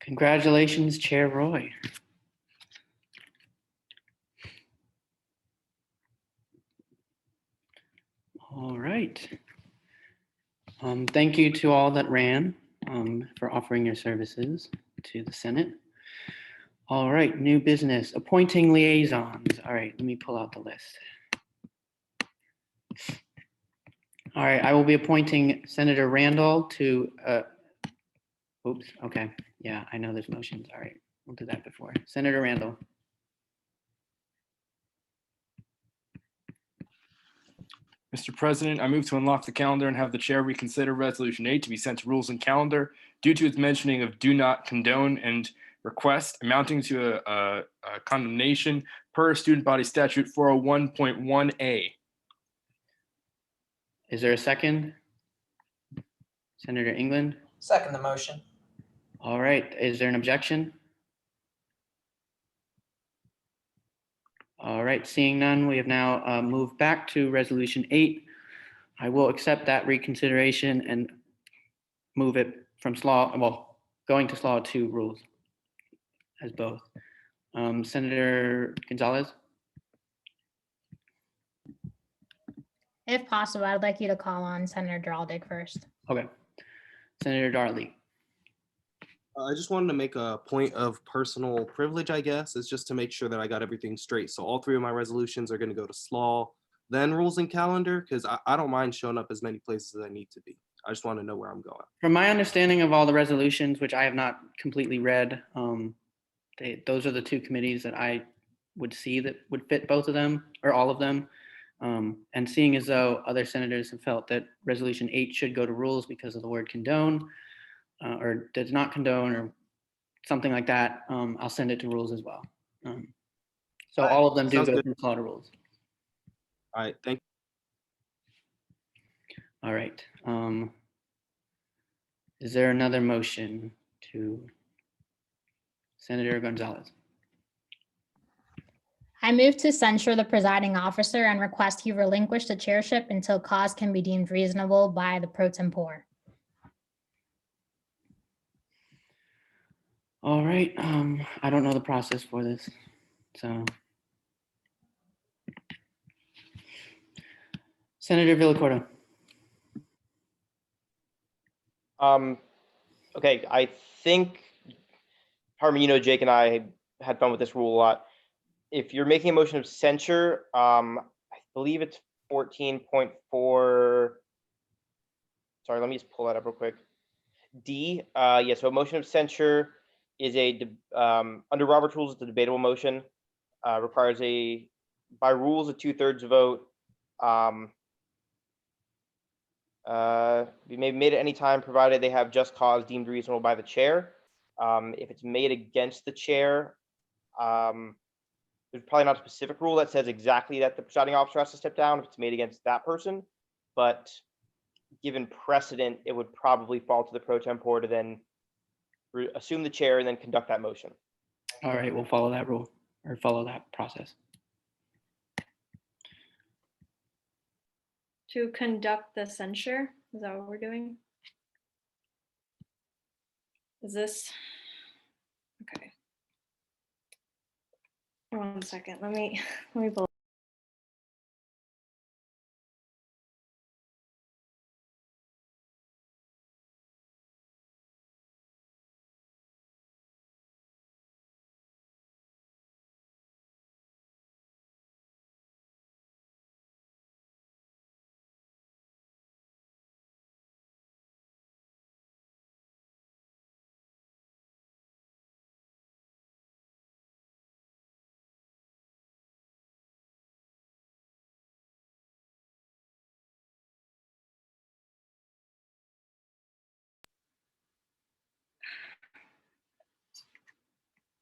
Congratulations, Chair Roy. All right. Thank you to all that ran for offering your services to the Senate. All right, new business, appointing liaisons. All right, let me pull out the list. All right, I will be appointing Senator Randall to, oops, okay. Yeah, I know there's motions. All right, we'll do that before. Senator Randall. Mr. President, I move to unlock the calendar and have the chair reconsider Resolution 8 to be sent to Rules and Calendar due to its mentioning of do not condone and request amounting to a condemnation per Student Body Statute 401.1A. Is there a second? Senator England? Second the motion. All right, is there an objection? All right, seeing none, we have now moved back to resolution 8. I will accept that reconsideration and move it from slaw, well, going to slaw to rules as both. Senator Gonzalez? If possible, I'd like you to call on Senator Geraldig first. Okay. Senator Darley. I just wanted to make a point of personal privilege, I guess, is just to make sure that I got everything straight. So all 3 of my resolutions are going to go to slaw, then rules and calendar, because I don't mind showing up as many places as I need to be. I just want to know where I'm going. From my understanding of all the resolutions, which I have not completely read, those are the 2 committees that I would see that would fit both of them or all of them. And seeing as though other senators have felt that resolution 8 should go to rules because of the word condone, or does not condone or something like that, I'll send it to rules as well. So all of them do Sounds go good. through slaw to rules. All right, thank All right. Is there another motion to Senator Gonzalez? I move to censure the presiding officer and request he relinquish the chairship until cause can be deemed reasonable by the pro tempore. All right. I don't know the process for this, so. Senator Villacorta. Okay, I think, Harmon, you know, Jake and I had fun with this rule a lot. If you're making a motion of censure, I believe it's 14.4. Sorry, let me just pull that up real quick. D, yeah, so a motion of censure is under Robert's rules, it's a debatable motion, requires by rules, a 2/3 vote. Be made at any time, provided they have just cause deemed reasonable by the chair. If it's made against the chair, there's probably not a specific rule that says exactly that the presiding officer has to step down if it's made against that person, but given precedent, it would probably fall to the pro tempore to then assume the chair and then conduct that motion. All right, we'll follow that rule or follow that process. To conduct the censure, is that what we're doing? Is this, okay. 1 second, let me pull.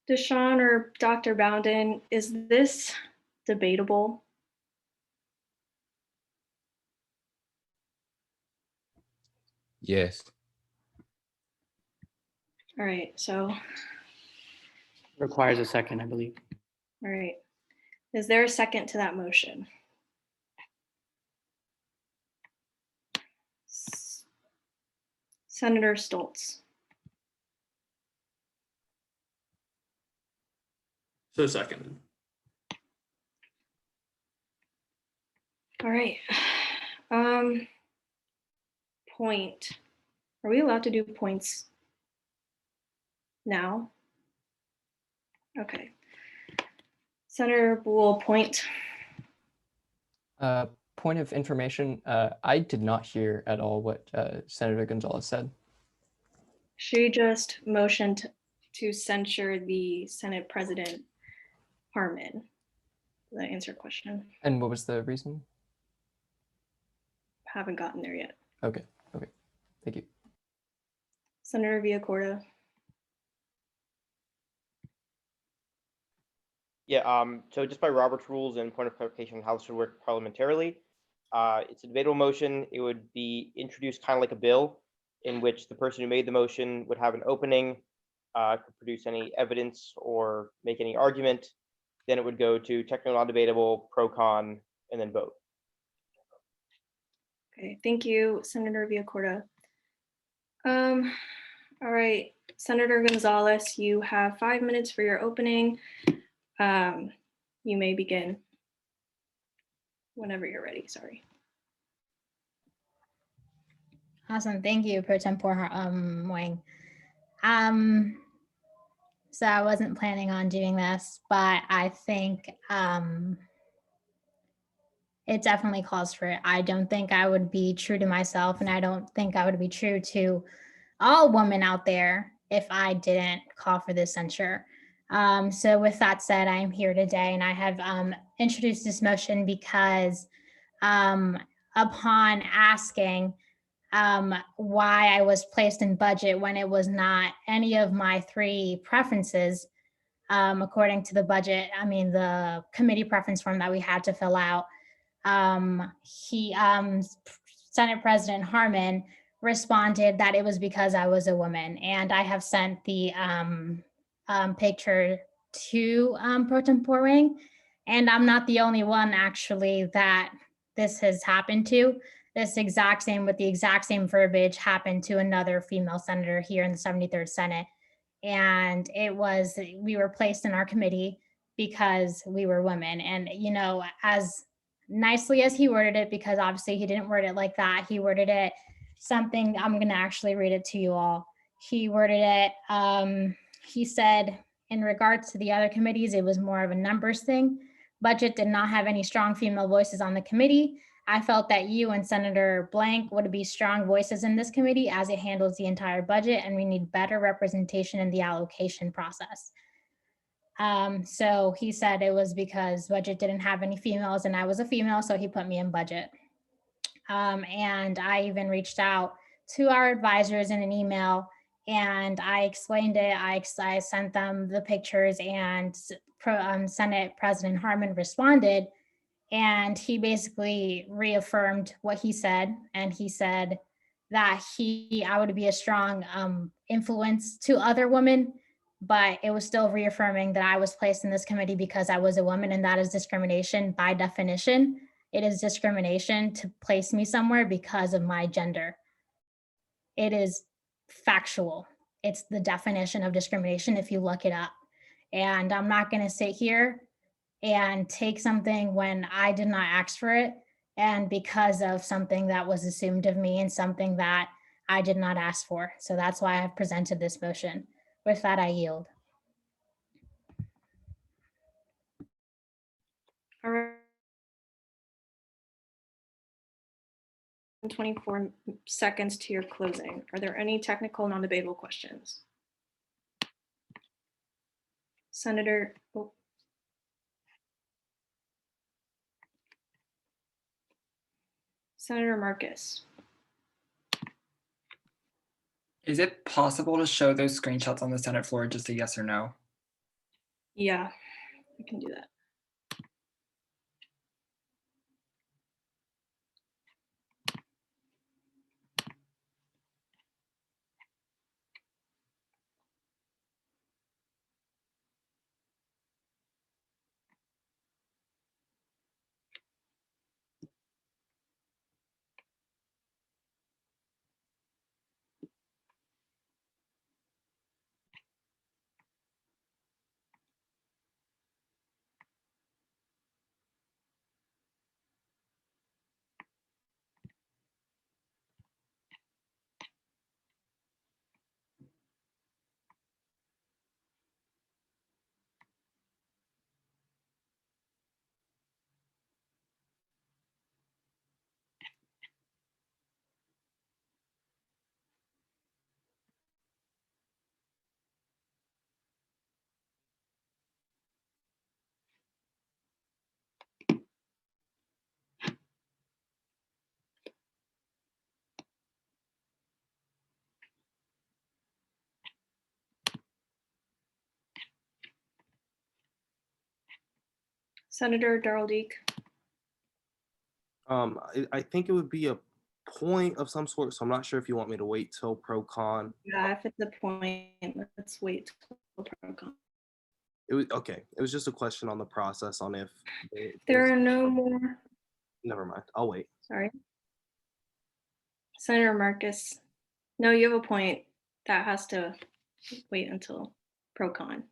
Deshaun or Dr. Bounden, is this debatable? Yes. All right, so, all Requires a second, I believe. right. Is there a second to that motion? Senator Stoltz. So seconded. All right. Point. Are we allowed to do points now? Okay. Senator Boole, point. Point of information, I did not hear at all what Senator Gonzalez said. She just motioned to censure the Senate President Harmon. Does that answer your question? And what was the reason? Haven't gotten there yet. Okay, okay, thank you. Senator Villacorta. Yeah, so just by Robert's rules and point of clarification on how this would work parliamentarily, it's a debatable motion. It would be introduced kind of like a bill in which the person who made the motion would have an opening, could produce any evidence or make any argument. Then it would go to technical non-debatable, pro-con, and then vote. Okay, thank you, Senator Villacorta. All right, Senator Gonzalez, you have 5 minutes for your opening. You may begin whenever you're ready, sorry. Awesome, thank you, Pro Tempore Wang. So I wasn't planning on doing this, but I think it definitely calls for it. I don't think I would be true to myself, and I don't think I would be true to all women out there if I didn't call for this censure. So with that said, I'm here today, and I have introduced this motion because upon asking why I was placed in budget when it was not any of my 3 preferences, according to the budget, I mean, the committee preference form that we had to fill out, Senate President Harmon responded that it was because I was a woman. And I have sent the picture to Pro Tempore Wang, and I'm not the only one actually that this has happened to. This exact same, with the exact same verbiage, happened to another female senator here in the 73rd Senate. And it was, we were placed in our committee because we were women. And, you know, as nicely as he worded it, because obviously he didn't word it like that, he worded it something, I'm going to actually read it to you all. He worded it, he said, in regards to the other committees, it was more of a numbers thing. Budget did not have any strong female voices on the committee. I felt that you and Senator Blank would be strong voices in this committee as it handles the entire budget, and we need better representation in the allocation process. So he said it was because budget didn't have any females and I was a female, so he put me in budget. And I even reached out to our advisors in an email, and I explained it. I sent them the pictures, and Senate President Harmon responded, and he basically reaffirmed what he said. And he said that I would be a strong influence to other women, but it was still reaffirming that I was placed in this committee because I was a woman, and that is discrimination by definition. It is discrimination to place me somewhere because of my gender. It is factual. It's the definition of discrimination if you look it up. And I'm not going to sit here and take something when I did not ask for it, and because of something that was assumed of me and something that I did not ask for. So that's why I've presented this motion. With that, I yield. All right. 24 seconds to your closing. Are there any technical non-debatable questions? Senator, Senator Marcus. Is it possible to show those screenshots on the Senate floor, just a yes or no? Yeah, I can do that. Senator Darrell Deek. I think it would be a point of some sort, so I'm not sure if you want me to wait till pro-con. Yeah, if it's a point, let's wait till pro-con. It was okay. It was just a question on the process on if There are no more, never mind. I'll wait. sorry. Senator Marcus, no, you have a point. That has to wait until pro-con.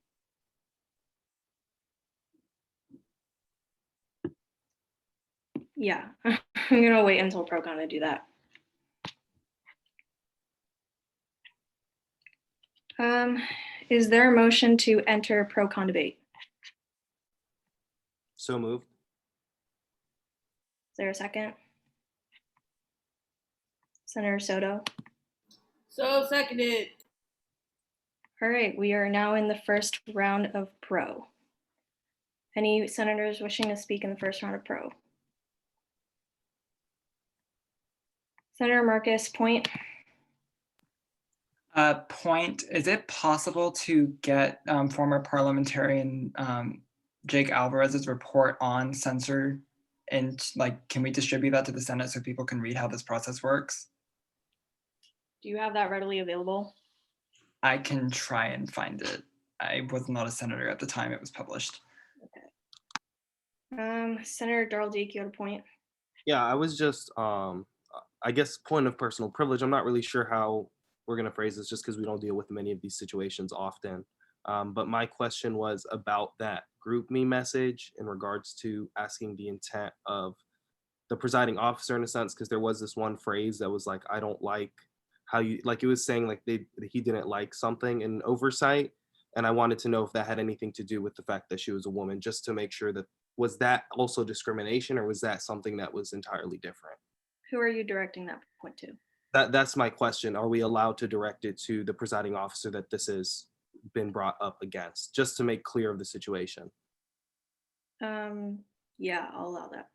Yeah, I'm gonna wait until pro-con to do that. Is there a motion to enter pro-con debate? So moved. Is there a second? Senator Soto? So seconded. All right, we are now in the first round of pro. Any senators wishing to speak in the first round of pro? Senator Marcus, point. Point, is it possible to get former parliamentarian Jake Alvarez's report on censor, and like, can we distribute that to the Senate so people can read how this process works? Do you have that readily available? I can try and find it. I was not a senator at the time it was published. Senator Darrell Deek, you had a point. Yeah, I was just I guess point of personal privilege. I'm not really sure how we're gonna phrase this just because we don't deal with many of these situations often. But my question was about that group me message in regards to asking the intent of the presiding officer in a sense, because there was this one phrase that was like, I don't like how you, like it was saying like he didn't like something in oversight. And I wanted to know if that had anything to do with the fact that she was a woman, just to make sure that, was that also discrimination or was that something that was entirely different? Who are you directing that point to? That's my question. Are we allowed to direct it to the presiding officer that this has been brought up against, just to make clear of the situation? Yeah, I'll allow that.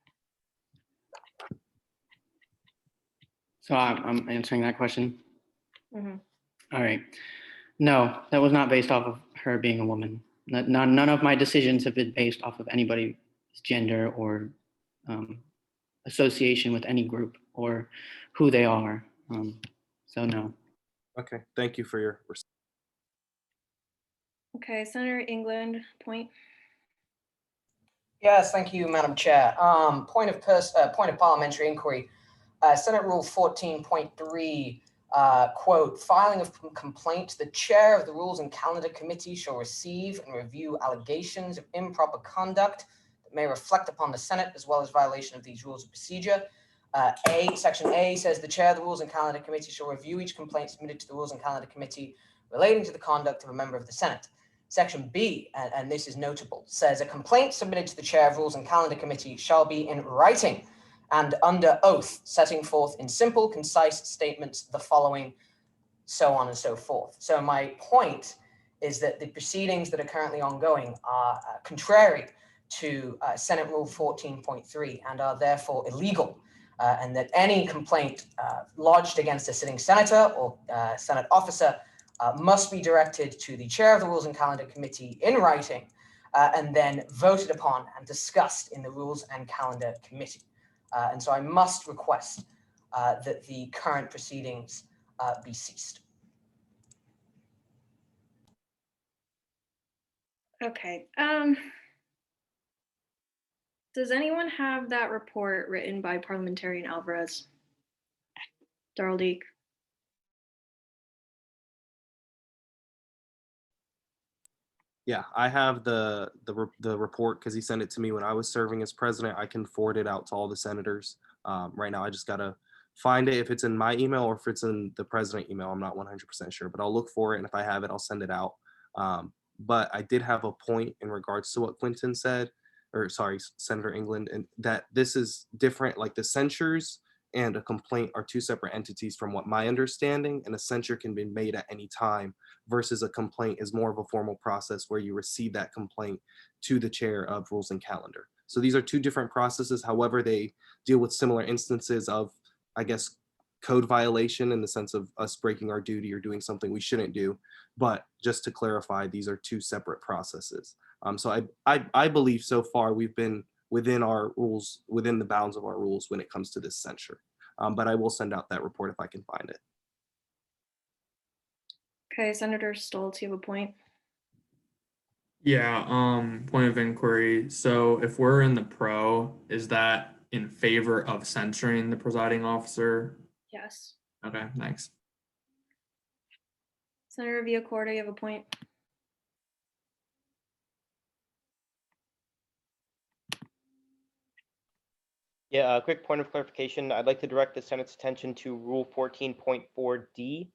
So I'm answering that question. Mhm. All right. No, that was not based off of her being a woman. None of my decisions have been based off of anybody's gender or association with any group or who they are. So no. Okay, thank you for your response. Okay, Senator England, point. Yes, thank you, Madam Chair. Point of parliamentary inquiry. Senate Rule 14.3, quote, filing of complaint, the chair of the Rules and Calendar Committee shall receive and review allegations of improper conduct that may reflect upon the Senate as well as violation of these rules of procedure. Section A says the chair of the Rules and Calendar Committee shall review each complaint submitted to the Rules and Calendar Committee relating to the conduct of a member of the Senate. Section B, and this is notable, says a complaint submitted to the chair of Rules and Calendar Committee shall be in writing and under oath, setting forth in simple, concise statements the following, so on and so forth. So my point is that the proceedings that are currently ongoing are contrary to Senate Rule 14.3 and are therefore illegal, and that any complaint lodged against a sitting senator or Senate officer must be directed to the chair of the Rules and Calendar Committee in writing and then voted upon and discussed in the Rules and Calendar Committee. And so I must request that the current proceedings be ceased. Okay. Does anyone have that report written by Parliamentarian Alvarez? Darrell Deek. Yeah, I have the report because he sent it to me when I was serving as president. I can forward it out to all the senators. Right now, I just gotta find it if it's in my email or if it's in the president email. I'm not 100% sure, but I'll look for it, and if I have it, I'll send it out. But I did have a point in regards to what Quinton said, or sorry, Senator England, and that this is different. Like the censures and a complaint are two separate entities from what my understanding, and a censure can be made at any time versus a complaint is more of a formal process where you receive that complaint to the chair of Rules and Calendar. So these are two different processes. However, they deal with similar instances of, I guess, code violation in the sense of us breaking our duty or doing something we shouldn't do. But just to clarify, these are two separate processes. So I believe so far we've been within our rules, within the bounds of our rules when it comes to this censure. But I will send out that report if I can find it. Okay, Senator Stoltz, you have a point. Yeah, point of inquiry. So if we're in the pro, is that in favor of censuring the presiding officer? Yes. Okay, thanks. Senator Villacorta, you have a point. Yeah, a quick point of clarification. I'd like to direct the Senate's attention to Rule 14.4D.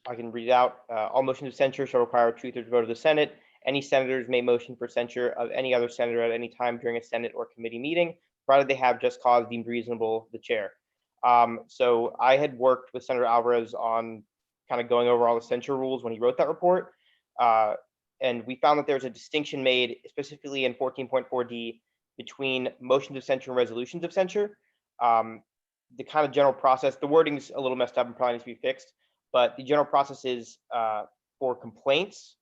I can read it out. All motions of censure shall require a two-thirds vote of the Senate. Any senators may motion for censure of any other senator at any time during a Senate or committee meeting, provided they have just cause deemed reasonable the chair. So I had worked with Senator Alvarez on kind of going over all the censure rules when he wrote that report. And we found that there's a distinction made specifically in 14.4D between motions of censure and resolutions of censure. The kind of general process, the wording's a little messed up and probably needs to be fixed, but the general process is for complaints,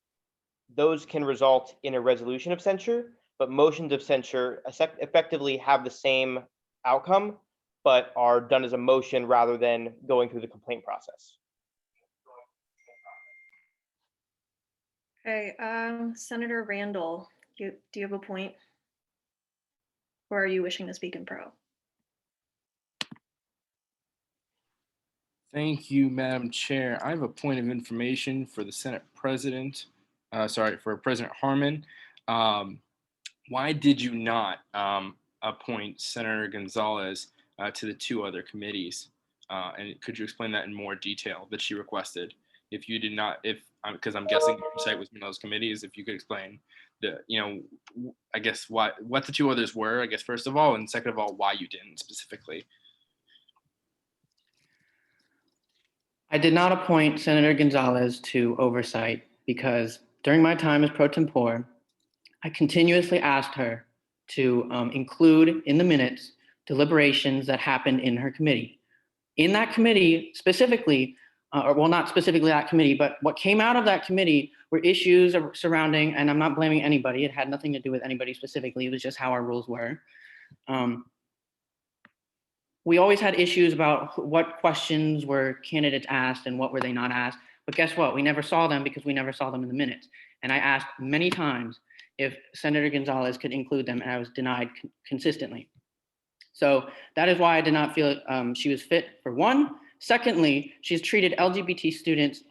those can result in a resolution of censure, but motions of censure effectively have the same outcome, but are done as a motion rather than going through the complaint process. Okay, Senator Randall, do you have a point? Or are you wishing to speak in pro? Thank you, Madam Chair. I have a point of information for the Senate President, for President Harmon. Why did you not appoint Senator Gonzalez to the two other committees? And could you explain that in more detail that she requested? If you did not, because I'm guessing oversight was one of those committees, if you could explain I guess what the two others were, I guess, first of all, and second of all, why you didn't specifically. I did not appoint Senator Gonzalez to oversight because during my time as pro tempore, I continuously asked her to include in the minutes deliberations that happened in her committee. In that committee specifically, not specifically that committee, but what came out of that committee were issues surrounding, and I'm not blaming anybody, it had nothing to do with anybody specifically, it was just how our rules were. We always had issues about what questions were candidates asked and what were they not asked. But guess what? We never saw them because we never saw them in the minutes. And I asked many times if Senator Gonzalez could include them, and I was denied consistently. So that is why I did not feel she was fit, for one. Secondly, she's treated LGBT students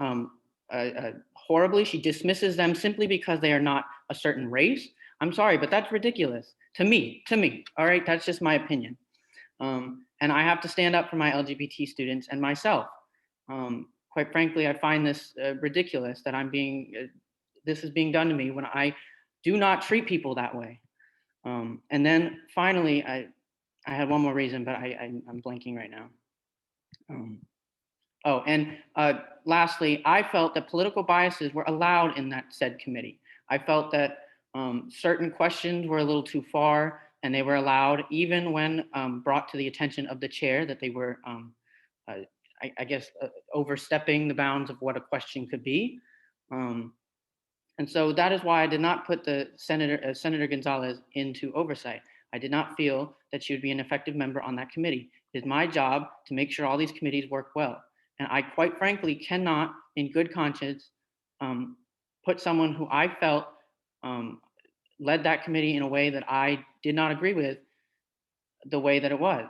horribly. She dismisses them simply because they are not a certain race. I'm sorry, but that's ridiculous to me, all right? That's just my opinion. And I have to stand up for my LGBT students and myself. Quite frankly, I find this ridiculous that this is being done to me when I do not treat people that way. And then finally, I had one more reason, but I'm blanking right now. Lastly, I felt that political biases were allowed in that said committee. I felt that certain questions were a little too far, and they were allowed even when brought to the attention of the chair that they were, I guess, overstepping the bounds of what a question could be. And so that is why I did not put the Senator Gonzalez into oversight. I did not feel that she would be an effective member on that committee. It is my job to make sure all these committees work well. And I quite frankly cannot, in good conscience, put someone who I felt led that committee in a way that I did not agree with the way that it was.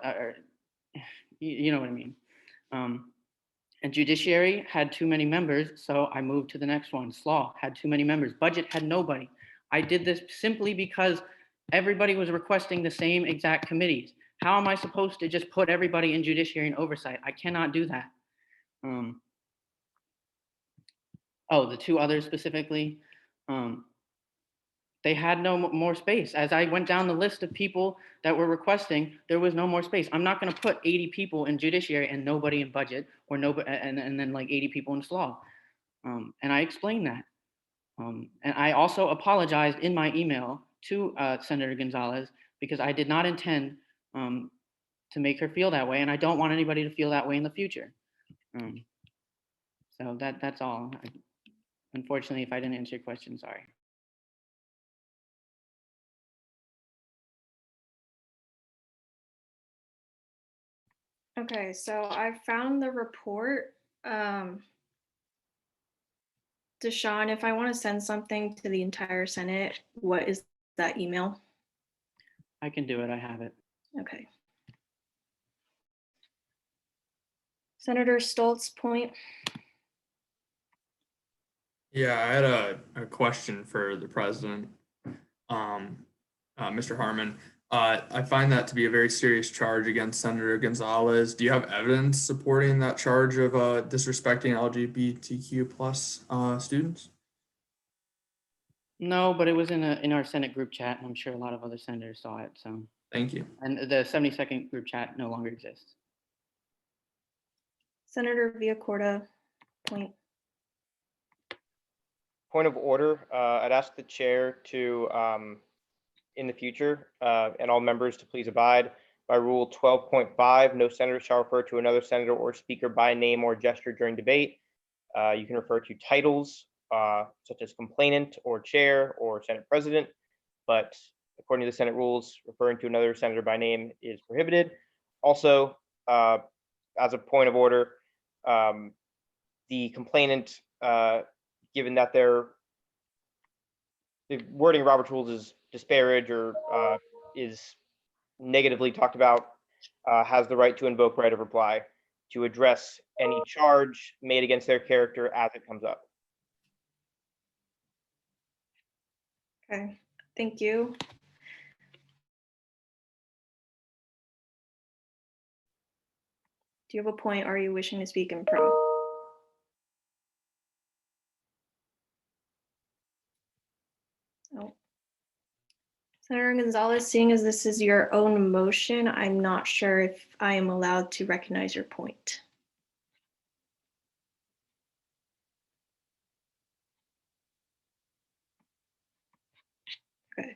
You know what I mean? And Judiciary had too many members, so I moved to the next one. Slaw had too many members. Budget had nobody. I did this simply because everybody was requesting the same exact committees. How am I supposed to just put everybody in Judiciary and Oversight? I cannot do that. The two others specifically, they had no more space. As I went down the list of people that were requesting, there was no more space. I'm not going to put 80 people in Judiciary and nobody in Budget, or nobody, and then like 80 people in Slaw. And I explained that. And I also apologized in my email to Senator Gonzalez because I did not intend to make her feel that way, and I don't want anybody to feel that way in the future. So that's all. Unfortunately, if I didn't answer your question, sorry. Okay, so I found the report. Deshaun, if I want to send something to the entire Senate, what is that email? I can do it. I have it. Okay. Senator Stoltz, point. Yeah, I had a question for the president, Mr. Harmon. I find that to be a very serious charge against Senator Gonzalez. Do you have evidence supporting that charge of disrespecting LGBTQ plus students? No, but it was in our Senate group chat, and I'm sure a lot of other senators saw it. So Thank you. and the 72nd group chat no longer exists. Senator Villacorta, point. Point of order, I'd ask the chair to, in the future, and all members to please abide by Rule 12.5. No senator shall refer to another senator or speaker by name or gesture during debate. You can refer to titles such as complainant or chair or Senate president, but according to the Senate rules, referring to another senator by name is prohibited. Also, as a point of order, the complainant, given that the wording of Robert's rules is disparage or is negatively talked about, has the right to invoke right of reply to address any charge made against their character as it comes up. Okay, thank you. Do you have a point? Or are you wishing to speak in pro? Oh. Senator Gonzalez, seeing as this is your own motion, I'm not sure if I am allowed to recognize your point. Okay.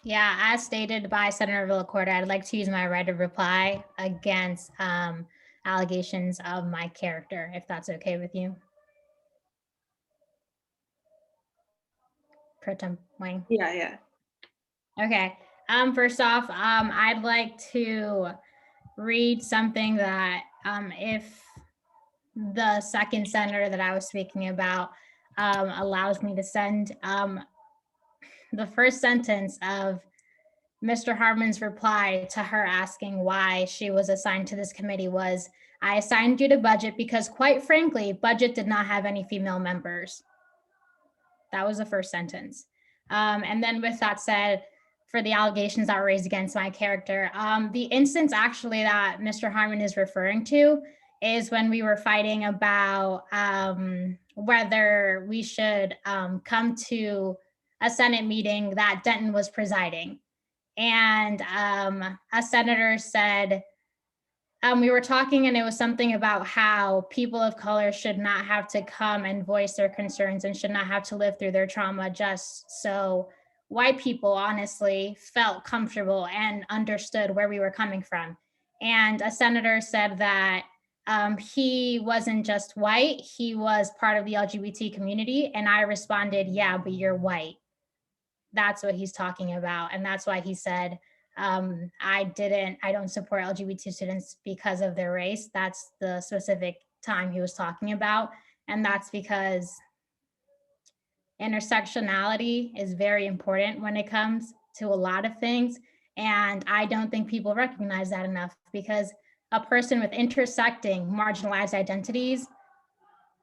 Yeah, as stated by Senator Villacorta, I'd like to use my right of reply against allegations of my character, if that's okay with you. Pro Tem Wang. Yeah. Okay. First off, I'd like to read something that if the second senator that I was speaking about allows me to send. The first sentence of Mr. Harmon's reply to her asking why she was assigned to this committee was, "I assigned you to budget because, quite frankly, budget did not have any female members." That was the first sentence. And then with that said, for the allegations that were raised against my character, the instance actually that Mr. Harmon is referring to is when we were fighting about whether we should come to a Senate meeting that Denton was presiding. And a senator said, we were talking and it was something about how people of color should not have to come and voice their concerns and should not have to live through their trauma just so white people honestly felt comfortable and understood where we were coming from. And a senator said that he wasn't just white, he was part of the LGBT community. And I responded, yeah, but you're white. That's what he's talking about. And that's why he said, I don't support LGBT students because of their race. That's the specific time he was talking about. And that's because intersectionality is very important when it comes to a lot of things. And I don't think people recognize that enough, because a person with intersecting marginalized identities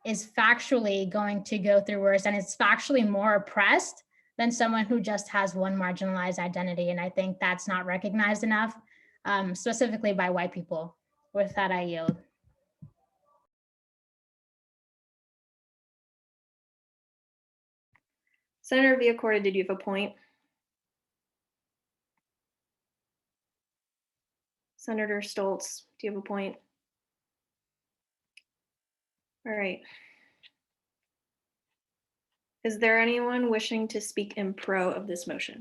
is factually going to go through worse and is factually more oppressed than someone who just has one marginalized identity. And I think that's not recognized enough, specifically by white people. With that, I yield. Senator Villacorta, did you have a point? Senator Stoltz, do you have a point? All right. Is there anyone wishing to speak in pro of this motion?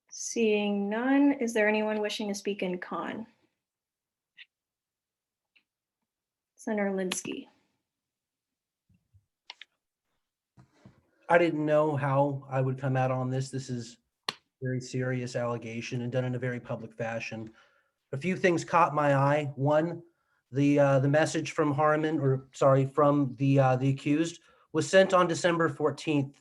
Seeing none, is there anyone wishing to speak in con? Senator Linsky. I didn't know how I would come out on this. This is very serious allegation and done in a very public fashion. A few things caught my eye. One, the message from from the accused was sent on December 14th.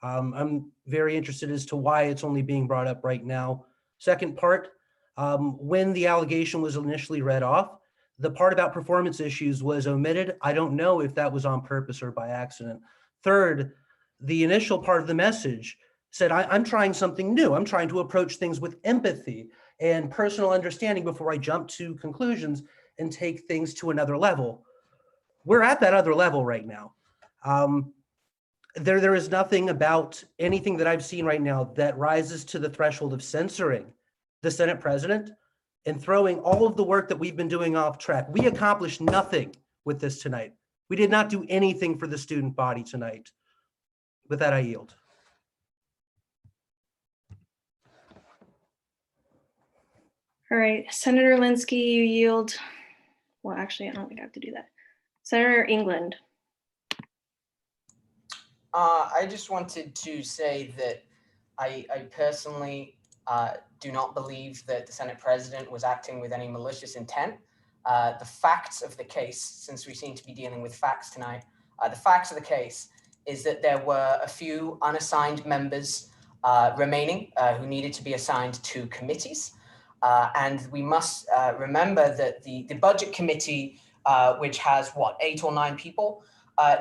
I'm very interested as to why it's only being brought up right now. Second part, when the allegation was initially read off, the part about performance issues was omitted. I don't know if that was on purpose or by accident. Third, the initial part of the message said, I'm trying something new. I'm trying to approach things with empathy and personal understanding before I jump to conclusions and take things to another level. We're at that other level right now. There is nothing about anything that I've seen right now that rises to the threshold of censoring the Senate president and throwing all of the work that we've been doing off track. We accomplished nothing with this tonight. We did not do anything for the student body tonight. With that, I yield. All right, Senator Linsky, you yield. Well, actually, I don't think I have to do that. Senator England. I just wanted to say that I personally do not believe that the Senate president was acting with any malicious intent. The facts of the case, since we seem to be dealing with facts tonight, the facts of the case is that there were a few unassigned members remaining who needed to be assigned to committees. And we must remember that the budget committee, which has 8 or 9 people,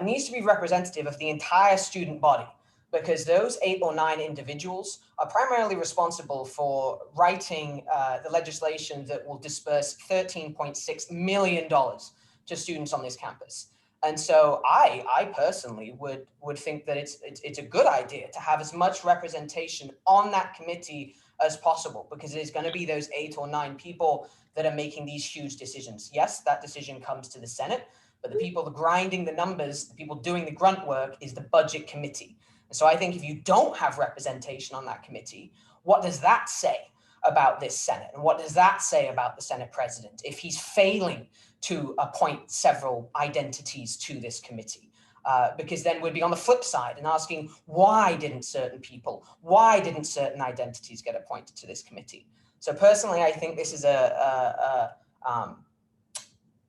needs to be representative of the entire student body, because those 8 or 9 individuals are primarily responsible for writing the legislation that will disperse $13.6 million to students on this campus. And so I personally would think that it's a good idea to have as much representation on that committee as possible, because there's going to be those 8 or 9 people that are making these huge decisions. Yes, that decision comes to the Senate, but the people grinding the numbers, the people doing the grunt work, is the budget committee. And so I think if you don't have representation on that committee, what does that say about this Senate? And what does that say about the Senate president if he's failing to appoint several identities to this committee? Because then we'd be on the flip side and asking, why didn't certain people, why didn't certain identities get appointed to this committee? So personally, I think this is an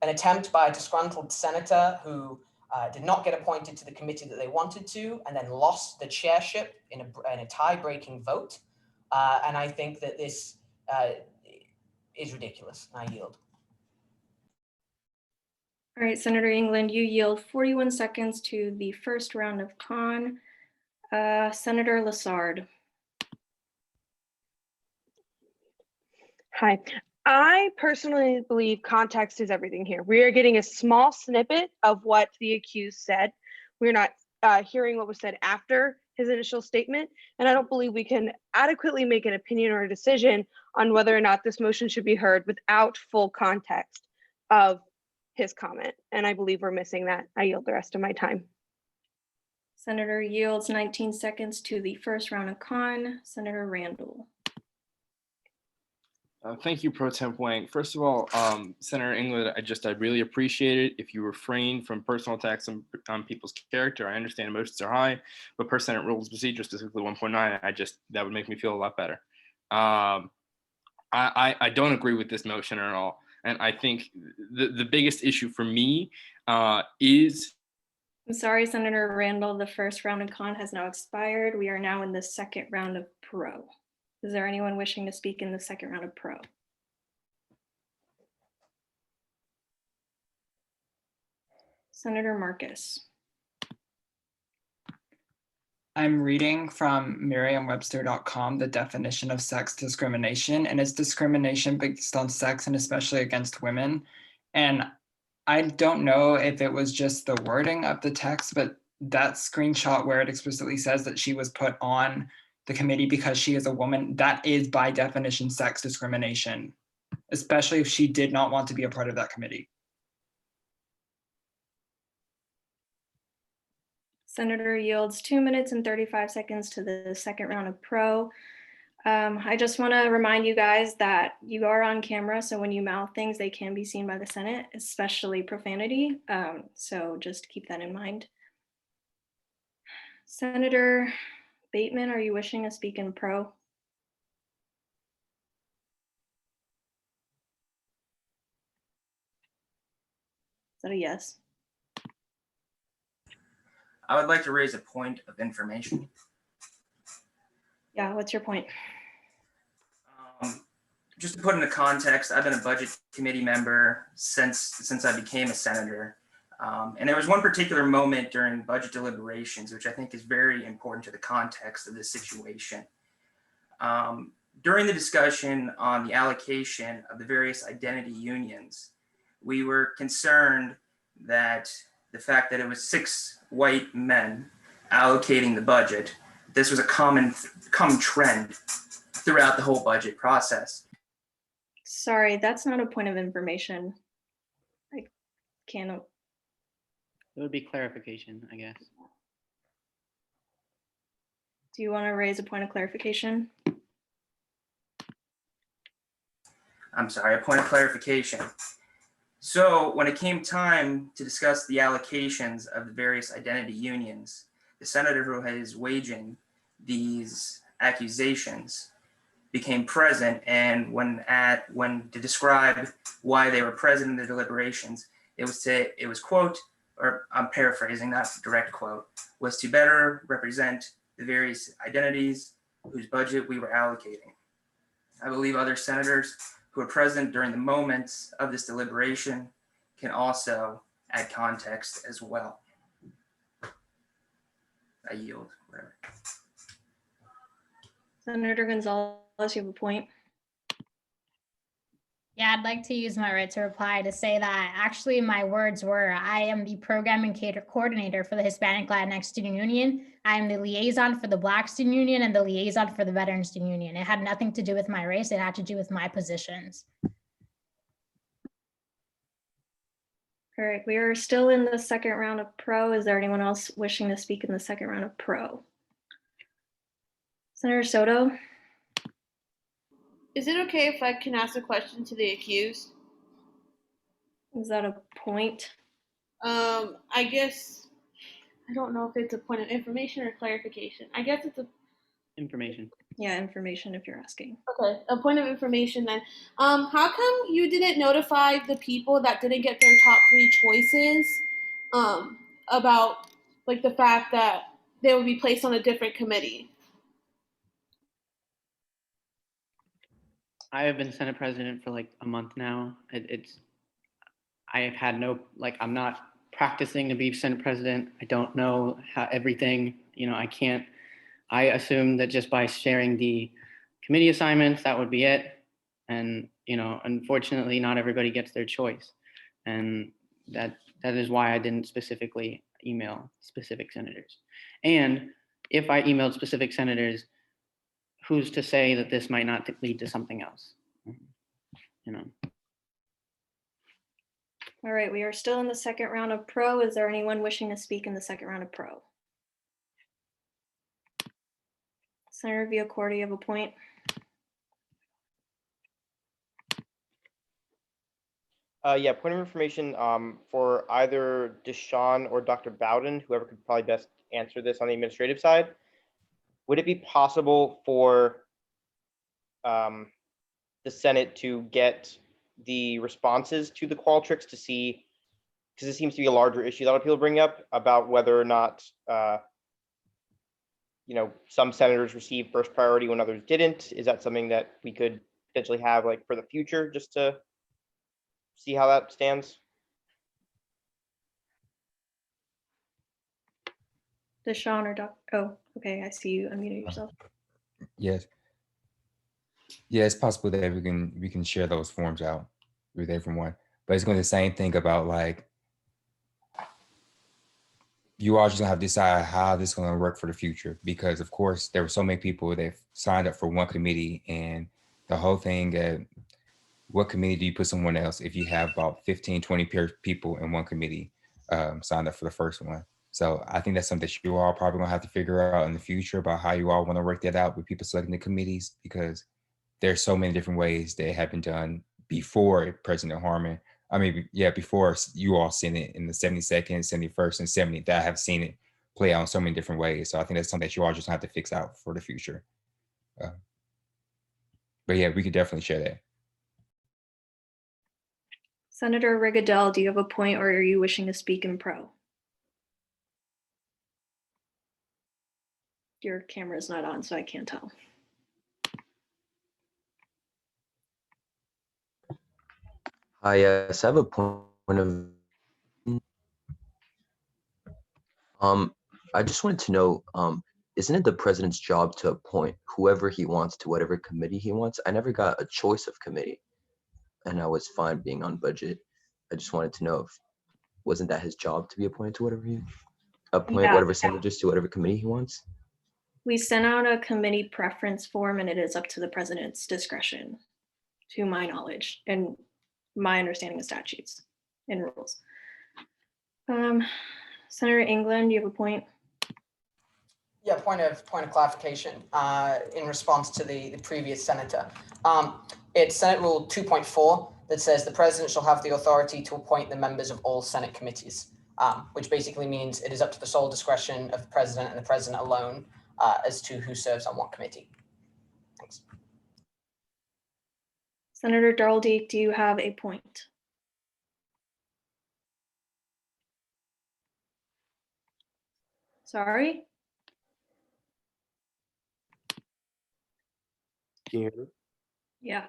attempt by a disgruntled senator who did not get appointed to the committee that they wanted to, and then lost the chairship in a tie-breaking vote. And I think that this is ridiculous. I yield. All right, Senator England, you yield 41 seconds to the first round of con. Senator Lassard. Hi. I personally believe context is everything here. We are getting a small snippet of what the accused said. We're not hearing what was said after his initial statement, and I don't believe we can adequately make an opinion or a decision on whether or not this motion should be heard without full context of his comment, and I believe we're missing that. I yield the rest of my time. Senator yields 19 seconds to the first round of con. Senator Randall. Thank you, Pro Temp Wang. First of all, Senator England, I really appreciate it if you refrain from personal attacks on people's character. I understand emotions are high, but per Senate Rules of Procedure, specifically 1.9, that would make me feel a lot better. I don't agree with this motion at all. And I think the biggest issue for me is... I'm sorry, Senator Randall, the first round of con has now expired. We are now in the second round of pro. Is there anyone wishing to speak in the second round of pro? Senator Marcus. I'm reading from Merriam-Webster.com the definition of sex discrimination, and it's discrimination based on sex and especially against women. And I don't know if it was just the wording of the text, but that screenshot where it explicitly says that she was put on the committee because she is a woman, that is by definition sex discrimination, especially if she did not want to be a part of that committee. Senator yields 2 minutes and 35 seconds to the second round of pro. I just want to remind you guys that you are on camera, so when you mouth things, they can be seen by the Senate, especially profanity. So just keep that in mind. Senator Bateman, are you wishing to speak in pro? Is that a yes? I would like to raise a point of information. Yeah, what's your point? Just to put into context, I've been a budget committee member since I became a senator. And there was one particular moment during budget deliberations, which I think is very important to the context of this situation. During the discussion on the allocation of the various identity unions, we were concerned that the fact that it was 6 white men allocating the budget, this was a common trend throughout the whole budget process. Sorry, that's not a point of information. I can't. It would be clarification, I guess. Do you want to raise a point of clarification? I'm sorry, a point of clarification. So when it came time to discuss the allocations of the various identity unions, the senator who is waging these accusations became present, and when to describe why they were present in the deliberations, it was quote, or I'm paraphrasing, not a direct quote, was to better represent the various identities whose budget we were allocating. I believe other senators who are present during the moments of this deliberation can also add context as well. I yield. Whatever. Senator Gonzalez, you have a point. Yeah, I'd like to use my right to reply to say that actually my words were, I am the programming coordinator for the Hispanic Latinx Student Union. I am the liaison for the Black Student Union and the liaison for the Veteran Student Union. It had nothing to do with my race. It had to do with my positions. All right, we are still in the second round of pro. Is there anyone else wishing to speak in the second round of pro? Senator Soto? Is it okay if I can ask a question to the accused? Is that a point? I guess, I don't know if it's a point of information or clarification. I guess it's a Information. Yeah, information if you're asking. Okay, a point of information then. How come you didn't notify the people that didn't get their top 3 choices about like the fact that they would be placed on a different committee? I have been Senate President for like a month now. I have had no, I'm not practicing to be Senate President. I don't know how everything, I assume that just by sharing the committee assignments, that would be it. And, unfortunately, not everybody gets their choice. And that is why I didn't specifically email specific senators. And if I emailed specific senators, who's to say that this might not lead to something else? All right, we are still in the second round of pro. Is there anyone wishing to speak in the second round of pro? Senator Villacorta, you have a point. Yeah, point of information for either Deshaun or Dr. Bowden, whoever could probably best answer this on the administrative side. Would it be possible for the Senate to get the responses to the Qualtrics to see, because it seems to be a larger issue that a lot of people bring up about whether or not some senators receive first priority when others didn't? Is that something that we could potentially have for the future, just to see how that stands? Deshaun or Doc? Oh, okay, I see you unmuted yourself. Yes. Yeah, it's possible that we can share those forms out with everyone. But it's going to be the same thing about you all just gonna have to decide how this is going to work for the future, because of course there were so many people that signed up for one committee, and the whole thing at what committee do you put someone else if you have about 15, 20 people in one committee signed up for the first one? So I think that's something that you all probably gonna have to figure out in the future about how you all want to work that out with people selecting the committees, because there's so many different ways that have been done before President Harmon. I mean, yeah, before you all seen it in the 72nd, 71st, and 70th, that I have seen it play out in so many different ways. So I think that's something that you all just have to fix out for the future. But yeah, we could definitely share that. Senator Rigadell, do you have a point or are you wishing to speak in pro? Your camera is not on, so I can't tell. Hi, yes, I have a point of. I just wanted to know, isn't it the president's job to appoint whoever he wants to whatever committee he wants? I never got a choice of committee, and I was fine being on budget. I just wanted to know if wasn't that his job to be appointed to whatever he appoint Yeah. whatever senators to whatever committee he wants? We sent out a committee preference form and it is up to the president's discretion, to my knowledge, and my understanding of statutes and rules. Senator England, do you have a point? Yeah, point of clarification in response to the previous senator. It's Senate Rule 2.4 that says the president shall have the authority to appoint the members of all Senate committees, which basically means it is up to the sole discretion of the president and the president alone as to who serves on what committee. Thanks. Senator Darldeek, do you have a point? Sorry? Can you hear me? Yeah.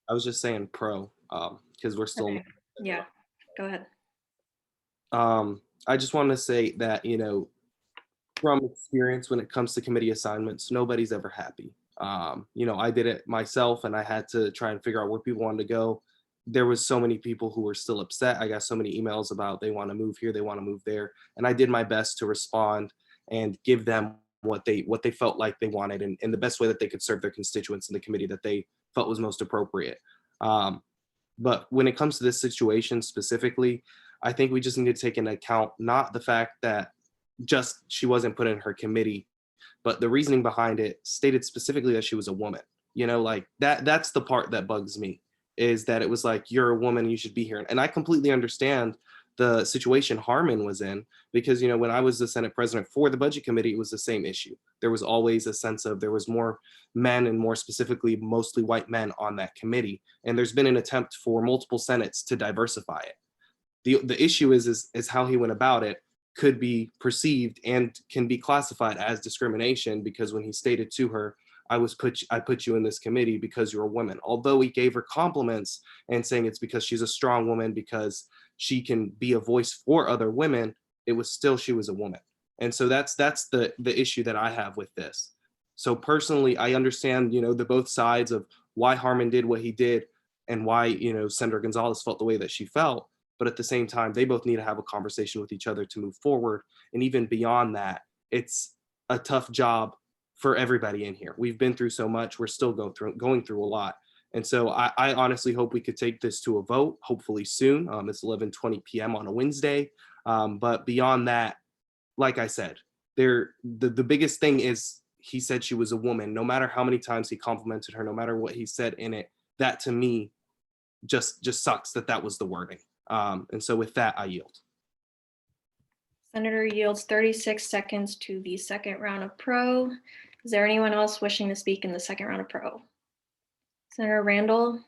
I was just saying pro, because we're still. Okay. Yeah, go ahead. I just want to say that, you know, from experience when it comes to committee assignments, nobody's ever happy. You know, I did it myself and I had to try and figure out where people wanted to go. There was so many people who were still upset. I got so many emails about they want to move here, they want to move there. And I did my best to respond and give them what they felt like they wanted in the best way that they could serve their constituents in the committee that they felt was most appropriate. But when it comes to this situation specifically, I think we just need to take into account not the fact that just she wasn't put in her committee, but the reasoning behind it stated specifically that she was a woman. You know, like that's the part that bugs me, is that it was like, you're a woman, you should be here. And I completely understand the situation Harmon was in, because, you know, when I was the Senate president for the budget committee, it was the same issue. There was always a sense of there was more men, and more specifically, mostly white men on that committee. And there's been an attempt for multiple Senates to diversify it. The issue is how he went about it could be perceived and can be classified as discrimination, because when he stated to her, I put you in this committee because you're a woman, although he gave her compliments and saying it's because she's a strong woman, because she can be a voice for other women, it was still, she was a woman. And so that's the issue that I have with this. So personally, I understand, you know, the both sides of why Harmon did what he did and why, you know, Senator Gonzalez felt the way that she felt. But at the same time, they both need to have a conversation with each other to move forward. And even beyond that, it's a tough job for everybody in here. We've been through so much. We're still going through a lot. And so I honestly hope we could take this to a vote, hopefully soon. It's 11:20 p.m. on a Wednesday. But beyond that, like I said, the biggest thing is he said she was a woman. No matter how many times he complimented her, no matter what he said in it, that to me just sucks that was the wording. And so with that, I yield. Senator yields 36 seconds to the second round of pro. Is there anyone else wishing to speak in the second round of pro? Senator Randall?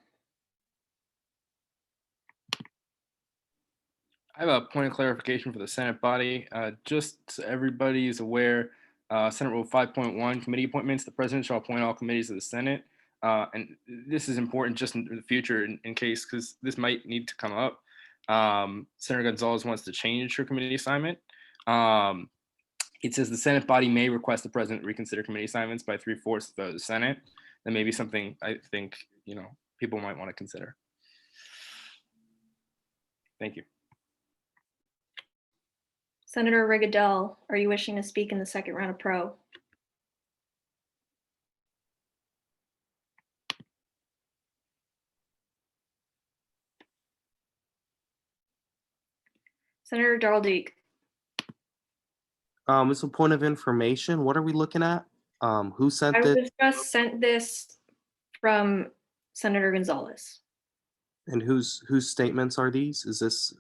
I have a point of clarification for the Senate body. Just so everybody is aware, Senate Rule 5.1, committee appointments, the president shall appoint all committees of the Senate. And this is important just in the future in case, because this might need to come up. Senator Gonzalez wants to change her committee assignment. It says the Senate body may request the president reconsider committee assignments by 3/4 of the Senate. That may be something I think, you know, people might want to consider. Thank you. Senator Rigadell, are you wishing to speak in the second round of pro? Senator Darldeek? It's a point of information. What are we looking at? Who sent I this? just sent this from Senator Gonzalez. And whose statements are these? Is this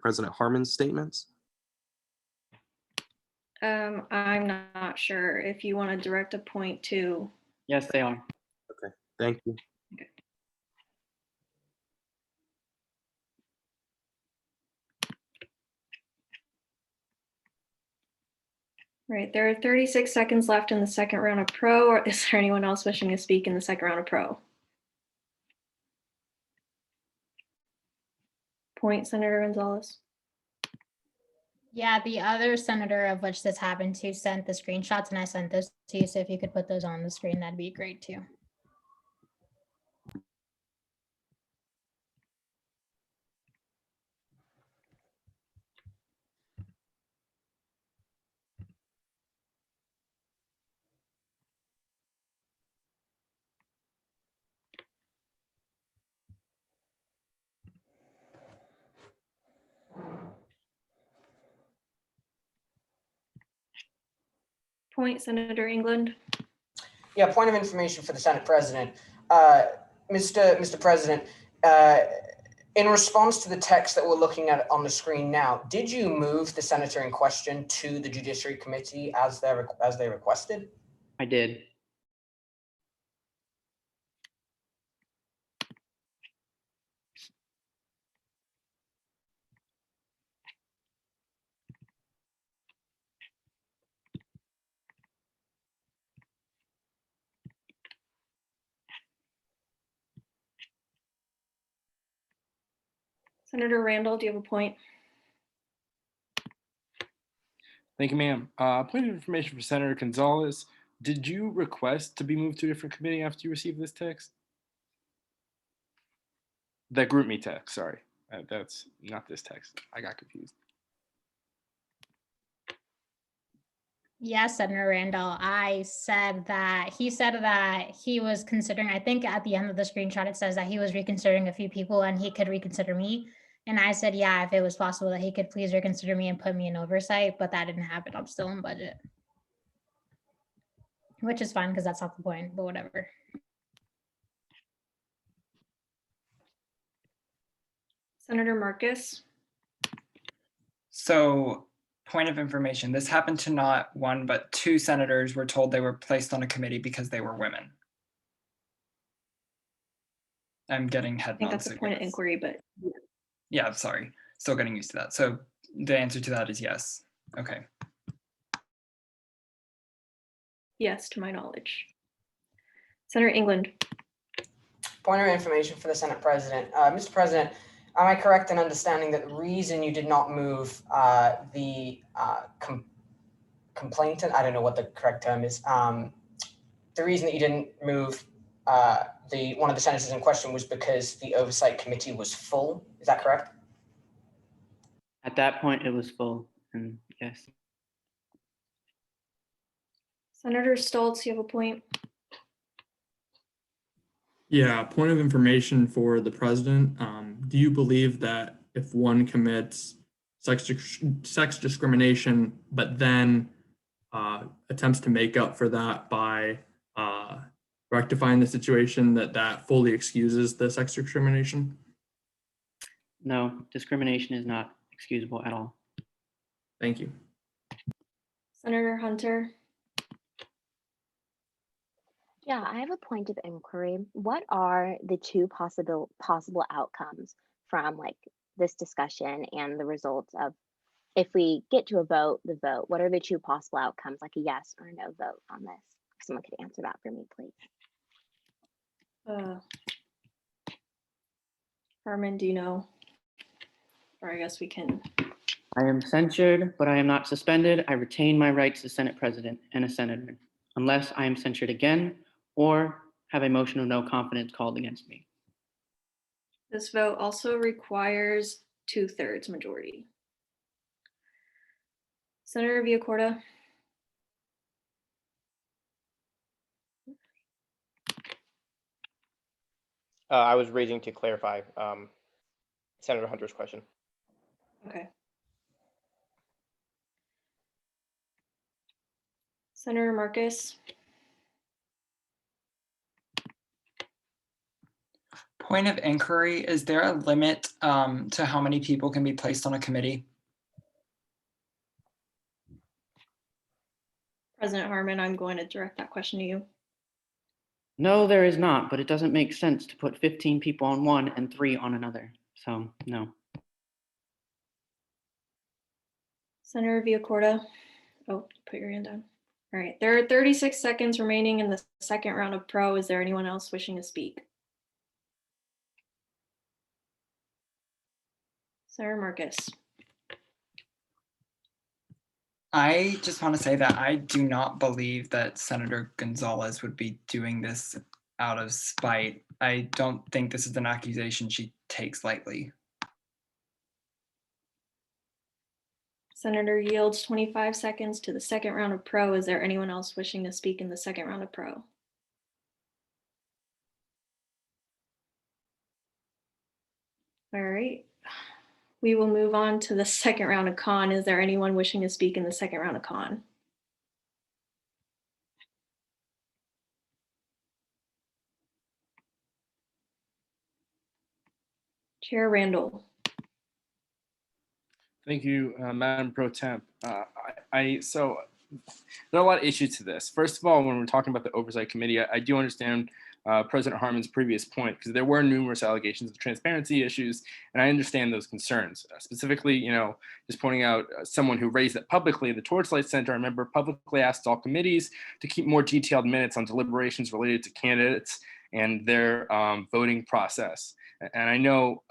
President Harmon's statements? I'm not sure if you want to direct a point to. Yes, they are. Okay, thank you. Right, there are 36 seconds left in the second round of pro. Or is there anyone else wishing to speak in the second round of pro? Point, Senator Gonzalez. Yeah, the other senator of which this happened to sent the screenshots and I sent those to you. So if you could put those on the screen, that'd be great too. Point, Senator England. Yeah, point of information for the Senate President. Mr. President, in response to the text that we're looking at on the screen now, did you move the senator in question to the Judiciary Committee as they requested? I did. Senator Randall, do you have a point? Thank you, ma'am. Point of information for Senator Gonzalez. Did you request to be moved to a different committee after you received this text? That group me text, sorry. That's not this text. I got confused. Yes, Senator Randall, I said that he said that he was considering, I think at the end of the screenshot, it says that he was reconsidering a few people and he could reconsider me. And I said, yeah, if it was possible that he could please reconsider me and put me in oversight, but that didn't happen. I'm still in budget. Which is fine because that's not the point, but whatever. Senator Marcus. So, point of information, this happened to not one, but two senators were told they were placed on a committee because they were women. I'm getting head I think nods. that's a point of inquiry, but yeah, sorry. Still getting used to that. So the answer to that is yes. Okay. yes, to my knowledge. Senator England. Point of information for the Senate President. Mr. President, am I correct in understanding that the reason you did not move the complainant, I don't know what the correct term is, the reason that you didn't move one of the senators in question was because the Oversight Committee was full, is that correct? At that point, it was full, and yes. Senator Stoltz, you have a point? Yeah, point of information for the president. Do you believe that if one commits sex discrimination, but then attempts to make up for that by rectifying the situation, that fully excuses the sex discrimination? No, discrimination is not excusable at all. Thank you. Senator Hunter. Yeah, I have a point of inquiry. What are the two possible outcomes from like this discussion and the results of, if we get to a vote, the vote, what are the two possible outcomes, like a yes or a no vote on this? If someone could answer that for me, please. Herman, do you know? Or I guess we can. I am censured, but I am not suspended. I retain my rights as Senate President and a senator, unless I am censured again or have a motion of no confidence called against me. This vote also requires 2/3 majority. Senator Villacorta. I was raising to clarify Senator Hunter's question. Okay. Senator Marcus. Point of inquiry, is there a limit to how many people can be placed on a committee? President Harmon, I'm going to direct that question to you. No, there is not, but it doesn't make sense to put 15 people on one and 3 on another. So, no. Senator Villacorta. Oh, put your hand down. All right, there are 36 seconds remaining in the second round of pro. Is there anyone else wishing to speak? Sarah Marcus. I just want to say that I do not believe that Senator Gonzalez would be doing this out of spite. I don't think this is an accusation she takes lightly. Senator yields 25 seconds to the second round of pro. Is there anyone else wishing to speak in the second round of pro? All right. We will move on to the second round of con. Is there anyone wishing to speak in the second round of con? Chair Randall. Thank you, Madam Pro Temp. So there are a lot of issues to this. First of all, when we're talking about the Oversight Committee, I do understand President Harmon's previous point, because there were numerous allegations of transparency issues, and I understand those concerns. Specifically, just pointing out someone who raised it publicly, the Torchlight Center, I remember, publicly asked all committees to keep more detailed minutes on deliberations related to candidates and their voting process. And I know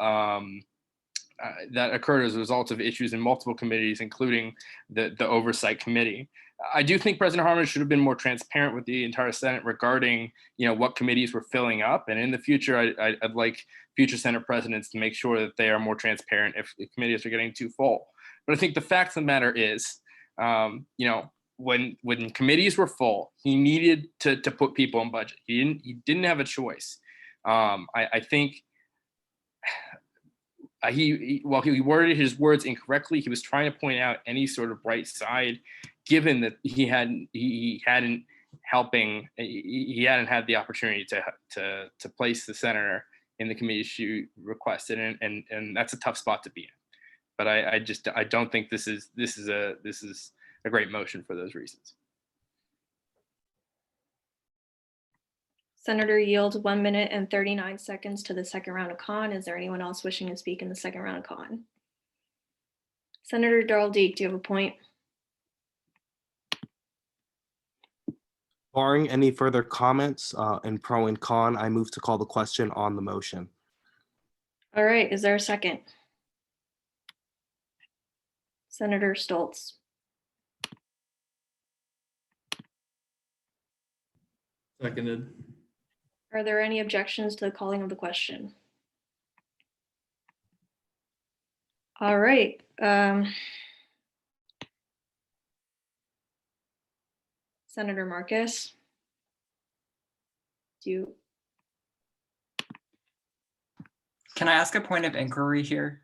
that occurred as a result of issues in multiple committees, including the Oversight Committee. I do think President Harmon should have been more transparent with the entire Senate regarding, what committees were filling up. And in the future, I'd like future Senate presidents to make sure that they are more transparent if committees are getting too full. But I think the fact of the matter is, when committees were full, he needed to put people in budget. He didn't have a choice. I think he worded his words incorrectly. He was trying to point out any sort of bright side, given that he hadn't had the opportunity to place the senator in the committee she requested, and that's a tough spot to be in. But I don't think this is a great motion for those reasons. Senator yields 1 minute and 39 seconds to the second round of con. Is there anyone else wishing to speak in the second round of con? Senator Darrell Deek, do you have a point? Barring any further comments in pro and con, I move to call the question on the motion. All right, is there a second? Senator Stoltz. Seconded. Are there any objections to the calling of the question? All right. Senator Marcus, Can I ask a point of inquiry here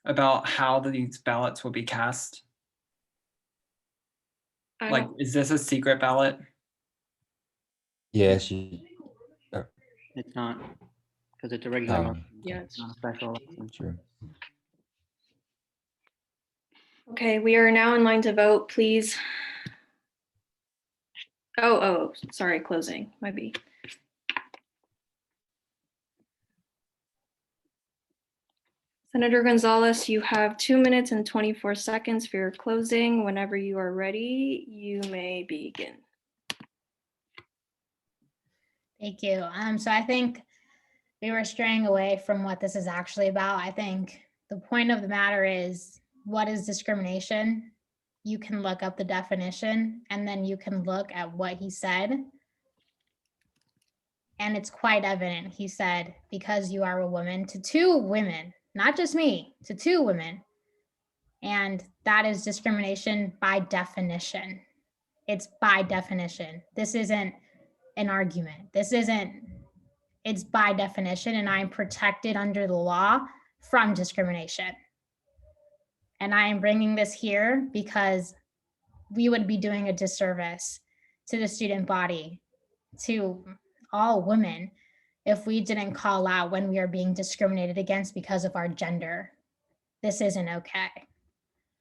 about how these ballots will be cast? Like, is this a secret ballot? Yes. It's not, because it's a regular motion. Yeah, it's not a special election. True. Okay, we are now in line to vote, please. Oh, sorry, closing, might be. Senator Gonzalez, you have 2 minutes and 24 seconds for your closing. Whenever you are ready, you may begin. Thank you. So I think we were straying away from what this is actually about. I think the point of the matter is, what is discrimination? You can look up the definition, and then you can look at what he said. And it's quite evident. He said, because you are a woman, to two women, not just me, to two women. And that is discrimination by definition. It's by definition. This isn't an argument. It's by definition, and I'm protected under the law from discrimination. And I am bringing this here because we would be doing a disservice to the student body, to all women, if we didn't call out when we are being discriminated against because of our gender. This isn't okay.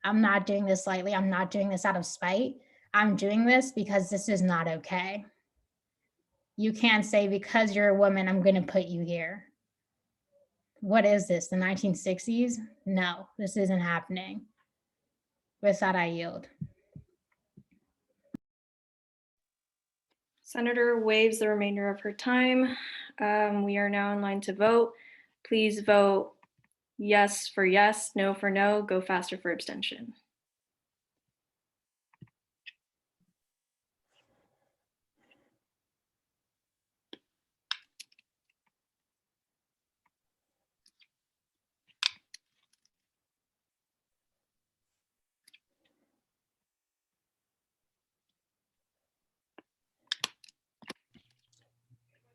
I'm not doing this lightly. I'm not doing this out of spite. I'm doing this because this is not okay. You can't say, because you're a woman, I'm going to put you here. What is this, the 1960s? No, this isn't happening. With that, I yield. Senator waives the remainder of her time. We are now in line to vote. Please vote yes for yes, no for no, go faster for abstention.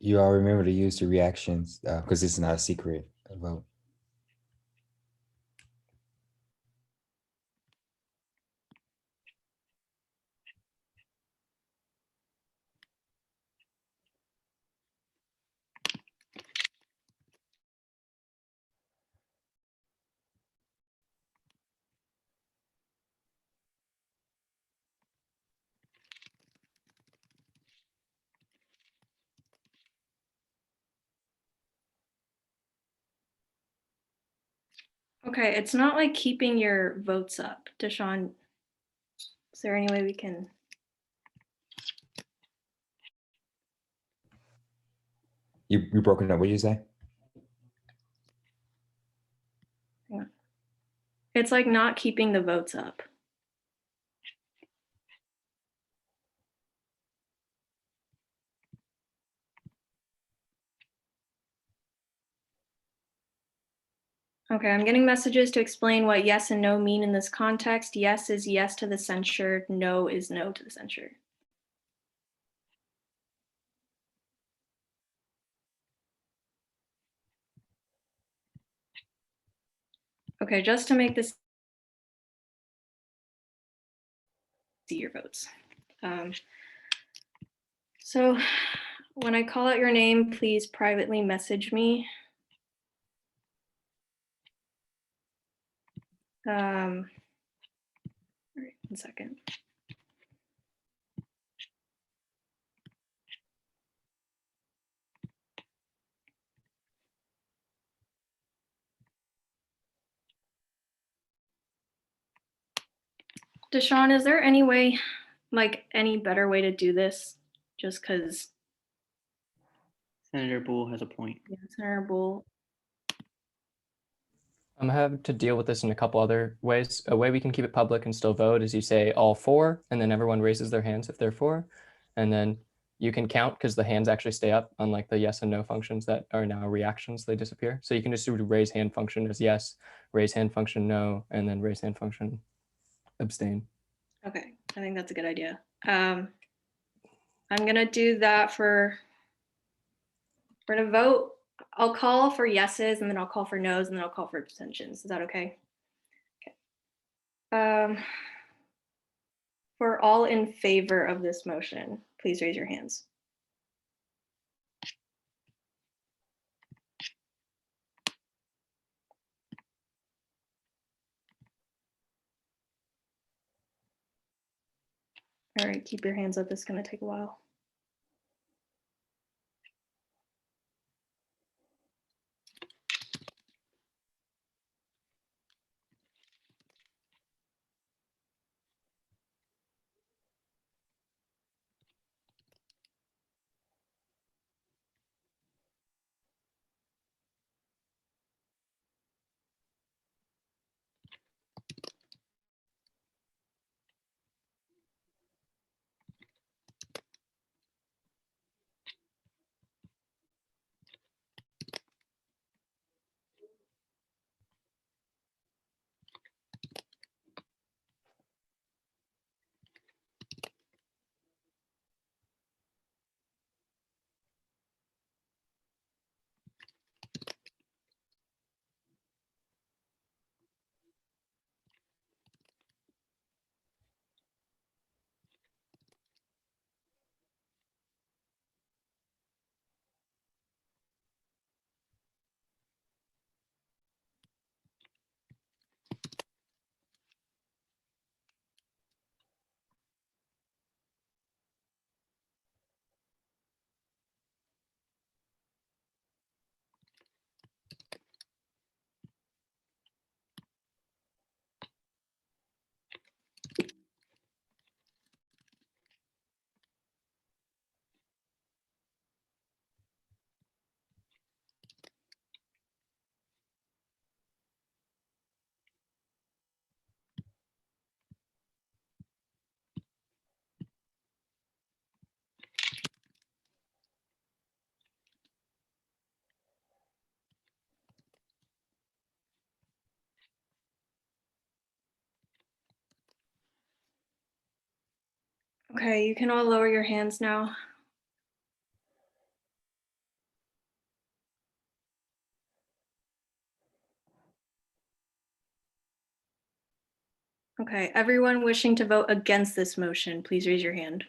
You all remember to use the reactions because it's not a secret vote. Okay, it's not like keeping your votes up. Deshaun, is there any way we can? You broken up. What did you say? Hang on. It's like not keeping the votes up. Okay, I'm getting messages to explain what yes and no mean in this context. Yes is yes to the censure, no is no to the censure. Okay, just to make this see your votes. So when I call out your name, please privately message me. All right, 1 second. Deshaun, is there any way, like any better way to do this? Just because Senator Bull has a point. Yeah, Senator Bull. I have to deal with this in a couple other ways. A way we can keep it public and still vote is you say all four, and then everyone raises their hands if they're for, and then you can count because the hands actually stay up, unlike the yes and no functions that are now reactions, they disappear. So you can just do raise hand function as yes, raise hand function no, and then raise hand function abstain. Okay, I think that's a good idea. I'm gonna do that we're gonna vote. I'll call for yeses and then I'll call for nos and then I'll call for abstentions. Is that okay? Okay. For all in favor of this motion, please raise your hands. All right, keep your hands up. It's gonna take a while. Okay, you can all lower your hands now. Okay, everyone wishing to vote against this motion, please raise your hand.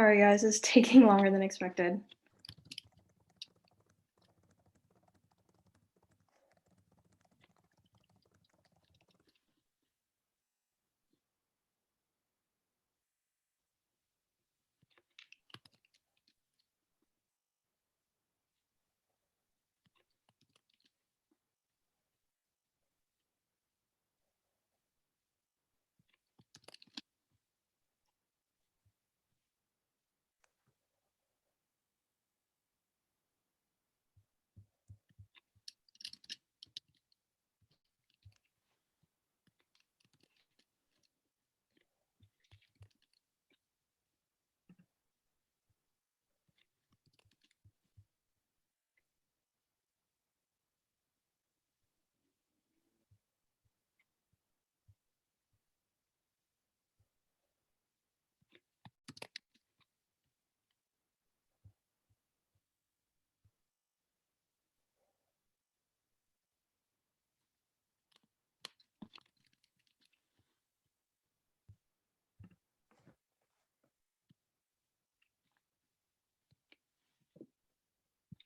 Sorry guys, it's taking longer than expected.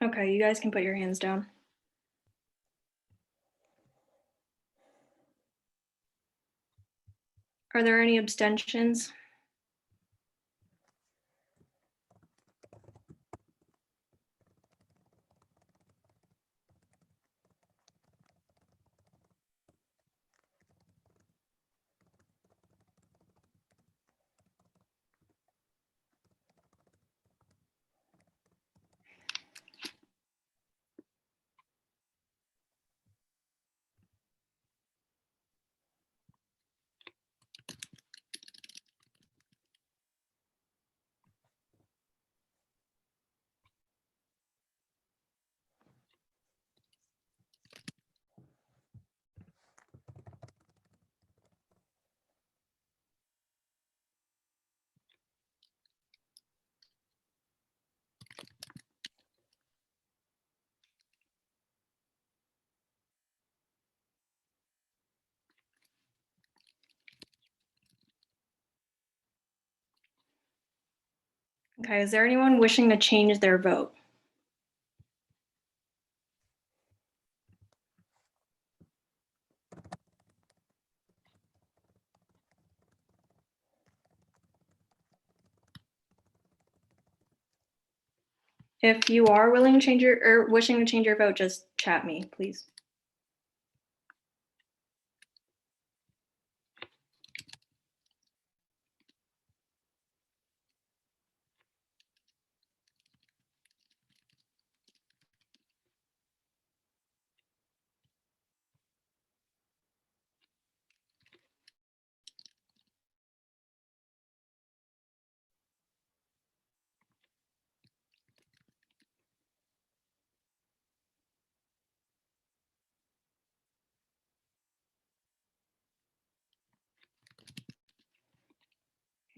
Okay, you guys can put your hands down. Are there any abstentions? Okay, is there anyone wishing to change their vote? If you are willing to change your or wishing to change your vote, just chat me, please.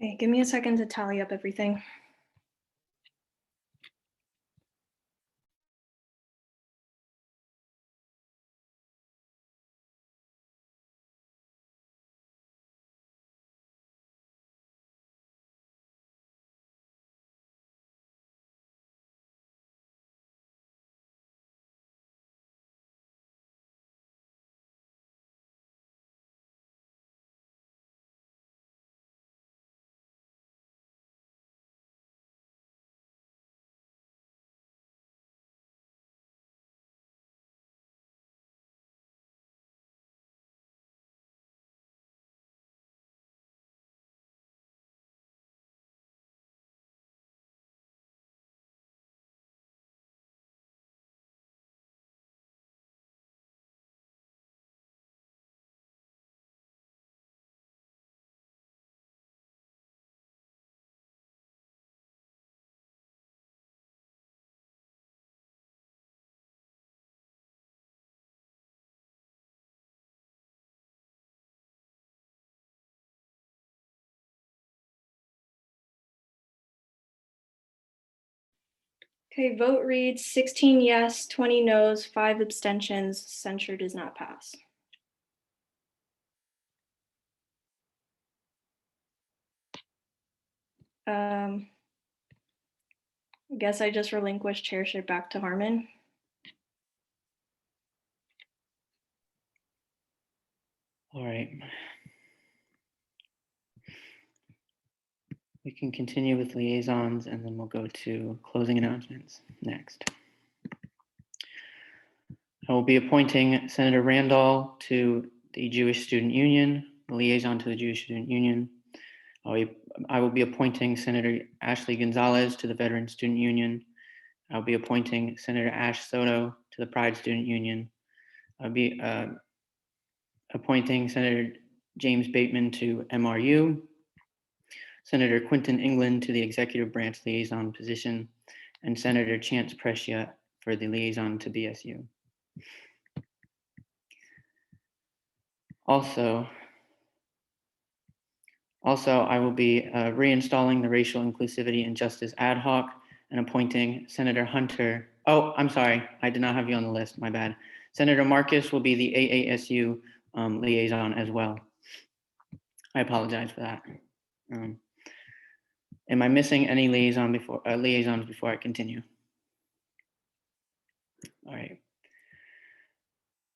Okay, give me a second to tally up everything. Okay, vote reads 16 yes, 20 no's, 5 abstentions. Censure does not pass. I guess I just relinquished chairship back to Harmon. All right. We can continue with liaisons and then we'll go to closing announcements next. I will be appointing Senator Randall to the Jewish Student Union, the liaison to the Jewish Student Union. I will be appointing Senator Ashley Gonzalez to the Veteran Student Union. I'll be appointing Senator Ash Soto to the Pride Student Union. I'll be appointing Senator James Bateman to MRU, Senator Quentin England to the Executive Branch Liaison position, and Senator Chance Precia for the liaison to BSU. Also, I will be reinstalling the Racial Inclusivity and Justice Ad Hoc and appointing Senator Hunter. Oh, I'm sorry, I did not have you on the list, my bad. Senator Marcus will be the AASU liaison as well. I apologize for that. Am I missing any liaisons before I continue? All right.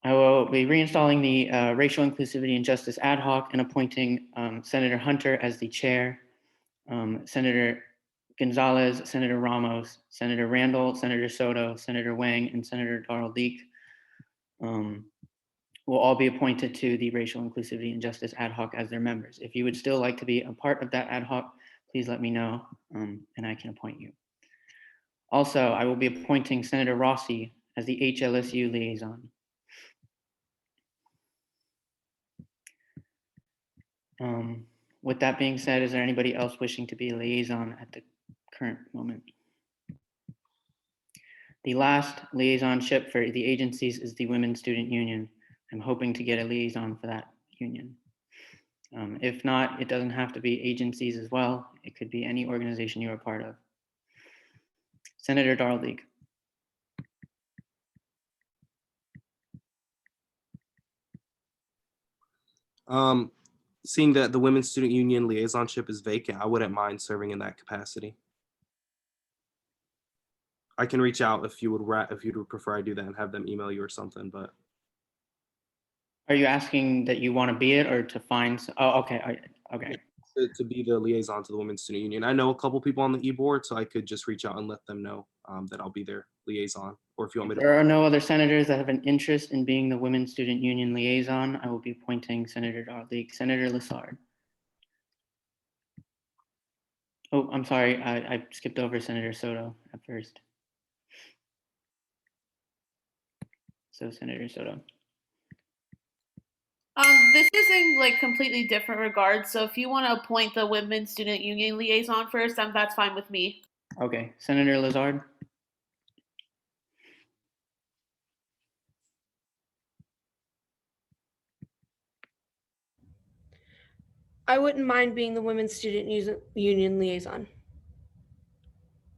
I will be reinstalling the Racial Inclusivity and Justice Ad Hoc and appointing Senator Hunter as the chair, Senator Gonzalez, Senator Ramos, Senator Randall, Senator Soto, Senator Wang, and Senator Darrell Leak will all be appointed to the Racial Inclusivity and Justice Ad Hoc as their members. If you would still like to be a part of that ad hoc, please let me know and I can appoint you. Also, I will be appointing Senator Rossi as the HLSU liaison. With that being said, is there anybody else wishing to be a liaison at the current moment? The last liaisonship for the agencies is the Women's Student Union. I'm hoping to get a liaison for that union. If not, it doesn't have to be agencies as well. It could be any organization you're a part of. Senator Darrell Leak. Seeing that the Women's Student Union liaisonship is vacant, I wouldn't mind serving in that capacity. I can reach out if you would prefer I do that and have them email you or something. But Are you asking that you want to be it or to find? Oh, okay. Okay. to be the liaison to the Women's Student Union. I know a couple people on the e-board, so I could just reach out and let them know that I'll be their liaison. Or if you want me to. There are no other senators that have an interest in being the Women's Student Union liaison. I will be appointing Senator Darleek. Senator Lassard. Oh, I'm sorry. I skipped over Senator Soto at first. So Senator Soto. This is in like completely different regards. So if you want to appoint the Women's Student Union liaison first, then that's fine with me. Okay, Senator Lazard. I wouldn't mind being the Women's Student Union liaison.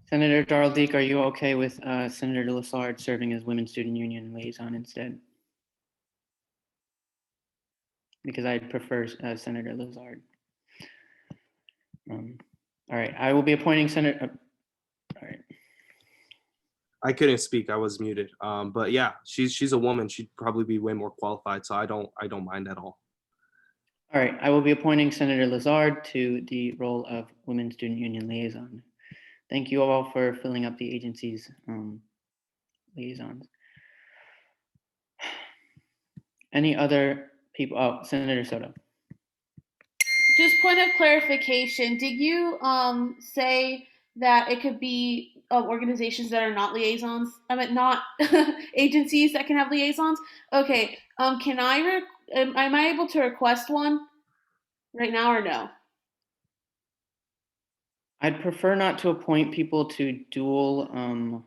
Senator Darleek, are you okay with Senator Lassard serving as Women's Student Union liaison instead? Because I'd prefer Senator Lazard. All right, I will be appointing Senator. All right. I couldn't speak. I was muted. But yeah, she's a woman. She'd probably be way more qualified. So I don't mind at all. All right, I will be appointing Senator Lazard to the role of Women's Student Union liaison. Thank you all for filling up the agency's liaisons. Any other people? Oh, Senator Soto. Just point of clarification, did you say that it could be organizations that are not liaisons? I mean, not agencies that can have liaisons? Okay, can am I able to request one right now or no? I'd prefer not to appoint people to dual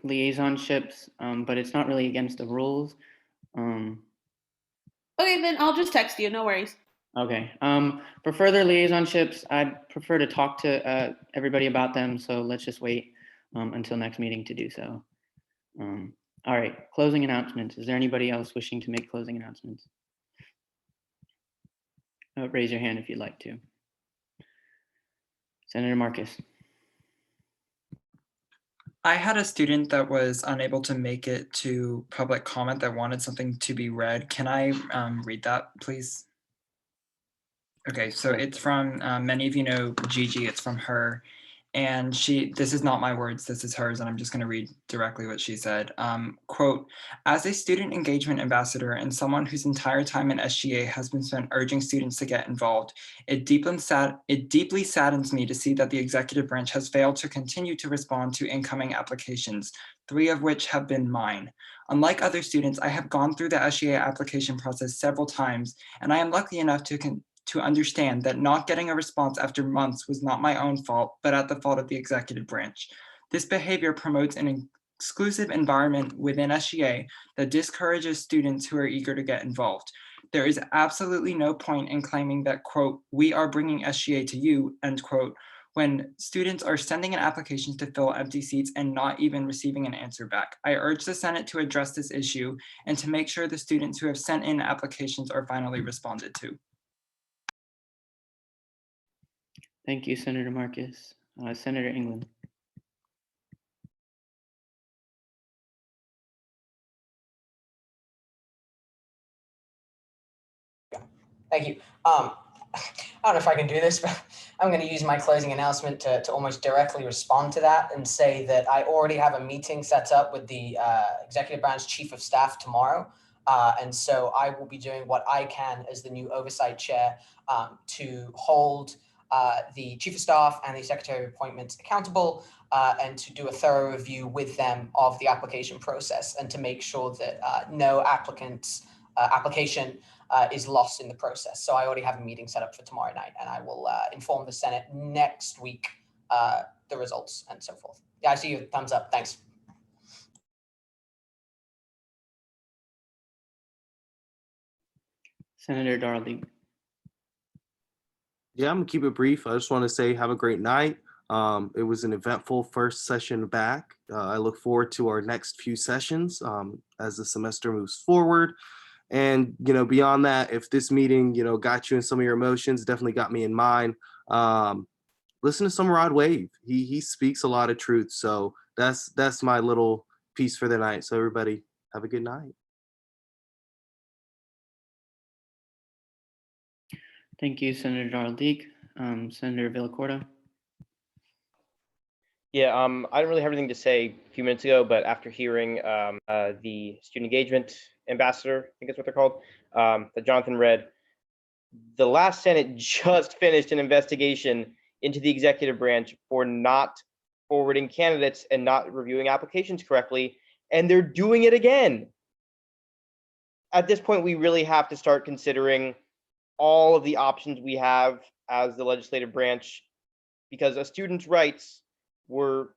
liaisonships, but it's not really against the rules. Okay, then I'll just text you, no worries. Okay. For further liaisonships, I'd prefer to talk to everybody about them. So let's just wait until next meeting to do so. All right. Closing announcements. Is there anybody else wishing to make closing announcements? Raise your hand if you'd like to. Senator Marcus. I had a student that was unable to make it to public comment that wanted something to be read. Can I read that, please? Okay, so it's from, many of you know Gigi, it's from her. And this is not my words, this is hers, and I'm just going to read directly what she said. Quote, as a student engagement ambassador and someone whose entire time in SGA has been spent urging students to get involved, it deeply saddens me to see that the executive branch has failed to continue to respond to incoming applications, 3 of which have been mine. Unlike other students, I have gone through the SGA application process several times, and I am lucky enough to understand that not getting a response after months was not my own fault, but at the fault of the executive branch. This behavior promotes an exclusive environment within SGA that discourages students who are eager to get involved. There is absolutely no point in claiming that, quote, we are bringing SGA to you, end quote, when students are sending in applications to fill empty seats and not even receiving an answer back. I urge the Senate to address this issue and to make sure the students who have sent in applications are finally responded to. Thank you, Senator Marcus. Senator England. Thank you. I don't know if I can do this, but I'm going to use my closing announcement to almost directly respond to that and say that I already have a meeting set up with the Executive Branch Chief of Staff tomorrow. And so I will be doing what I can as the new oversight chair to hold the Chief of Staff and the Secretary of Appointments accountable and to do a thorough review with them of the application process and to make sure that no applicant's application is lost in the process. So I already have a meeting set up for tomorrow night, and I will inform the Senate next week the results and so forth. Yeah, I see you. Thumbs up. Thanks. Senator Darleek. Yeah, I'm gonna keep it brief. I just want to say have a great night. It was an eventful first session back. I look forward to our next few sessions as the semester moves forward. And, beyond that, if this meeting, got you in some of your emotions, definitely got me in mine. listen to some Rod Wave. He speaks a lot of truth. So that's my little piece for the night. So everybody have a good night. Thank you, Senator Darl-Deek. Senator Villacorta. Yeah, I didn't really have anything to say a few minutes ago, but after hearing the student engagement ambassador, I think that's what they're called, that Jonathan read, the last Senate just finished an investigation into the executive branch for not forwarding candidates and not reviewing applications correctly, and they're doing it again. At this point, we really have to start considering all of the options we have as the legislative branch, because a student's rights were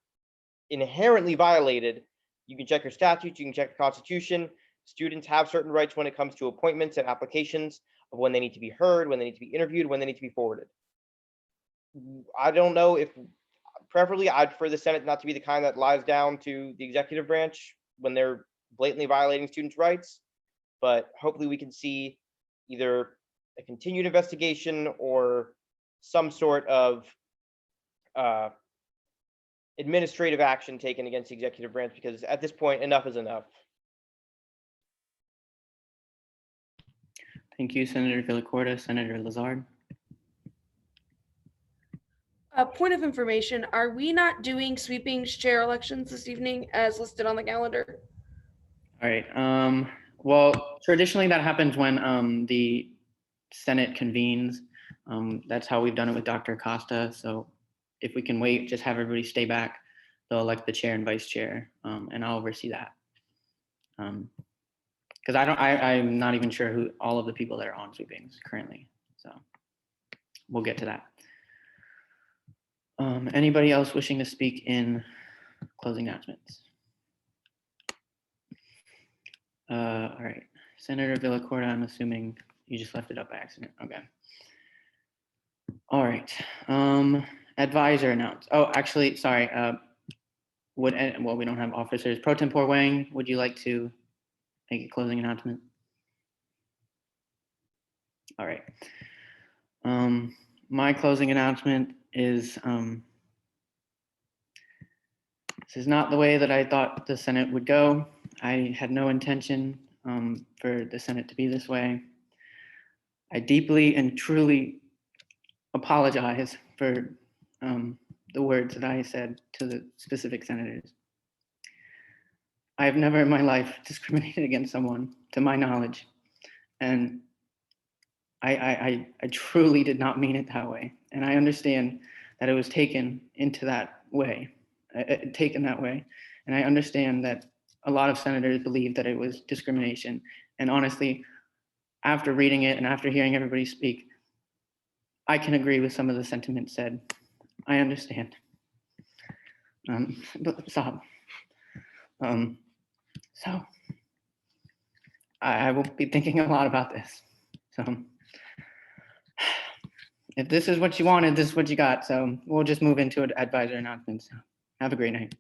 inherently violated. You can check your statutes, you can check the Constitution. Students have certain rights when it comes to appointments and applications of when they need to be heard, when they need to be interviewed, when they need to be forwarded. I don't know if, preferably, I'd prefer the Senate not to be the kind that lies down to the executive branch when they're blatantly violating students' rights, but hopefully we can see either a continued investigation or some sort of administrative action taken against the executive branch, because at this point, enough is enough. Thank you, Senator Villacorta. Senator Lazard. A point of information, are we not doing sweeping chair elections this evening as listed on the calendar? All right. Well, traditionally that happens when the Senate convenes. That's how we've done it with Dr. Acosta. So if we can wait, just have everybody stay back. They'll elect the chair and vice chair, and I'll oversee that. Because I'm not even sure who all of the people that are on sweepings currently. So we'll get to that. Anybody else wishing to speak in closing announcements? All right, Senator Villacorta, I'm assuming you just left it up by accident. Okay. All right. Advisor announce. Oh, actually, sorry. Well, we don't have officers. Pro Tempore Wang, would you like to make a closing announcement? All right. My closing announcement is this is not the way that I thought the Senate would go. I had no intention for the Senate to be this way. I deeply and truly apologize for the words that I said to the specific senators. I have never in my life discriminated against someone, to my knowledge, and I truly did not mean it that way. And I understand that it was taken that way. And I understand that a lot of senators believe that it was discrimination. And honestly, after reading it and after hearing everybody speak, I can agree with some of the sentiments said. I understand. Stop. So I will be thinking a lot about this. So if this is what you wanted, this is what you got. So we'll just move into advisor announcements. Have a great night.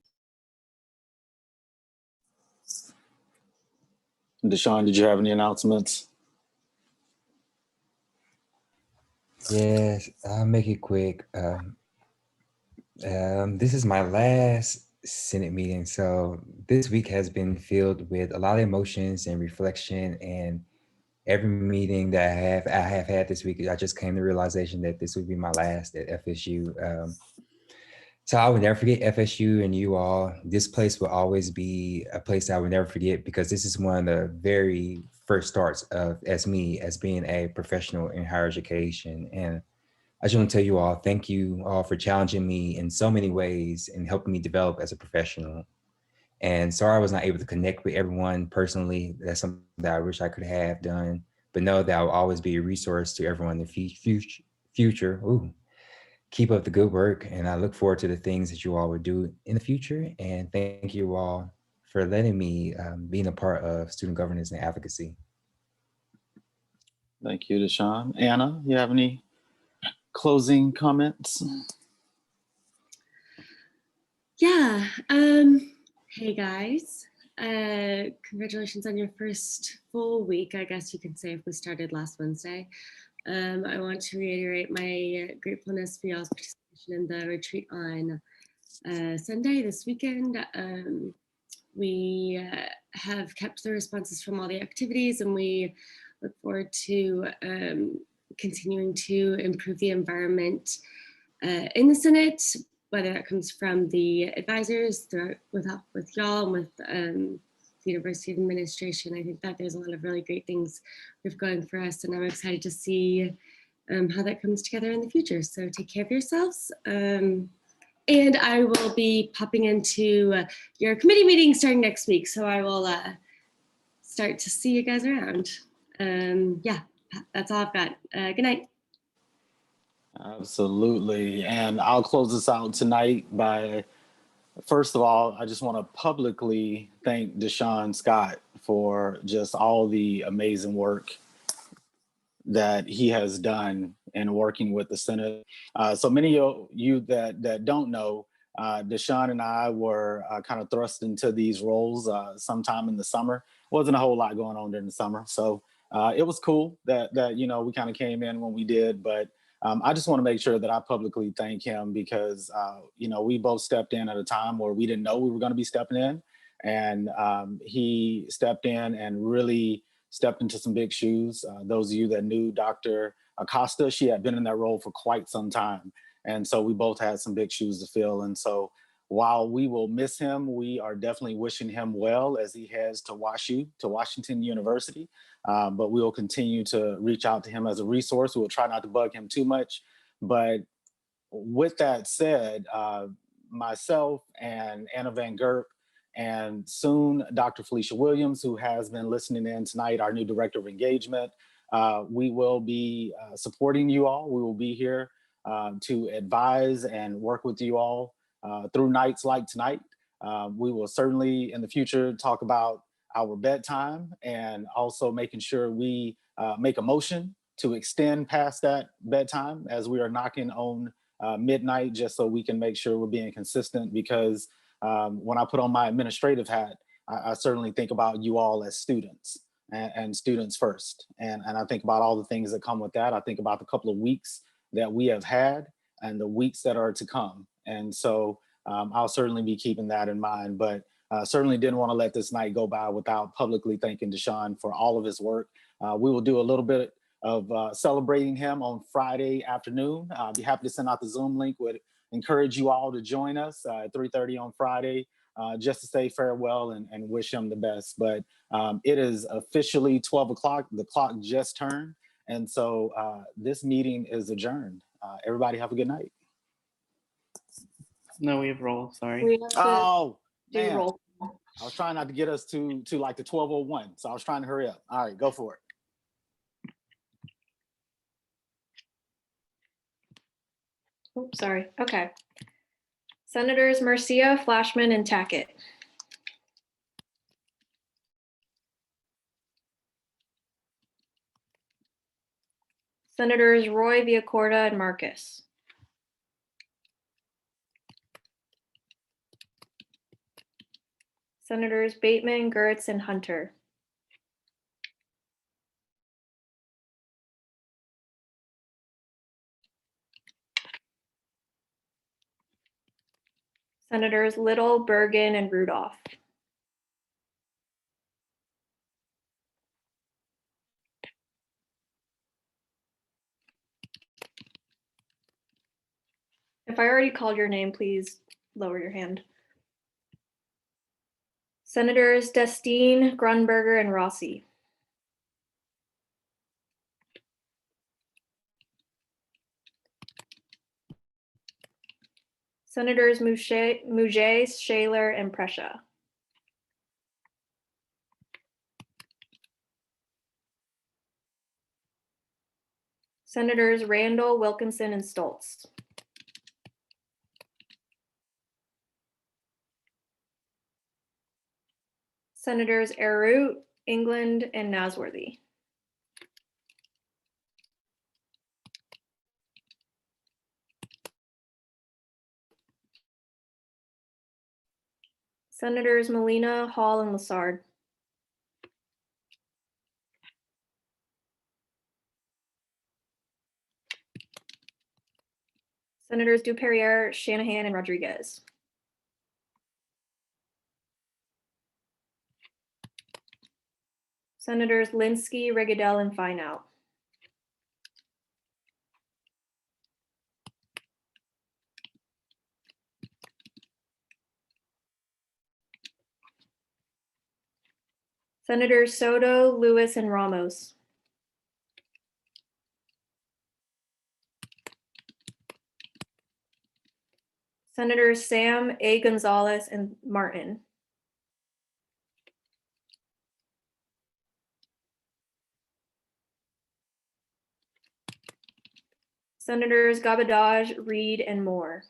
Deshaun, did you have any announcements? Yes, I'll make it quick. This is my last Senate meeting, so this week has been filled with a lot of emotions and reflection. And every meeting that I have had this week, I just came to the realization that this would be my last at FSU. So I would never forget FSU and you all. This place will always be a place I would never forget, because this is one of the very first starts of me as being a professional in higher education. And I just want to tell you all, thank you all for challenging me in so many ways and helping me develop as a professional. And sorry I was not able to connect with everyone personally. That's something that I wish I could have done, but know that I will always be a resource to everyone in the future. Ooh. Keep up the good work, and I look forward to the things that you all will do in the future. And thank you all for letting me being a part of student governance and advocacy. Thank you, Deshaun. Anna, you have any closing comments? Yeah. Hey guys. Congratulations on your first full week, I guess you could say, if we started last Wednesday. I want to reiterate my gratefulness for y'all's participation and the retreat on Sunday this weekend. We have kept the responses from all the activities, and we look forward to continuing to improve the environment in the Senate, whether that comes from the advisors, with y'all, and with the University Administration. I think that there's a lot of really great things we have going for us, and I'm excited to see how that comes together in the future. So take care of yourselves. And I will be popping into your committee meeting starting next week. So I will start to see you guys around. Yeah, that's all I've got. Good night. Absolutely. And I'll close this out tonight by, first of all, I just want to publicly thank Deshaun Scott for just all the amazing work that he has done in working with the Senate. So many of you that don't know, Deshaun and I were kind of thrust into these roles sometime in the summer. Wasn't a whole lot going on during the summer. So it was cool that we kind of came in when we did, but I just want to make sure that I publicly thank him because, we both stepped in at a time where we didn't know we were going to be stepping in. And he stepped in and really stepped into some big shoes. Those of you that knew Dr. Acosta, she had been in that role for quite some time. And so we both had some big shoes to fill. And so while we will miss him, we are definitely wishing him well as he heads to Washington University. But we will continue to reach out to him as a resource. We'll try not to bug him too much. But with that said, myself and Anna Van Gerp, and soon Dr. Felicia Williams, who has been listening in tonight, our new Director of Engagement, we will be supporting you all. We will be here to advise and work with you all through nights like tonight. We will certainly in the future talk about our bedtime and also making sure we make a motion to extend past that bedtime as we are knocking on midnight, just so we can make sure we're being consistent, because when I put on my administrative hat, I certainly think about you all as students and students first. And I think about all the things that come with that. I think about the couple of weeks that we have had and the weeks that are to come. And so I'll certainly be keeping that in mind, but certainly didn't want to let this night go by without publicly thanking Deshaun for all of his work. We will do a little bit of celebrating him on Friday afternoon. I'll be happy to send out the Zoom link. Would encourage you all to join us at 3:30 on Friday, just to say farewell and wish him the best. But it is officially 12 o'clock. The clock just turned. And so this meeting is adjourned. Everybody have a good night. No, we have roll, sorry. We have to Oh, do man. roll. I was trying not to get us to like the 12:01. So I was trying to hurry up. All right, go for it. Oops, sorry. Okay. Senators Murcia, Flashman, and Tackett. Senators Roy, Villacorta, and Marcus. Senators Bateman, Gertz, and Hunter. Senators Little, Bergen, and Rudolph. If I already called your name, please lower your hand. Senators Destine, Grunberger, and Rossi. Senators Mouget, Shaler, and Prescia. Senators Randall, Wilkinson, and Stoltz. Senators Arut, England, and Nasworthy. Senators Molina, Hall, and Lassard. Senators Duperrier, Shanahan, and Rodriguez. Senators Linsky, Regadel, and Fineout. Senators Soto, Lewis, and Ramos. Senators Sam, A. Gonzalez, and Martin. Senators Gabadaj, Reed, and Moore.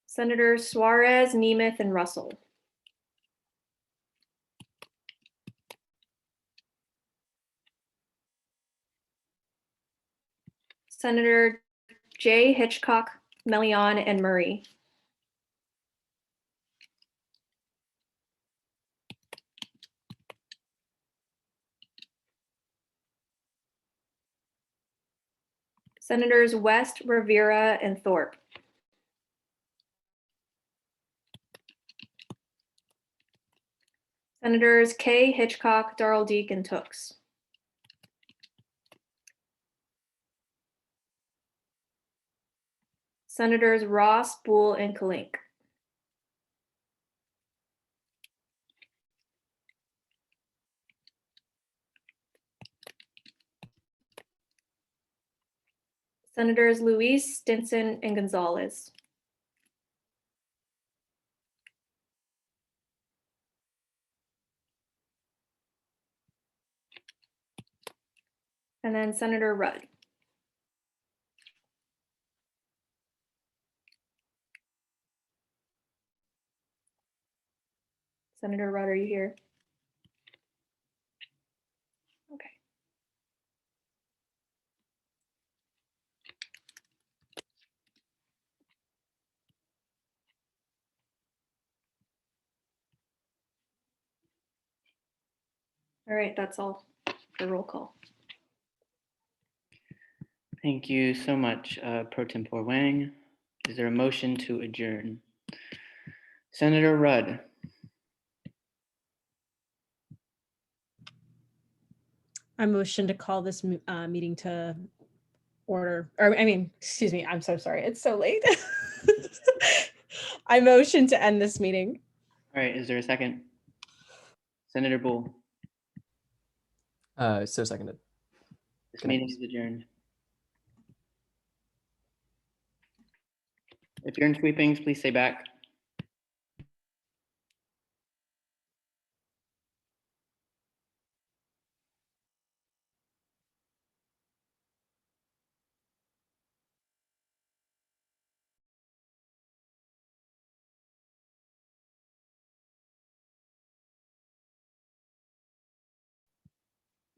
Senators Suarez, Nemeth, and Russell. Senator J. Hitchcock, Melion, and Murray. Senators West, Rivera, and Thorpe. Senators Kay, Hitchcock, Darrell Deek, and Tooks. Senators Ross, Boole, and Kalink. Senators Luis, Stinson, and Gonzalez. And then Senator Rudd. Senator Rudd, are you here? Okay. All right, that's all for roll call. Thank you so much, Pro Tempore Wang. Is there a motion to adjourn? Senator Rudd. I motion to call this meeting to order, or I mean, excuse me, I'm so sorry. It's so late. I motion to end this meeting. All right, is there a second? Senator Boole. So seconded. This meeting is adjourned. If you're in sweepings, please stay back.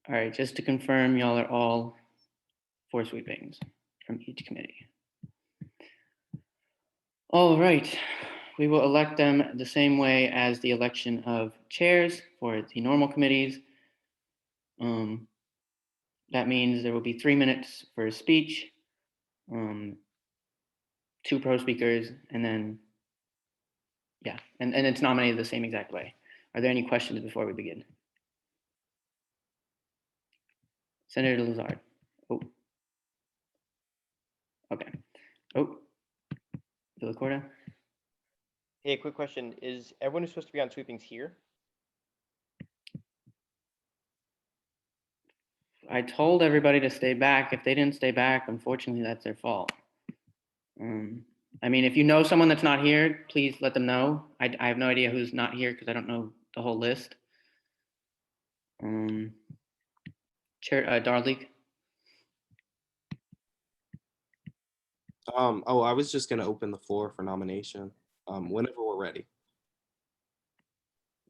All right, just to confirm, y'all are all for sweepings from each committee. All right, we will elect them the same way as the election of chairs for the normal committees. That means there will be 3 minutes for a speech, 2 pro speakers, and then, yeah, and it's nominated the same exact way. Are there any questions before we begin? Senator Lazard. Oh. Okay. Oh. Villacorta. Hey, quick question. Is everyone who's supposed to be on sweepings here? I told everybody to stay back. If they didn't stay back, unfortunately, that's their fault. I mean, if you know someone that's not here, please let them know. I have no idea who's not here because I don't know the whole list. Chair Darleek. Oh, I was just gonna open the floor for nomination. Whenever we're ready.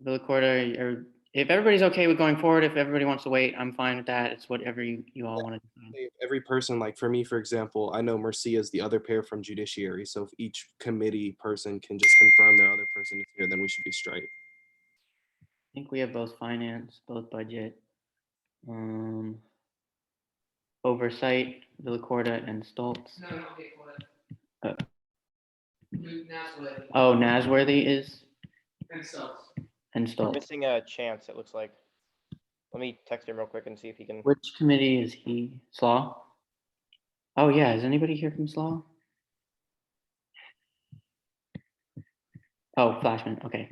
Villacorta, or if everybody's okay with going forward, if everybody wants to wait, I'm fine with that. It's whatever you all want to do. Every person, like for me, for example, I know Marcia is the other pair from Judiciary. So if each committee person can just confirm their other person is here, then we should be straight. I think we have both finance, both budget. Oversight, Villacorta and Stoltz. Uh, oh, Nasworthy is and We're Stoltz. missing a Chance, it looks like. Let me text him real quick and see if he can. Which committee is he? Slaw? Oh yeah, is anybody here from Slaw? Oh, Flashman, okay.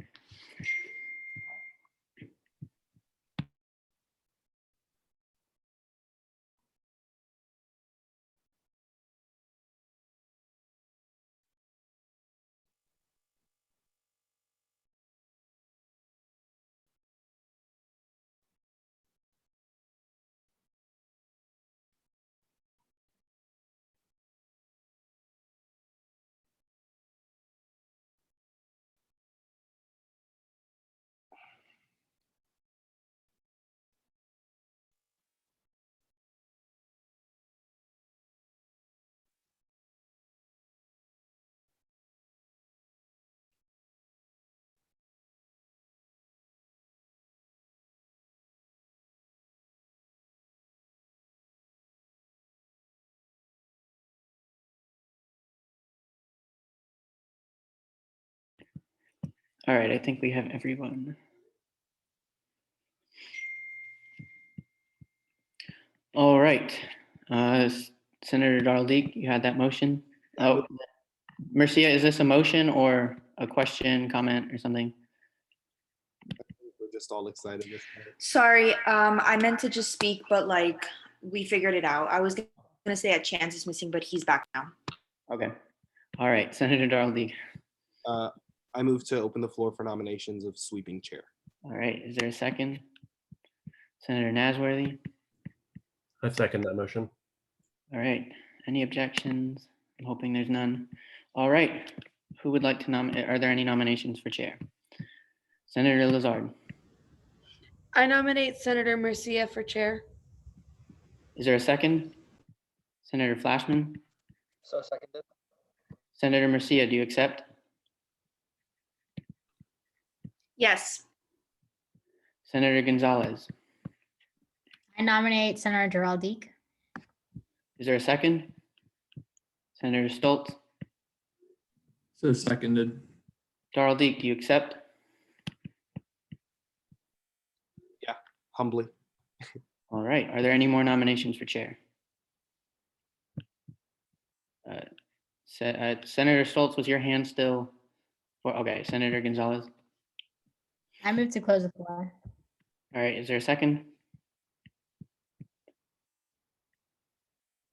All right, I think we have everyone. All right, Senator Darldeek, you had that motion. Oh, Marcia, is this a motion or a question, comment, or something? We're just all excited. Sorry, I meant to just speak, but like we figured it out. I was gonna say that Chance is missing, but he's back now. Okay. All right, Senator Darldeek. I move to open the floor for nominations of sweeping chair. All right, is there a second? Senator Nasworthy. I second that motion. All right, any objections? I'm hoping there's none. All right, who would like to nominate? Are there any nominations for chair? Senator Lazard. I nominate Senator Murcia for chair. Is there a second? Senator Flashman. So seconded. Senator Murcia, do you accept? Yes. Senator Gonzalez. I nominate Senator Darldeek. Is there a second? Senator Stoltz. So seconded. Darldeek, do you accept? Yeah, humbly. All right, are there any more nominations for chair? Senator Stoltz, was your hand still? Okay, Senator Gonzalez. I move to close the floor. All right, is there a second?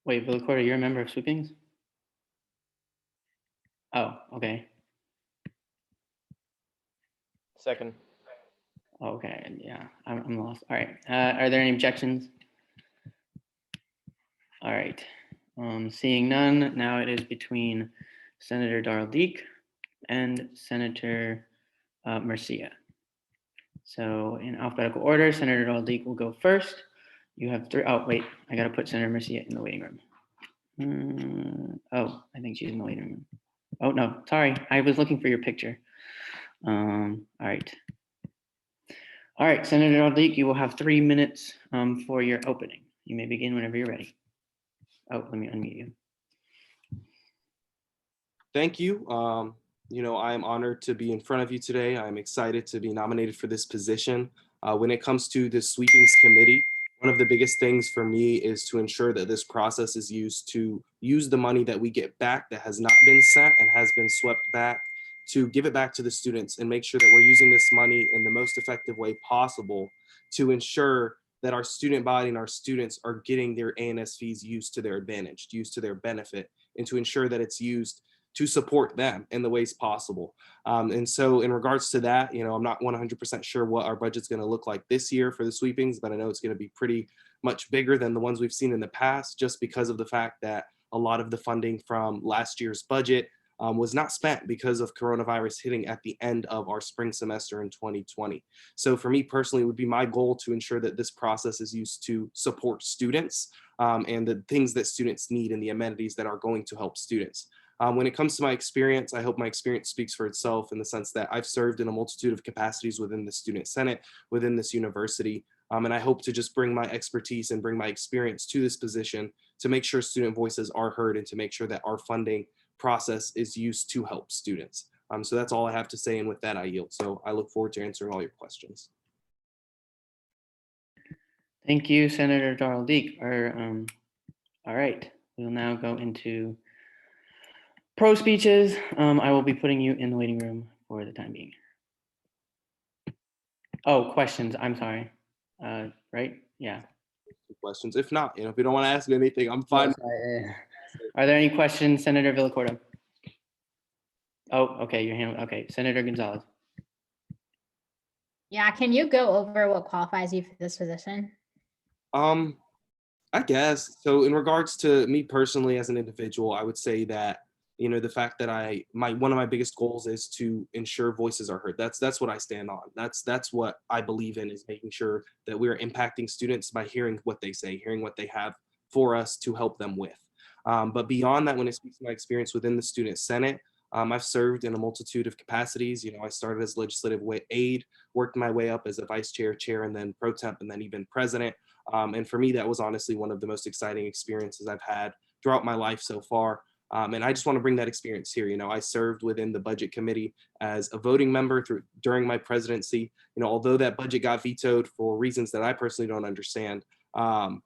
Wait, Villacorta, you're a member of Sweepings? Oh, okay. Second. Okay, yeah, I'm lost. All right, are there any objections? All right, seeing none, now it is between Senator Darldeek and Senator Murcia. So in alphabetical order, Senator Darldeek will go first. You have three. Oh, wait, I got to put Senator Murcia in the waiting room. Oh, I think she's in the waiting room. Oh, no, sorry. I was looking for your picture. All right. All right, Senator Darldeek, you will have 3 minutes for your opening. You may begin whenever you're ready. Oh, let me unmute you. Thank you. You know, I am honored to be in front of you today. I'm excited to be nominated for this position. When it comes to the sweepings committee, one of the biggest things for me is to ensure that this process is used to use the money that we get back that has not been sent and has been swept back, to give it back to the students and make sure that we're using this money in the most effective way possible to ensure that our student body and our students are getting their ANS fees used to their advantage, used to their benefit, and to ensure that it's used to support them in the ways possible. And so in regards to that, you know, I'm not 100% sure what our budget's going to look like this year for the sweepings, but I know it's going to be pretty much bigger than the ones we've seen in the past, just because of the fact that a lot of the funding from last year's budget was not spent because of coronavirus hitting at the end of our spring semester in 2020. So for me personally, it would be my goal to ensure that this process is used to support students and the things that students need and the amenities that are going to help students. When it comes to my experience, I hope my experience speaks for itself in the sense that I've served in a multitude of capacities within the Student Senate, within this university. And I hope to just bring my expertise and bring my experience to this position to make sure student voices are heard and to make sure that our funding process is used to help students. So that's all I have to say. And with that, I yield. So I look forward to answering all your questions. Thank you, Senator Darrell Deek. All right, we'll now go into pro speeches. I will be putting you in the waiting room for the time being. Oh, questions. I'm sorry. Right? Yeah. Questions. If not, if you don't want to ask me anything, I'm fine. Are there any questions, Senator Villacorta? Oh, okay. Your hand. Okay, Senator Gonzalez. Yeah, can you go over what qualifies you for this position? I guess so. In regards to me personally as an individual, I would say that the fact that one of my biggest goals is to ensure voices are heard. That's what I stand on. That's what I believe in, is making sure that we are impacting students by hearing what they say, hearing what they have for us to help them with. But beyond that, when it speaks to my experience within the Student Senate, I've served in a multitude of capacities. I started as legislative aide, worked my way up as a vice chair, and then pro temp, and then even president. And for me, that was honestly one of the most exciting experiences I've had throughout my life so far. And I just want to bring that experience here. I served within the budget committee as a voting member during my presidency. Although that budget got vetoed for reasons that I personally don't understand, I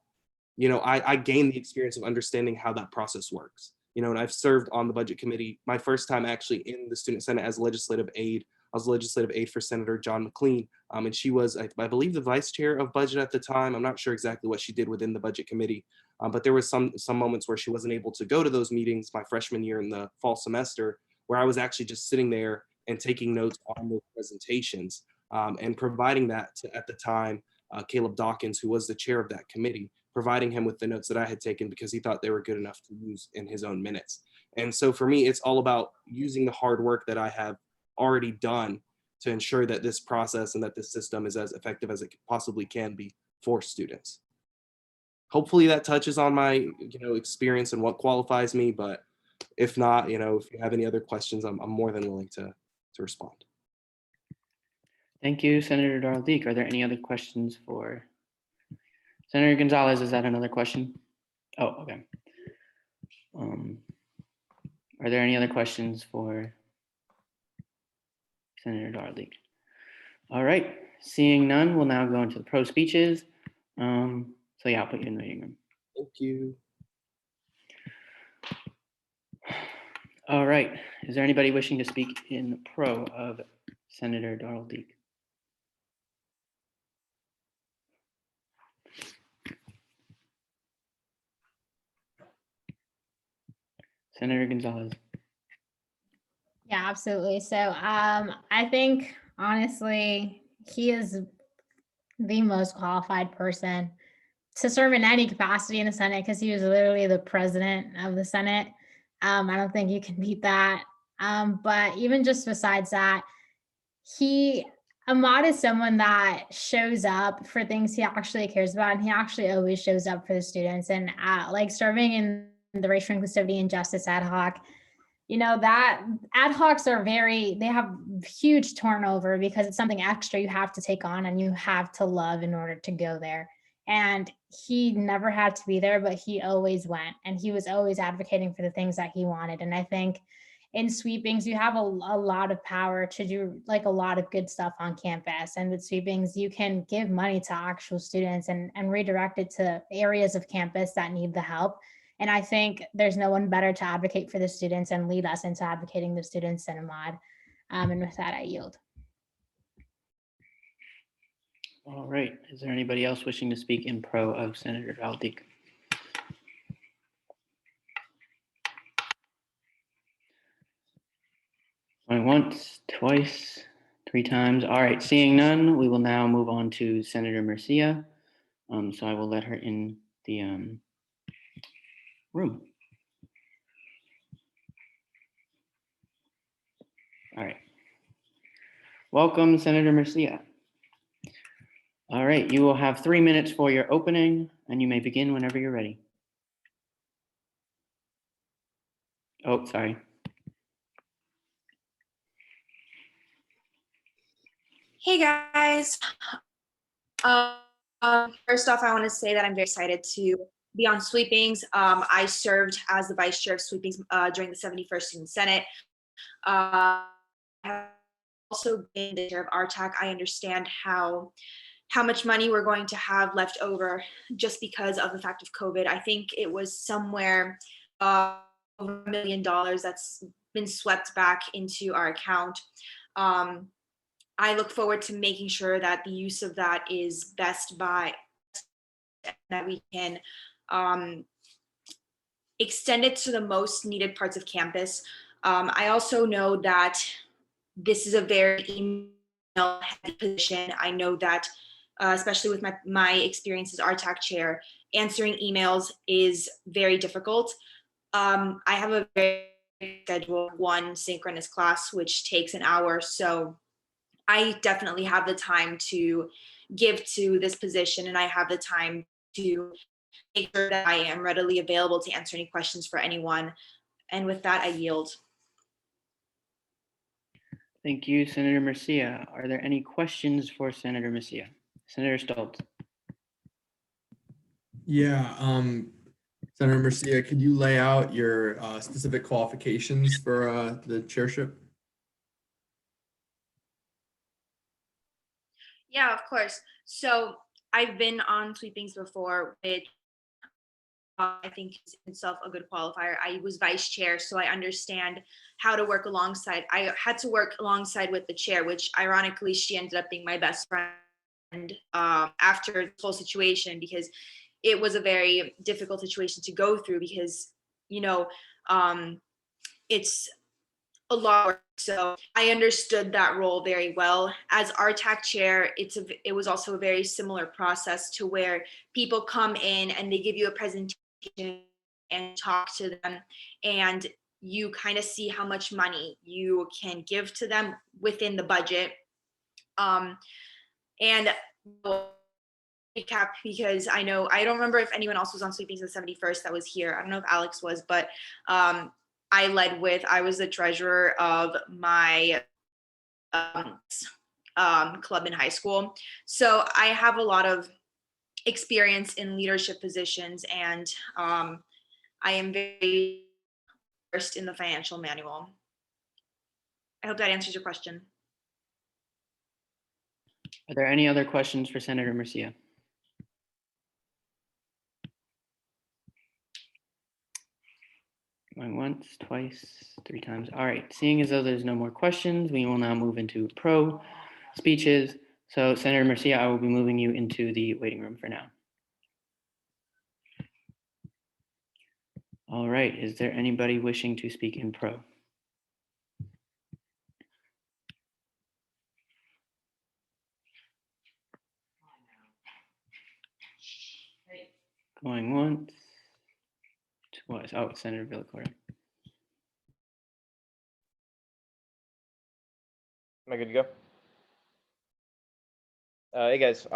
gained the experience of understanding how that process works. And I've served on the budget committee my first time actually in the Student Senate as legislative aide. I was legislative aide for Senator John McLean, and she was, I believe, the vice chair of budget at the time. I'm not sure exactly what she did within the budget committee, but there was some moments where she wasn't able to go to those meetings my freshman year in the fall semester, where I was actually just sitting there and taking notes on those presentations and providing that to, at the time, Caleb Dawkins, who was the chair of that committee, providing him with the notes that I had taken because he thought they were good enough to use in his own minutes. And so for me, it's all about using the hard work that I have already done to ensure that this process and that this system is as effective as it possibly can be for students. Hopefully that touches on my experience and what qualifies me, but if not, if you have any other questions, I'm more than willing to respond. Thank you, Senator Darrell Deek. Are there any other questions for Senator Gonzalez? Is that another question? Oh, okay. Are there any other questions for Senator Darrell Deek? All right, seeing none, we'll now go into the pro speeches. So yeah, I'll put you in the waiting room. Thank you. All right, is there anybody wishing to speak in pro of Senator Darrell Deek? Senator Gonzalez. Yeah, absolutely. So I think honestly, he is the most qualified person to serve in any capacity in the Senate because he was literally the president of the Senate. I don't think you can beat that. But even just besides that, Ahmad is someone that shows up for things he actually cares about, and he actually always shows up for the students. And like serving in the racial inclusivity and justice ad hoc, that ad hocs are they have huge turnover because it's something extra you have to take on and you have to love in order to go there. And he never had to be there, but he always went, and he was always advocating for the things that he wanted. And I think in sweepings, you have a lot of power to do like a lot of good stuff on campus. And with sweepings, you can give money to actual students and redirect it to areas of campus that need the help. And I think there's no one better to advocate for the students and lead us into advocating the students than Ahmad. And with that, I yield. All right, is there anybody else wishing to speak in pro of Senator Darrell Deek? Going once, twice, 3 times. All right, seeing none, we will now move on to Senator Murcia. So I will let her in the room. All right. Welcome, Senator Murcia. All right, you will have 3 minutes for your opening, and you may begin whenever you're ready. Oh, sorry. Hey guys. First off, I want to say that I'm very excited to be on Sweepings. I served as the vice chair of Sweepings during the 71st Student Senate. I have also been the chair of RTAC. I understand how much money we're going to have left over just because of the fact of COVID. I think it was somewhere over $1 million that's been swept back into our account. I look forward to making sure that the use of that is best by that we can extend it to the most needed parts of campus. I also know that this is a very email heavy position. I know that especially with my experience as RTAC chair, answering emails is very difficult. I have a very scheduled one synchronous class, which takes an hour. So I definitely have the time to give to this position, and I have the time to make sure that I am readily available to answer any questions for anyone. And with that, I yield. Thank you, Senator Murcia. Are there any questions for Senator Murcia? Senator Stoltz. Yeah, Senator Murcia, could you lay out your specific qualifications for the chairship? Yeah, of course. So I've been on Sweepings before, which I think is itself a good qualifier. I was vice chair, so I understand how to work alongside. I had to work alongside with the chair, which ironically, she ended up being my best friend after the whole situation, because it was a very difficult situation to go through because, you know, it's a lot of work. So I understood that role very well. As RTAC chair, it was also a very similar process to where people come in and they give you a presentation and talk to them, and you kind of see how much money you can give to them within the budget. And recap, because I don't remember if anyone else was on Sweepings in the 71st that was here. I don't know if Alex was, but I was the treasurer of my club in high school. So I have a lot of experience in leadership positions, and I am very versed in the financial manual. I hope that answers your question. Are there any other questions for Senator Murcia? Going once, twice, three times. All right, seeing as though there's no more questions, we will now move into pro speeches. So Senator Murcia, I will be moving you into the waiting room for now. All right, is there anybody wishing to speak in pro? Going once, twice. Oh, Senator Villacorta. Am I good to go? Hey guys,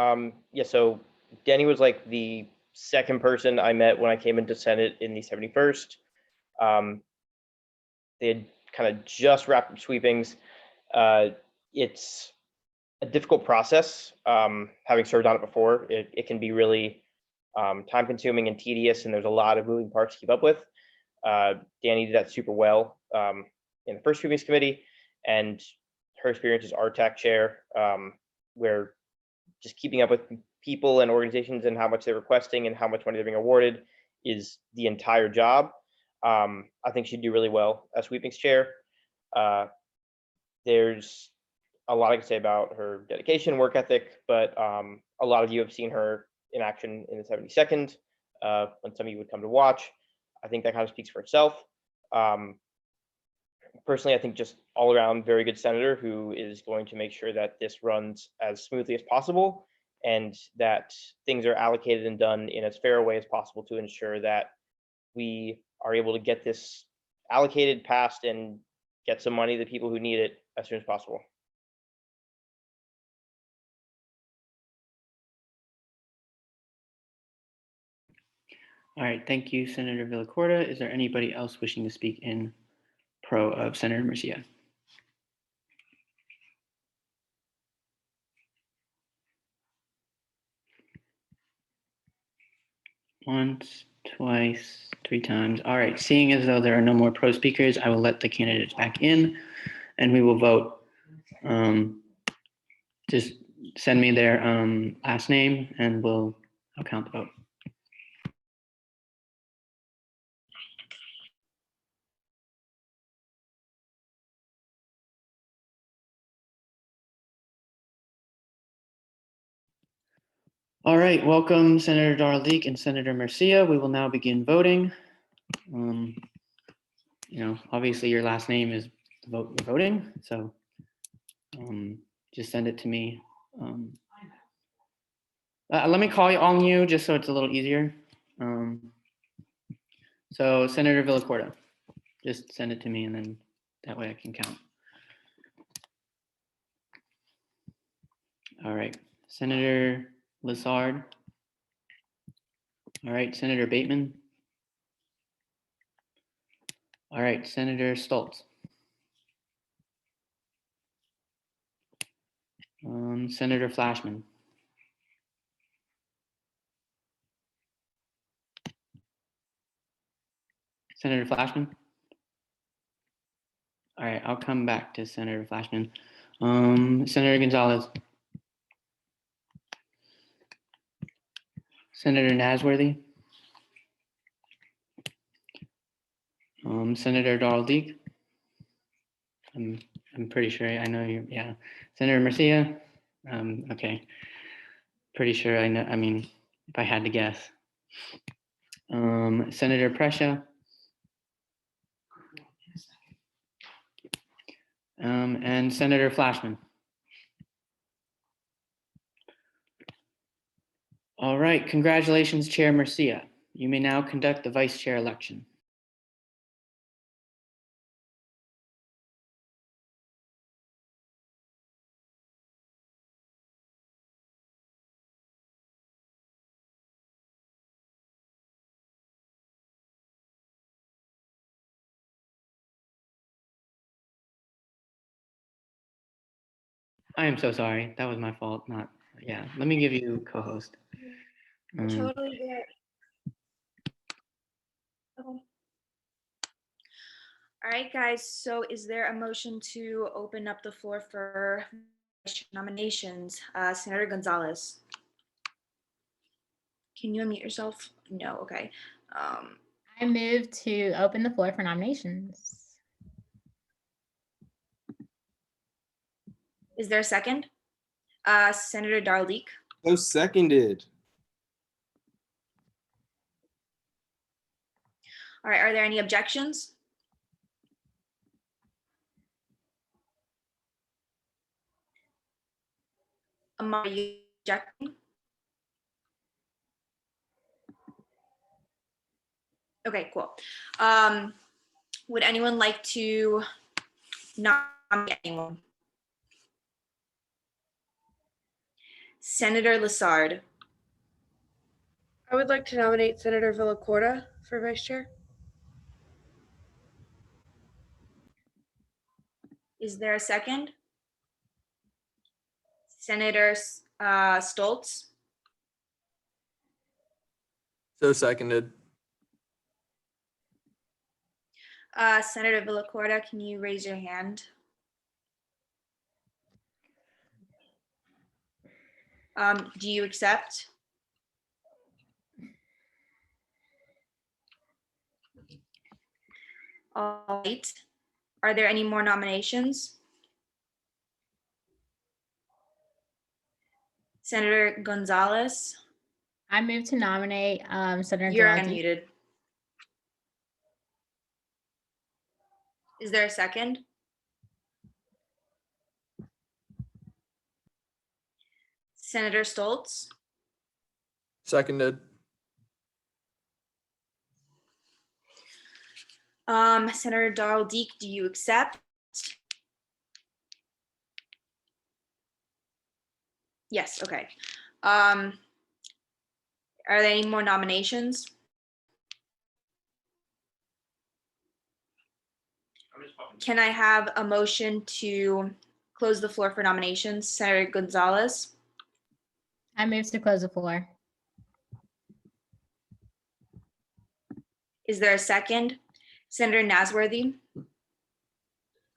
yeah, so Danny was like the second person I met when I came into Senate in the 71st. They had kind of just wrapped up Sweepings. It's a difficult process. Having served on it before, it can be really time consuming and tedious, and there's a lot of moving parts to keep up with. Danny did that super well in the first Sweepings committee, and her experience as RTAC chair, where just keeping up with people and organizations and how much they're requesting and how much money they're being awarded is the entire job. I think she'd do really well as Sweepings chair. There's a lot I can say about her dedication, work ethic, but a lot of you have seen her in action in the 72nd when some of you would come to watch. I think that kind of speaks for itself. Personally, I think just all around very good senator who is going to make sure that this runs as smoothly as possible and that things are allocated and done in as fair a way as possible to ensure that we are able to get this allocated, passed, and get some money to the people who need it as soon as possible. All right, thank you, Senator Villacorta. Is there anybody else wishing to speak in pro of Senator Murcia? Once, twice, 3 times. All right, seeing as though there are no more pro speakers, I will let the candidates back in and we will vote. Just send me their last name and I'll count the vote. All right, welcome Senator Darldeek and Senator Murcia. We will now begin voting. Obviously your last name is the vote you're voting, so just send it to me. Let me call on you just so it's a little easier. So Senator Villacorta, just send it to me and then that way I can count. All right, Senator Lessard. All right, Senator Bateman. All right, Senator Stoltz. Senator Flashman. Senator Flashman. All right, I'll come back to Senator Flashman. Senator Gonzalez. Senator Nasworthy. Senator Darldeek. I'm pretty sure I know you. Yeah. Senator Murcia. Okay. Pretty sure I know. I mean, if I had to guess. Senator Prescia. And Senator Flashman. All right. Congratulations, Chair Murcia. You may now conduct the vice chair election. I am so sorry. That was my fault. Yeah. Let me give you co-host. Totally good. Okay. All right, guys. So is there a motion to open up the floor for nominations? Senator Gonzalez. Can you unmute yourself? No. Okay. I move to open the floor for nominations. Is there a second? Senator Darldeek. So seconded. All right. Are there any objections? Are you objecting? Okay, cool. Would anyone like to nominate anyone? Senator Lessard. I would like to nominate Senator Villacorta for vice chair. Is there a second? Senator Stoltz. So seconded. Senator Villacorta, can you raise your hand? Do you accept? All right. Are there any more nominations? Senator Gonzalez. I move to nominate Senator You're Darldeek. unmuted. Is there a second? Senator Stoltz. Seconded. Senator Darldeek, do you accept? Yes, okay. Are there any more nominations? can I have a motion to close the floor for nominations? Senator Gonzalez, I move to close the floor. is there a second? Senator Nasworthy,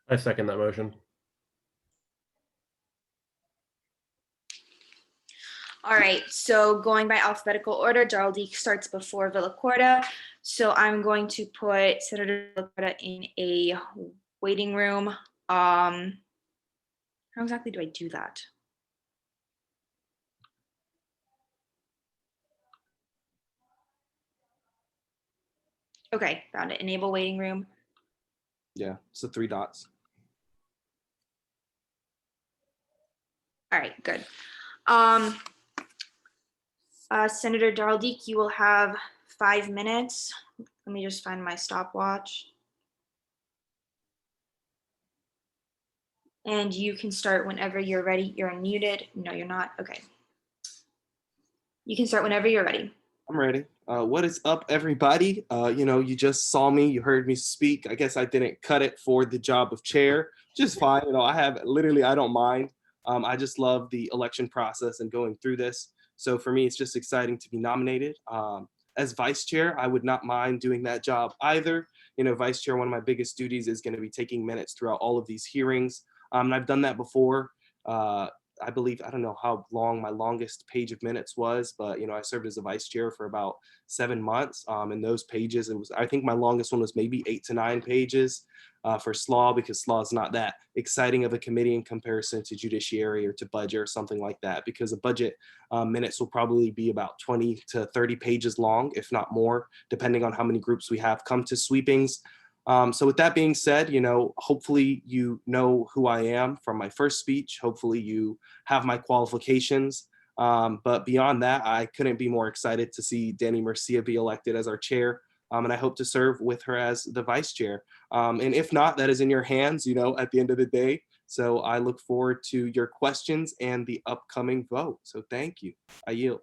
I second that motion. all right, so going by alphabetical order, Darrell-D starts before Villacorta. So I'm going to put Senator Villacorta in a waiting room. How exactly do I do that? Okay, found it. Enable waiting room. Yeah, it's the 3 dots. All right, good. Senator Darrell-D, you will have 5 minutes. Let me just find my stopwatch. And you can start whenever you're ready. You're unmuted. No, you're not. Okay. You can start whenever you're ready. I'm ready. What is up, everybody? You just saw me, you heard me speak. I guess I didn't cut it for the job of chair, just fine. I don't mind. I just love the election process and going through this. So for me, it's just exciting to be nominated. As vice chair, I would not mind doing that job either. Vice chair, one of my biggest duties is going to be taking minutes throughout all of these hearings. And I've done that before. I believe, I don't know how long my longest page of minutes was, but I served as a vice chair for about 7 months. And those pages, I think my longest one was maybe 8 to 9 pages for SLAW, because SLAW is not that exciting of a committee in comparison to judiciary or to budget or something like that, because a budget minutes will probably be about 20 to 30 pages long, if not more, depending on how many groups we have come to sweepings. So with that being said, hopefully you know who I am from my first speech. Hopefully you have my qualifications. But beyond that, I couldn't be more excited to see Danny Mercia be elected as our chair. And I hope to serve with her as the vice chair. And if not, that is in your hands, at the end of the day. So I look forward to your questions and the upcoming vote. So thank you. I yield.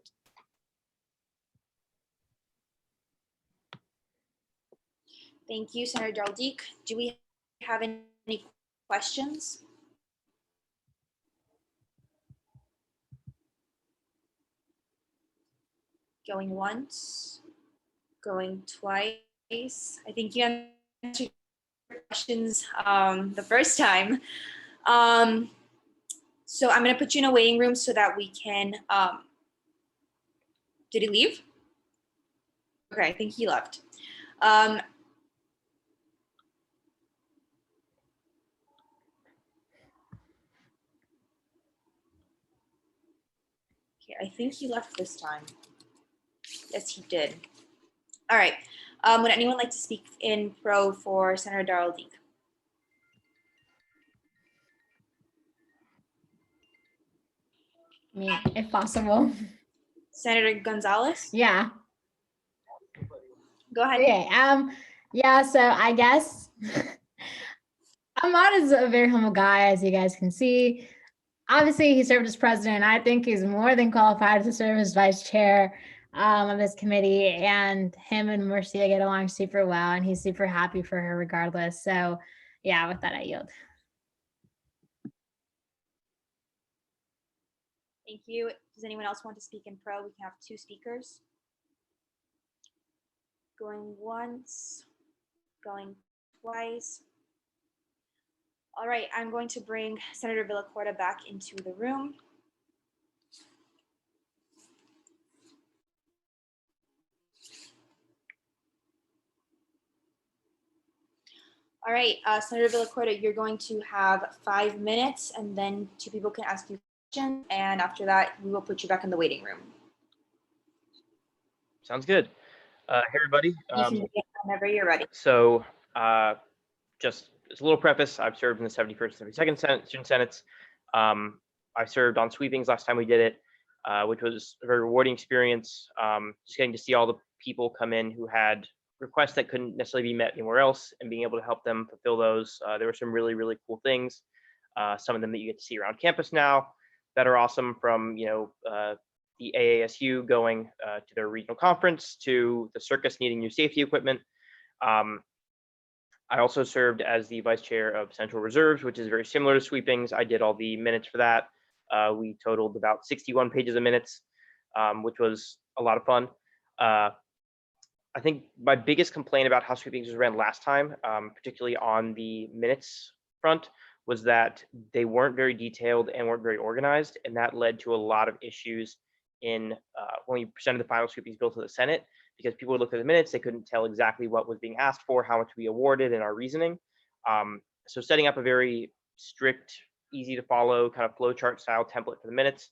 Thank you, Senator Darrell-D. Do we have any questions? Going once, going twice. I think you answered questions the first time. So I'm going to put you in a waiting room so that we can, did he leave? Okay, I think he left. I think he left this time. Yes, he did. All right. Would anyone like to speak in pro for Senator Darrell-D? Me, if possible. Senator Gonzalez? Yeah. Go ahead. Okay. Yeah, so I guess Ahmad is a very humble guy, as you guys can see. Obviously, he served as president. I think he's more than qualified to serve as vice chair of this committee. And him and Marcia get along super well, and he's super happy for her regardless. So, yeah, with that, I yield. Thank you. Does anyone else want to speak in pro? We can have 2 speakers. Going once, going twice. All right, I'm going to bring Senator Villacorta back into the room. All right, Senator Villacorta, you're going to have 5 minutes, and then 2 people can ask you questions, and after that, we will put you back in the waiting room. Sounds good. Hey, everybody. You can begin whenever you're ready. So just as a little preface, I've served in the 71st and 72nd Student Senates. I served on sweepings last time we did it, which was a very rewarding experience. Just getting to see all the people come in who had requests that couldn't necessarily be met anywhere else and being able to help them fulfill those. There were some really, really cool things. Some of them that you get to see around campus now that are awesome, from the AASU going to their regional conference, to the circus needing new safety equipment. I also served as the vice chair of Central Reserves, which is very similar to sweepings. I did all the minutes for that. We totaled about 61 pages of minutes, which was a lot of fun. I think my biggest complaint about how sweepings was ran last time, particularly on the minutes front, was that they weren't very detailed and weren't very organized, and that led to a lot of issues in when we presented the final sweepings bill to the Senate, because people would look at the minutes, they couldn't tell exactly what was being asked for, how much we awarded, and our reasoning. So setting up a very strict, easy to follow kind of flowchart style template for the minutes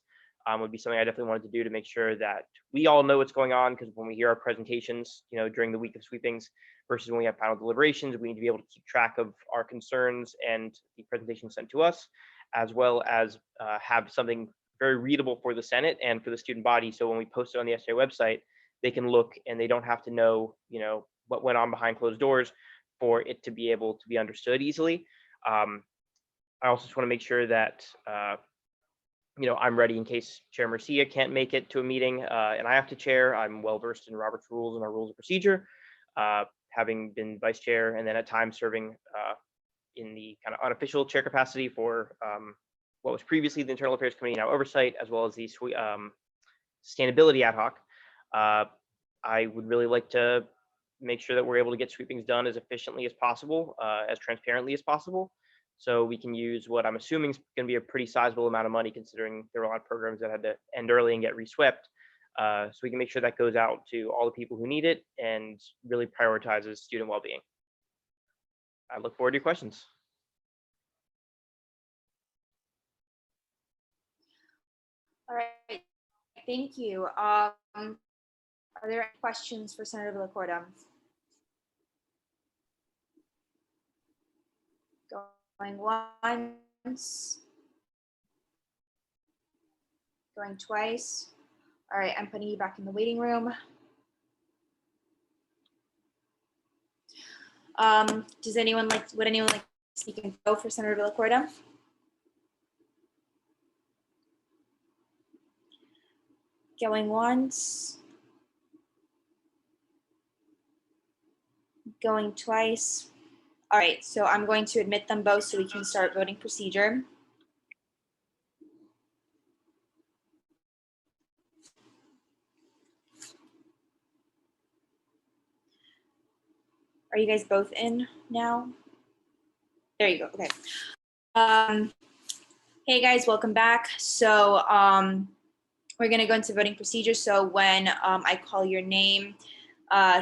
would be something I definitely wanted to do to make sure that we all know what's going on, because when we hear our presentations, during the week of sweepings versus when we have final deliberations, we need to be able to keep track of our concerns and the presentation sent to us, as well as have something very readable for the Senate and for the student body. So when we post it on the SJ website, they can look and they don't have to know, what went on behind closed doors for it to be able to be understood easily. I also just want to make sure that I'm ready in case Chair Mercia can't make it to a meeting and I have to chair. I'm well versed in Robert's rules and our rules of procedure, having been vice chair and then at times serving in the kind of unofficial chair capacity for what was previously the Internal Affairs Committee, now Oversight, as well as the Sustainability Ad Hoc. I would really like to make sure that we're able to get sweepings done as efficiently as possible, as transparently as possible, so we can use what I'm assuming is going to be a pretty sizable amount of money, considering there were a lot of programs that had to end early and get reswept. So we can make sure that goes out to all the people who need it and really prioritizes student well-being. I look forward to your questions. All right, thank you. Are there any questions for Senator Villacorta? Going once, going twice. All right, I'm putting you back in the waiting room. Would anyone like to speak and go for Senator Villacorta? Going once, going twice. All right, so I'm going to admit them both so we can start voting procedure. Are you guys both in now? There you go, okay. Hey guys, welcome back. So we're gonna go into voting procedure. So when I call your name,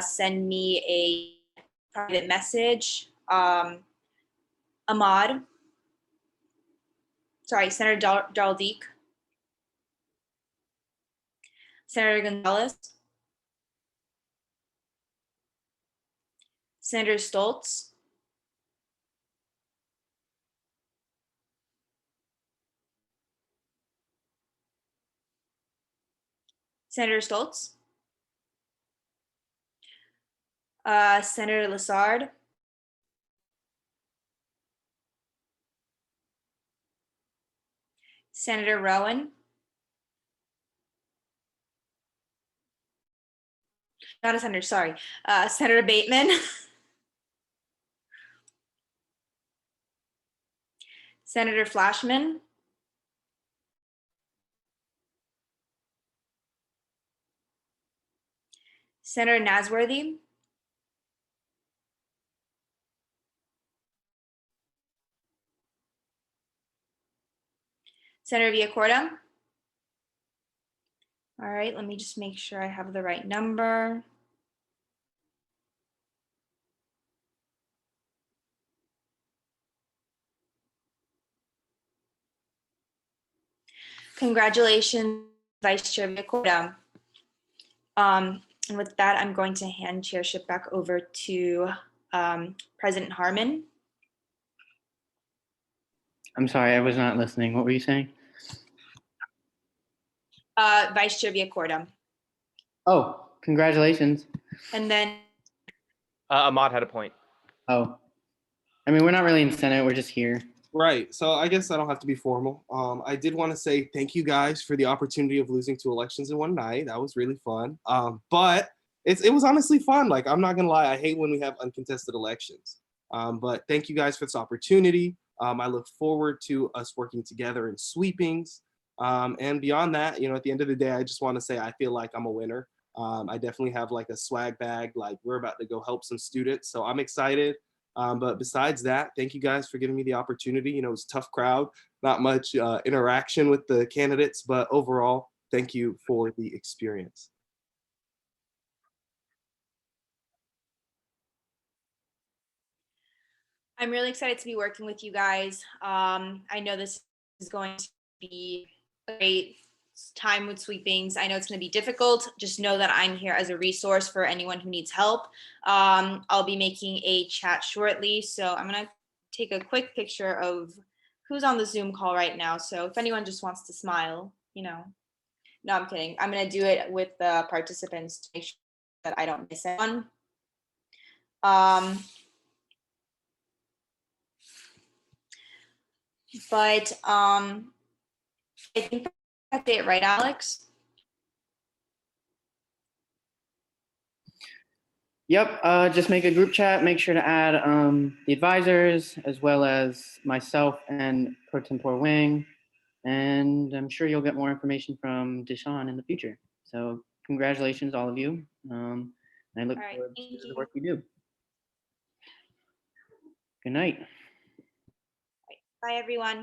send me a private message. Ahmad, sorry, Senator Daldeek, Senator Gonzalez, Senator Stoltz, Senator Stoltz, Senator Lassard, Senator Rowan, not a senator, sorry, Senator Bateman, Senator Flashman, Senator Nasworthy, Senator Villacorta. All right, let me just make sure I have the right number. Congratulations, Vice Chair Villacorta. And with that, I'm going to hand chairship back over to President Harmon. I'm sorry, I was not listening. What were you saying? Vice Chair Villacorta. Oh, congratulations. And then Ahmad had a point. Oh, I mean, we're not really in Senate, we're just here. Right. So I guess I don't have to be formal. I did want to say thank you guys for the opportunity of losing 2 elections in one night. That was really fun. But it was honestly fun. Like, I'm not going to lie. I hate when we have uncontested elections. But thank you guys for this opportunity. I look forward to us working together in sweepings. And beyond that, at the end of the day, I just want to say I feel like I'm a winner. I definitely have like a swag bag, like we're about to go help some students. So I'm excited. But besides that, thank you guys for giving me the opportunity. It was a tough crowd, not much interaction with the candidates, but overall, thank you for the experience. I'm really excited to be working with you guys. I know this is going to be a great time with sweepings. I know it's going to be difficult. Just know that I'm here as a resource for anyone who needs help. I'll be making a chat shortly. So I'm going to take a quick picture of who's on the Zoom call right now. So if anyone just wants to smile, no, I'm kidding. I'm going to do it with the participants to make sure that I don't miss anyone. But I think that's it, right, Alex? Yep, just make a group chat, make sure to add the advisors as well as myself and Pro Tempore Wang. And I'm sure you'll get more information from Deshaun in the future. So congratulations, all of you. And I look forward to the work we do. Good night. Bye, everyone.